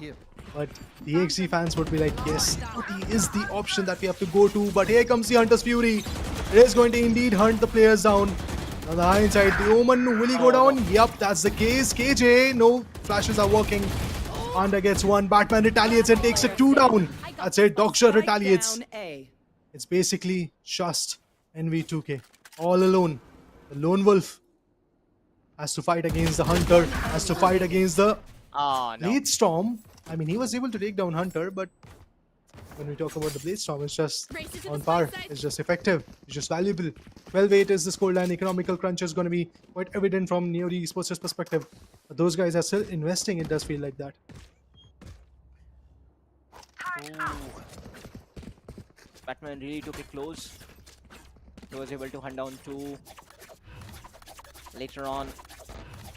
But DXG fans would be like, yes, OT is the option that we have to go to. But here comes the Hunter's Fury. It is going to indeed hunt the players down. On the high side, the Omen, will he go down? Yup, that's the case. KJ, no flashes are working. Panda gets one. Batman retaliates and takes it 2 down. That's it. Dogshot retaliates. It's basically just NV2K. All alone. The Lone Wolf has to fight against the Hunter. Has to fight against the Blade Storm. I mean, he was able to take down Hunter, but when we talk about the Blade Storm, it's just on par. It's just effective. It's just valuable. 12-8 is the scoreline. Economical crunch is going to be quite evident from NIORY Esports' perspective. But those guys are still investing. It does feel like that. Batman really took it close. He was able to hunt down 2. Later on,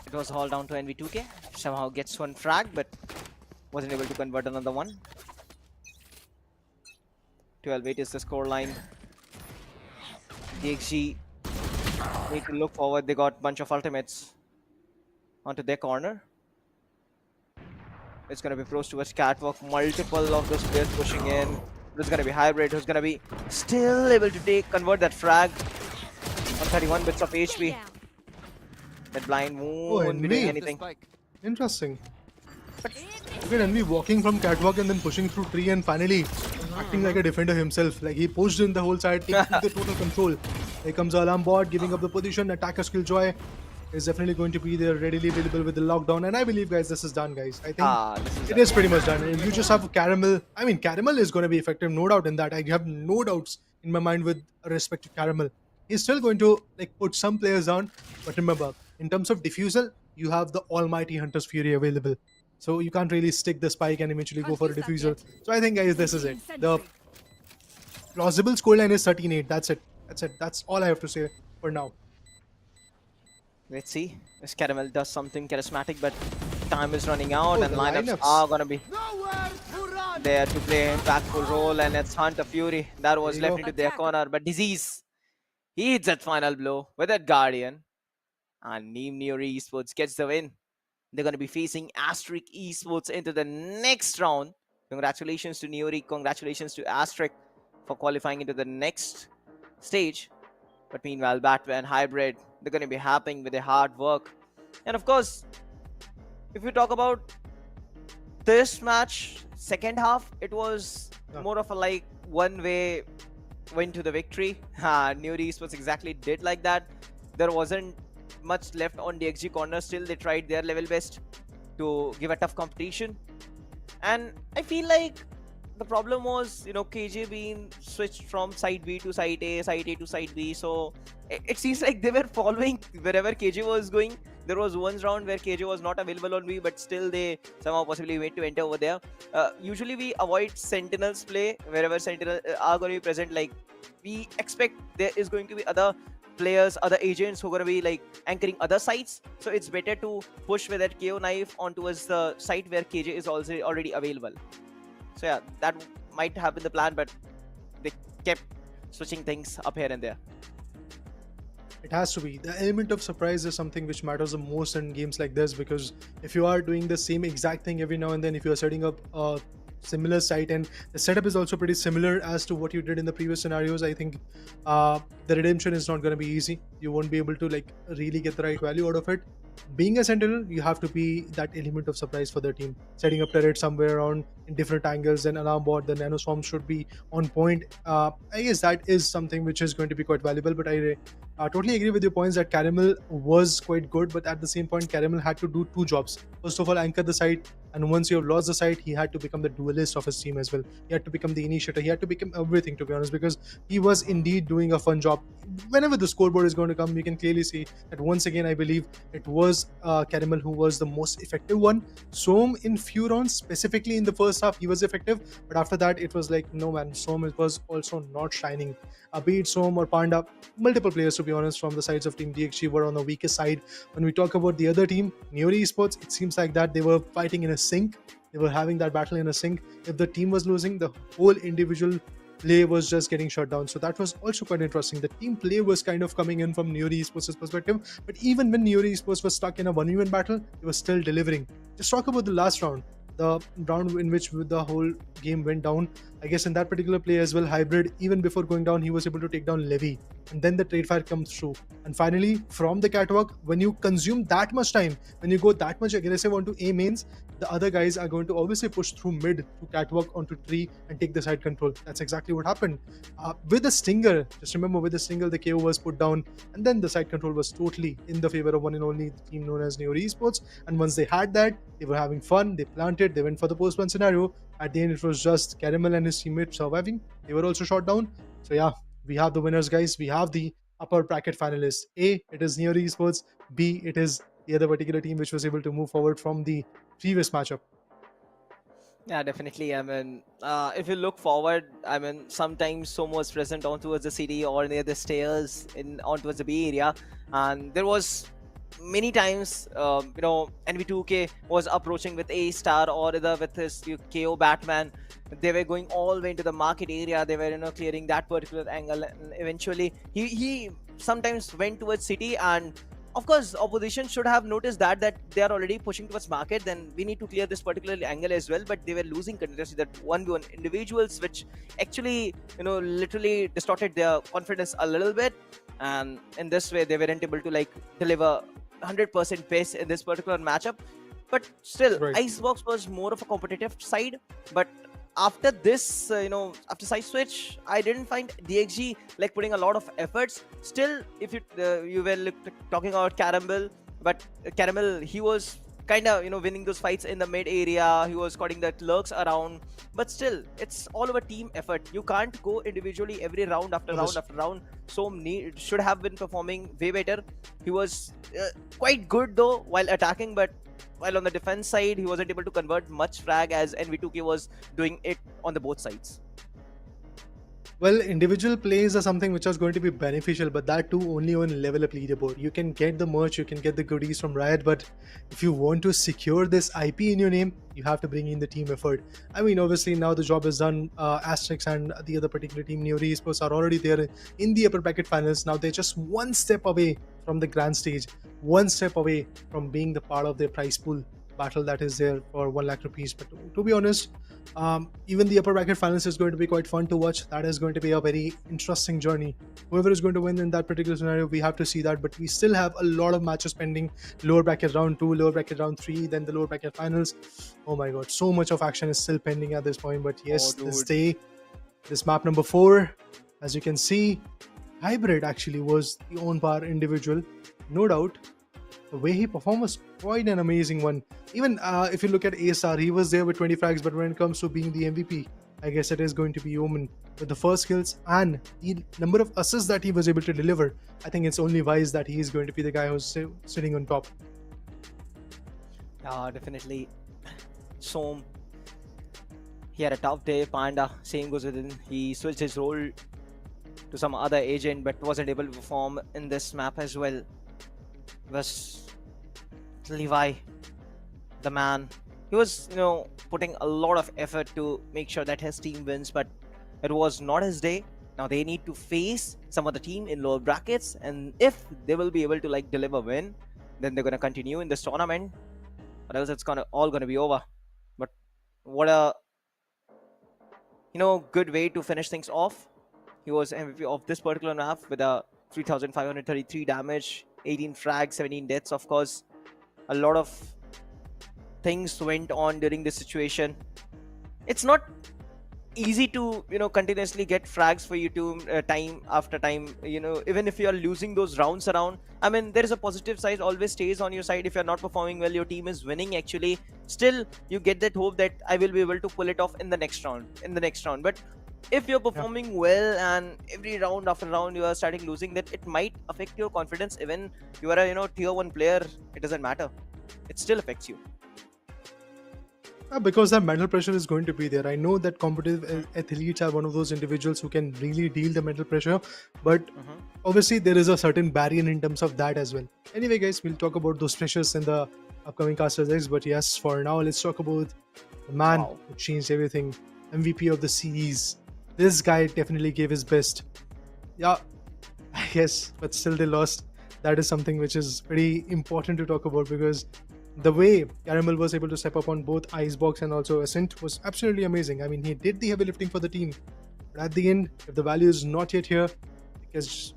it was all down to NV2K. Somehow gets one frag, but wasn't able to convert another one. 12-8 is the scoreline. DXG need to look forward. They got a bunch of ultimates onto their corner. It's going to be pros towards Catwalk. Multiple of those players pushing in. There's going to be Hybrid, who's going to be still able to convert that frag on 31 bits of HP. That blind won't be doing anything. Interesting. Look at Envy walking from Catwalk and then pushing through tree and finally acting like a defender himself. Like he pushed in the whole side, taking the total control. Here comes the alarm bot, giving up the position. Attacker skill Joy is definitely going to be there, readily available with the lockdown. And I believe, guys, this is done, guys. I think it is pretty much done. And you just have Caramel. I mean, Caramel is going to be effective, no doubt in that. I have no doubts in my mind with respect to Caramel. He's still going to like put some players down. But remember, in terms of diffusal, you have the almighty Hunter's Fury available. So you can't really stick the spike and eventually go for a diffuser. So I think, guys, this is it. The plausible scoreline is 13-8. That's it. That's it. That's all I have to say for now. Let's see if Caramel does something charismatic, but time is running out and lineups are going to be there to play an impactful role, and it's Hunter Fury that was left into their corner. But Disease, he hits that final blow with that Guardian, and NIORY Esports gets the win. They're going to be facing ASTERISK Esports into the next round. Congratulations to NIORY. Congratulations to ASTERISK for qualifying into the next stage. But meanwhile, Batman, Hybrid, they're going to be happy with their hard work. And of course, if you talk about this match, second half, it was more of a like one-way win to the victory. NIORY Esports exactly did like that. There wasn't much left on DXG corner. Still, they tried their level best to give a tough competition. And I feel like the problem was, KJ being switched from side B to side A to side B. So it seems like they were following wherever KJ was going. There was one round where KJ was not available on B, but still they somehow possibly wait to enter over there. Usually we avoid Sentinels play wherever Sentinels are going to be present. Like we expect there is going to be other players, other agents who are going to be like anchoring other sites. So it's better to push with that KO knife on towards the site where KJ is also already available. So yeah, that might have been the plan, but they kept switching things up here and there. It has to be. The element of surprise is something which matters the most in games like this, because if you are doing the same exact thing every now and then, if you are setting up a similar site and the setup is also pretty similar as to what you did in the previous scenarios, I think the redemption is not going to be easy. You won't be able to like really get the right value out of it. Being a sentinel, you have to be that element of surprise for the team. Setting up turret somewhere around in different angles, and alarm bot, the nano swarm should be on point. I guess that is something which is going to be quite valuable, but I totally agree with your points that Caramel was quite good, but at the same point, Caramel had to do two jobs. First of all, anchor the site, and once you have lost the site, he had to become the duelist of his team as well. He had to become the initiator. He had to become everything, to be honest, because he was indeed doing a fun job. Whenever the scoreboard is going to come, you can clearly see that once again, I believe it was Caramel who was the most effective one. Som in few rounds, specifically in the first half, he was effective, but after that, it was like, no man, Som was also not shining. Be it Som or Panda, multiple players, to be honest, from the sides of Team DXG were on the weaker side. When we talk about the other team, NIORY ESPORTS, it seems like that they were fighting in a sync. They were having that battle in a sync. If the team was losing, the whole individual play was just getting shut down. So that was also quite interesting. The team play was kind of coming in from NIORY ESPORTS' perspective, but even when NIORY ESPORTS was stuck in a 1v1 battle, they were still delivering. Just talk about the last round. The round in which the whole game went down. I guess in that particular play as well, Hybrid, even before going down, he was able to take down Levy. And then the trade fire comes through. And finally, from the catwalk, when you consume that much time, when you go that much aggressive onto A mains, the other guys are going to obviously push through mid to catwalk onto tree and take the side control. That's exactly what happened. With the Stinger, just remember, with the Stinger, the KO was put down, and then the side control was totally in the favor of one and only team known as NIORY ESPORTS. And once they had that, they were having fun, they planted, they went for the post-1 scenario. At the end, it was just Caramel and his teammates surviving. They were also shot down. So yeah, we have the winners, guys. We have the upper bracket finalists. A, it is NIORY ESPORTS. B, it is the other particular team which was able to move forward from the previous matchup. Yeah, definitely. I mean, if you look forward, I mean, sometimes Som was present on towards the city or near the stairs on towards the Bay Area, and there was many times, NV2K was approaching with A star or either with his KO Batman. They were going all the way into the market area. They were, clearing that particular angle, and eventually he sometimes went towards city. And of course, opposition should have noticed that they are already pushing towards market. Then we need to clear this particular angle as well. But they were losing continuously. That 1v1 individuals, which actually, literally distorted their confidence a little bit. And in this way, they weren't able to like deliver 100% pace in this particular matchup. But still, Right. Icebox was more of a competitive side. But after this, after side switch, I didn't find DXG like putting a lot of efforts. Still, if you were talking about Caramel, but Caramel, he was kind of winning those fights in the mid area. He was cutting the lurks around, but still, it's all over team effort. You can't go individually every round after round after round. So should have been performing way better. He was quite good though while attacking, but while on the defense side, he wasn't able to convert much frag as NV2K was doing it on the both sides. Well, individual plays are something which is going to be beneficial, but that too only on level up leaderboard. You can get the merch, you can get the goodies from Riot, but if you want to secure this IP in your name, you have to bring in the team effort. I mean, obviously now the job is done. ASTERISK and the other particular team, NIORY ESPORTS, are already there in the upper bracket finals. Now they're just one step away from the grand stage, one step away from being the part of their prize pool battle that is there for 1 lakh rupees. But to be honest, even the upper bracket finals is going to be quite fun to watch. That is going to be a very interesting journey. Whoever is going to win in that particular scenario, we have to see that. But we still have a lot of matches pending. Lower bracket round 2, lower bracket round 3, then the lower bracket finals. Oh my god, so much of action is still pending at this point. But yes, this day, this map number 4, as you can see, Hybrid actually was the on par individual, no doubt. The way he performed was quite an amazing one. Even if you look at ASR, he was there with 20 frags, but when it comes to being the MVP, I guess it is going to be Omen. With the first kills and the number of assists that he was able to deliver, I think it's only wise that he is going to be the guy who's sitting on top. Definitely. Som, he had a tough day. Panda, same goes with him. He switched his role to some other agent, but wasn't able to perform in this map as well. Was Levi, the man. He was, putting a lot of effort to make sure that his team wins, but it was not his day. Now they need to face some other team in lower brackets, and if they will be able to deliver win, then they're gonna continue in this tournament, or else it's all gonna be over. But what a good way to finish things off. He was MVP of this particular map with a 3,533 damage, 18 frags, 17 deaths. Of course, a lot of things went on during this situation. It's not easy to continuously get frags for you to time after time, even if you are losing those rounds around. I mean, there is a positive side always stays on your side. If you're not performing well, your team is winning actually, still you get that hope that I will be able to pull it off in the next round. But if you're performing well and every round after round you are starting losing, that it might affect your confidence. Even you are a tier 1 player, it doesn't matter, it still affects you. Because that mental pressure is going to be there. I know that competitive athletes are one of those individuals who can really deal the mental pressure, but obviously there is a certain barrier in terms of that as well. Anyway guys, we'll talk about those pressures in the upcoming Casters X, but yes, for now let's talk about the man who changed everything, MVP of the series. This guy definitely gave his best. Yeah, yes, but still they lost. That is something which is pretty important to talk about, because the way Caramel was able to step up on both Icebox and also Ascent was absolutely amazing. I mean, he did the heavy lifting for the team, but at the end, if the value is not yet here, because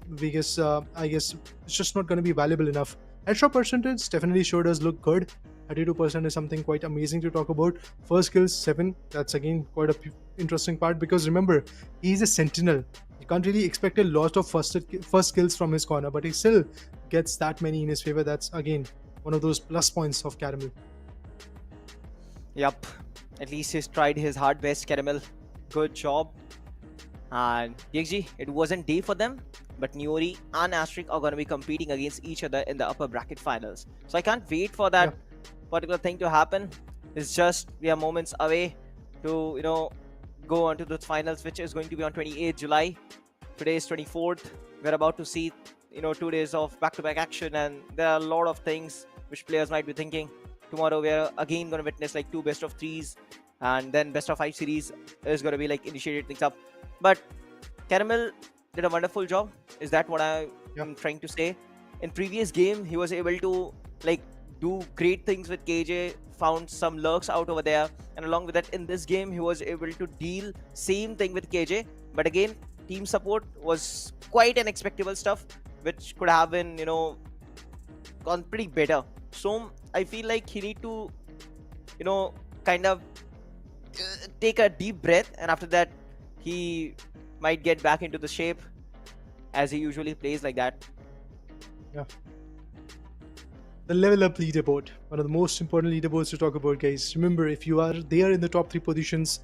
I guess it's just not going to be valuable enough. Headshot percentage definitely sure does look good. 32% is something quite amazing to talk about. First kills 7. That's again quite a interesting part, because remember, he's a sentinel. You can't really expect a lot of first kills from his corner, but he still gets that many in his favor. That's again one of those plus points of Caramel. Yup, at least he's tried his hard best, Caramel. Good job. And DXG, it wasn't day for them, but NIORY and ASTERISK are going to be competing against each other in the upper bracket finals. So I can't wait for that particular thing to happen. It's just we are moments away to go on to the finals, which is going to be on 28th July. Today is 24th. We're about to see 2 days of back-to-back action, and there are a lot of things which players might be thinking. Tomorrow we are again going to witness 2 best of 3s, and then best of 5 series is going to be initiated things up. But Caramel did a wonderful job. Is that what I am trying to say? In previous game, he was able to do great things with KJ, found some lurks out over there, and along with that, in this game, he was able to deal same thing with KJ. But again, team support was quite unexpected stuff, which could have been, gone pretty better. So I feel like he need to, kind of take a deep breath, and after that, he might get back into the shape as he usually plays like that. Yeah. The level up leaderboard, one of the most important leaderboards to talk about, guys. Remember, if you are there in the top 3 positions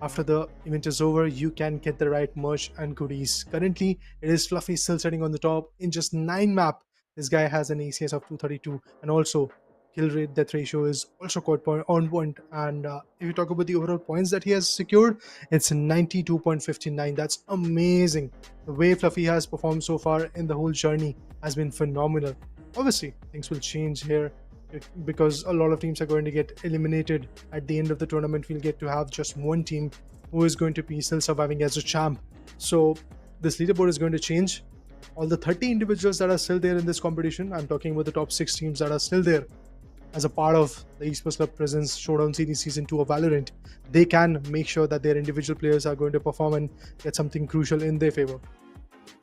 after the event is over, you can get the right merch and goodies. Currently, it is Fluffy still sitting on the top. In just 9 map, this guy has an ACS of 232, and also kill rate death ratio is also quite on point. And if you talk about the overall points that he has secured, it's 92.59. That's amazing. The way Fluffy has performed so far in the whole journey has been phenomenal. Obviously, things will change here because a lot of teams are going to get eliminated. At the end of the tournament, we'll get to have just one team who is going to be still surviving as a champ. So this leaderboard is going to change. All the 30 individuals that are still there in this competition, I'm talking about the top 6 teams that are still there as a part of the Esports Club Presents Showdown Series Season 2 of Valorant, they can make sure that their individual players are going to perform and get something crucial in their favor.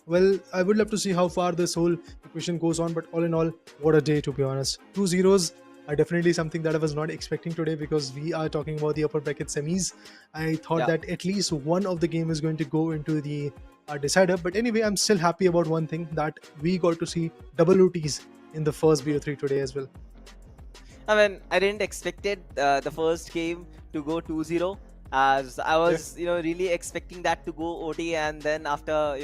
Well, I would love to see how far this whole equation goes on, but all in all, what a day, to be honest. 2 zeros are definitely something that I was not expecting today, because we are talking about the upper bracket semis. I thought that at least one of the game is going to go into the decider, but anyway, I'm still happy about one thing, that we got to see double OTs in the first BO3 today as well. I mean, I didn't expect it, the first game to go 2-0, as I was really expecting that to go OT, and then after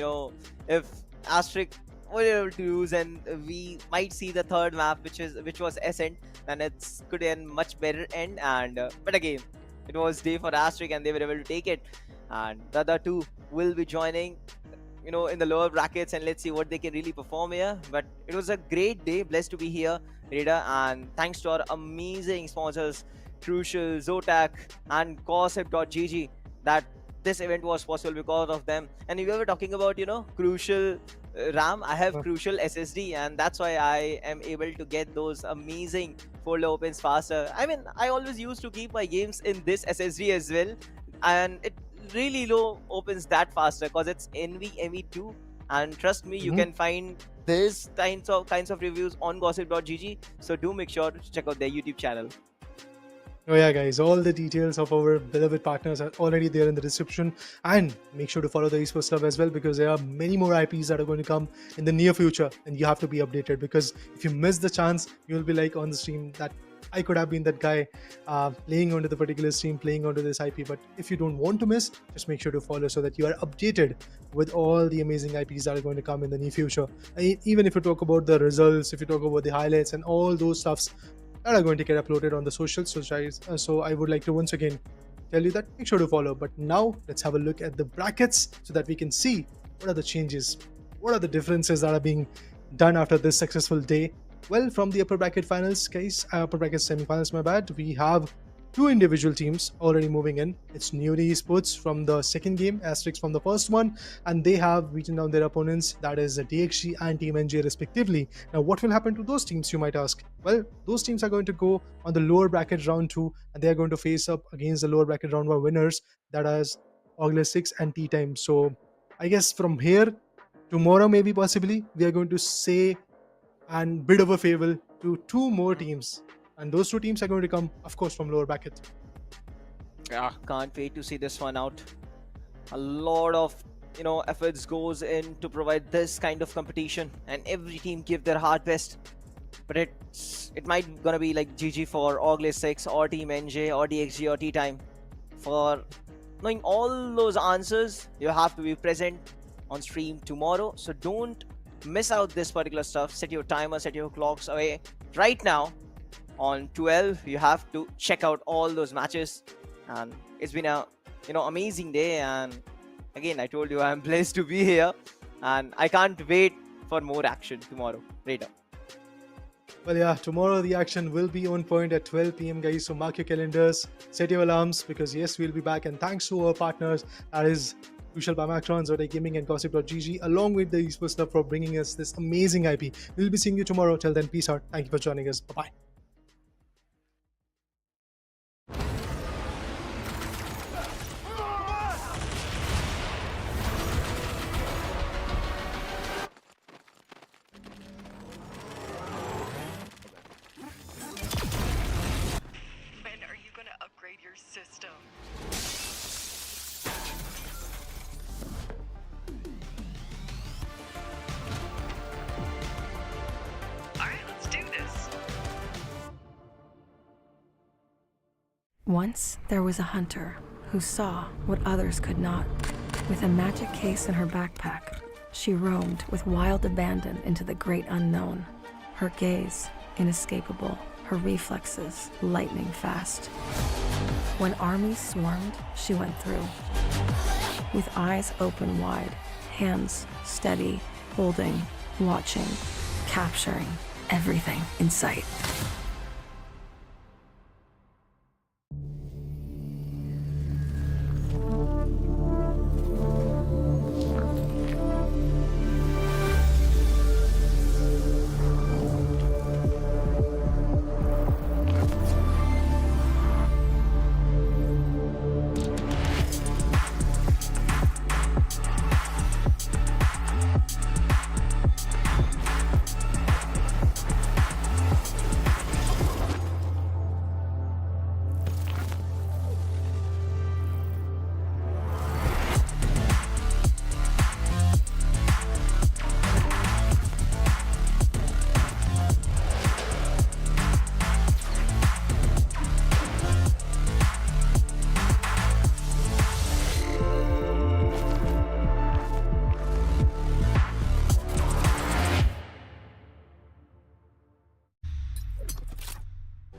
if ASTERISK were able to use, and we might see the third map, which was Ascent, then it's could end much better end. And but again, it was day for ASTERISK and they were able to take it, and the other 2 will be joining in the lower brackets, and let's see what they can really perform here. But it was a great day. Blessed to be here, Rita, and thanks to our amazing sponsors, Crucial, Zotac, and Gossip.gg, that this event was possible because of them. And we were talking about, Crucial RAM. I have Crucial SSD, and that's why I am able to get those amazing folder opens faster. I mean, I always used to keep my games in this SSD as well, and it really low opens that faster because it's NVMe2. And trust me, you can find this kinds of reviews on gossip.gg. So do make sure to check out their YouTube channel. Oh yeah, guys, all the details of our beloved partners are already there in the description, and make sure to follow the esports club as well, because there are many more IPs that are going to come in the near future, and you have to be updated, because if you miss the chance, you'll be like on the stream that I could have been that guy playing onto the particular stream, playing onto this IP. But if you don't want to miss, just make sure to follow so that you are updated with all the amazing IPs that are going to come in the near future. Even if you talk about the results, if you talk about the highlights and all those stuffs that are going to get uploaded on the socials. So I would like to once again tell you that make sure to follow. But now let's have a look at the brackets so that we can see what are the changes, what are the differences that are being done after this successful day. Well, from the upper bracket finals case, upper bracket semifinals, my bad, we have two individual teams already moving in. It's NIORY Esports from the second game, ASTERISK from the first one, and they have beaten down their opponents, that is DXG and Team NJ respectively. Now, what will happen to those teams, you might ask? Well, those teams are going to go on the lower bracket round 2, and they are going to face up against the lower bracket round 1 winners, that is August 6 and Tea Time. So I guess from here, tomorrow maybe possibly, we are going to say and bid over farewell to two more teams, and those two teams are going to come, of course, from lower bracket. Yeah, can't wait to see this one out. A lot of efforts goes in to provide this kind of competition, and every team give their hard best. But it might gonna be like GG for August 6 or Team NJ or DXG or Tea Time. For knowing all those answers, you have to be present on stream tomorrow. So don't miss out this particular stuff. Set your timer, set your clocks away right now. On 12, you have to check out all those matches, and it's been a amazing day. And again, I told you I'm blessed to be here, and I can't wait for more action tomorrow. Right up. Well, yeah, tomorrow the action will be on point at 12 p.m. guys, so mark your calendars, set your alarms, because yes, we'll be back. And thanks to our partners, that is Crucial by Macron, Zotac Gaming, and Gossip.gg, along with the esports club, for bringing us this amazing IP. We'll be seeing you tomorrow. Till then, peace out. Thank you for joining us. Bye-bye. When are you gonna upgrade your system? Alright, let's do this. Once there was a hunter who saw what others could not. With a magic case in her backpack, she roamed with wild abandon into the great unknown. Her gaze inescapable, her reflexes lightning fast. When armies swarmed, she went through. With eyes open wide, hands steady, holding, watching, capturing everything in sight.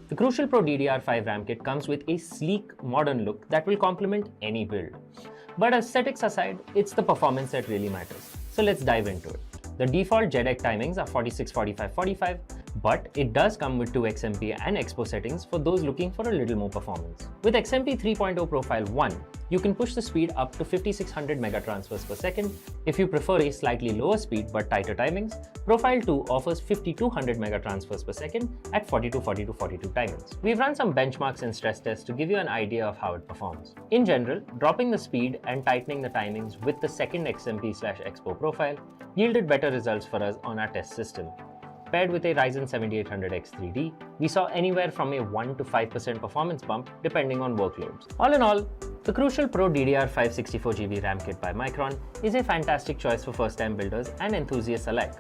The Crucial Pro DDR5 RAM kit comes with a sleek, modern look that will complement any build. But aesthetics aside, it's the performance that really matters. So let's dive into it. The default JEDEC timings are 46, 45, 45, but it does come with 2 XMP and Expo settings for those looking for a little more performance. With XMP 3.0 Profile 1, you can push the speed up to 5600 megatransfers per second. If you prefer a slightly lower speed but tighter timings, Profile 2 offers 5200 megatransfers per second at 42, 42, 42 timings. We've run some benchmarks and stress tests to give you an idea of how it performs. In general, dropping the speed and tightening the timings with the second XMP/Expo profile yielded better results for us on our test system. Paired with a Ryzen 7800X3D, we saw anywhere from a 1 to 5% performance bump depending on workloads. All in all, the Crucial Pro DDR5 64GB RAM kit by Micron is a fantastic choice for first-time builders and enthusiasts alike.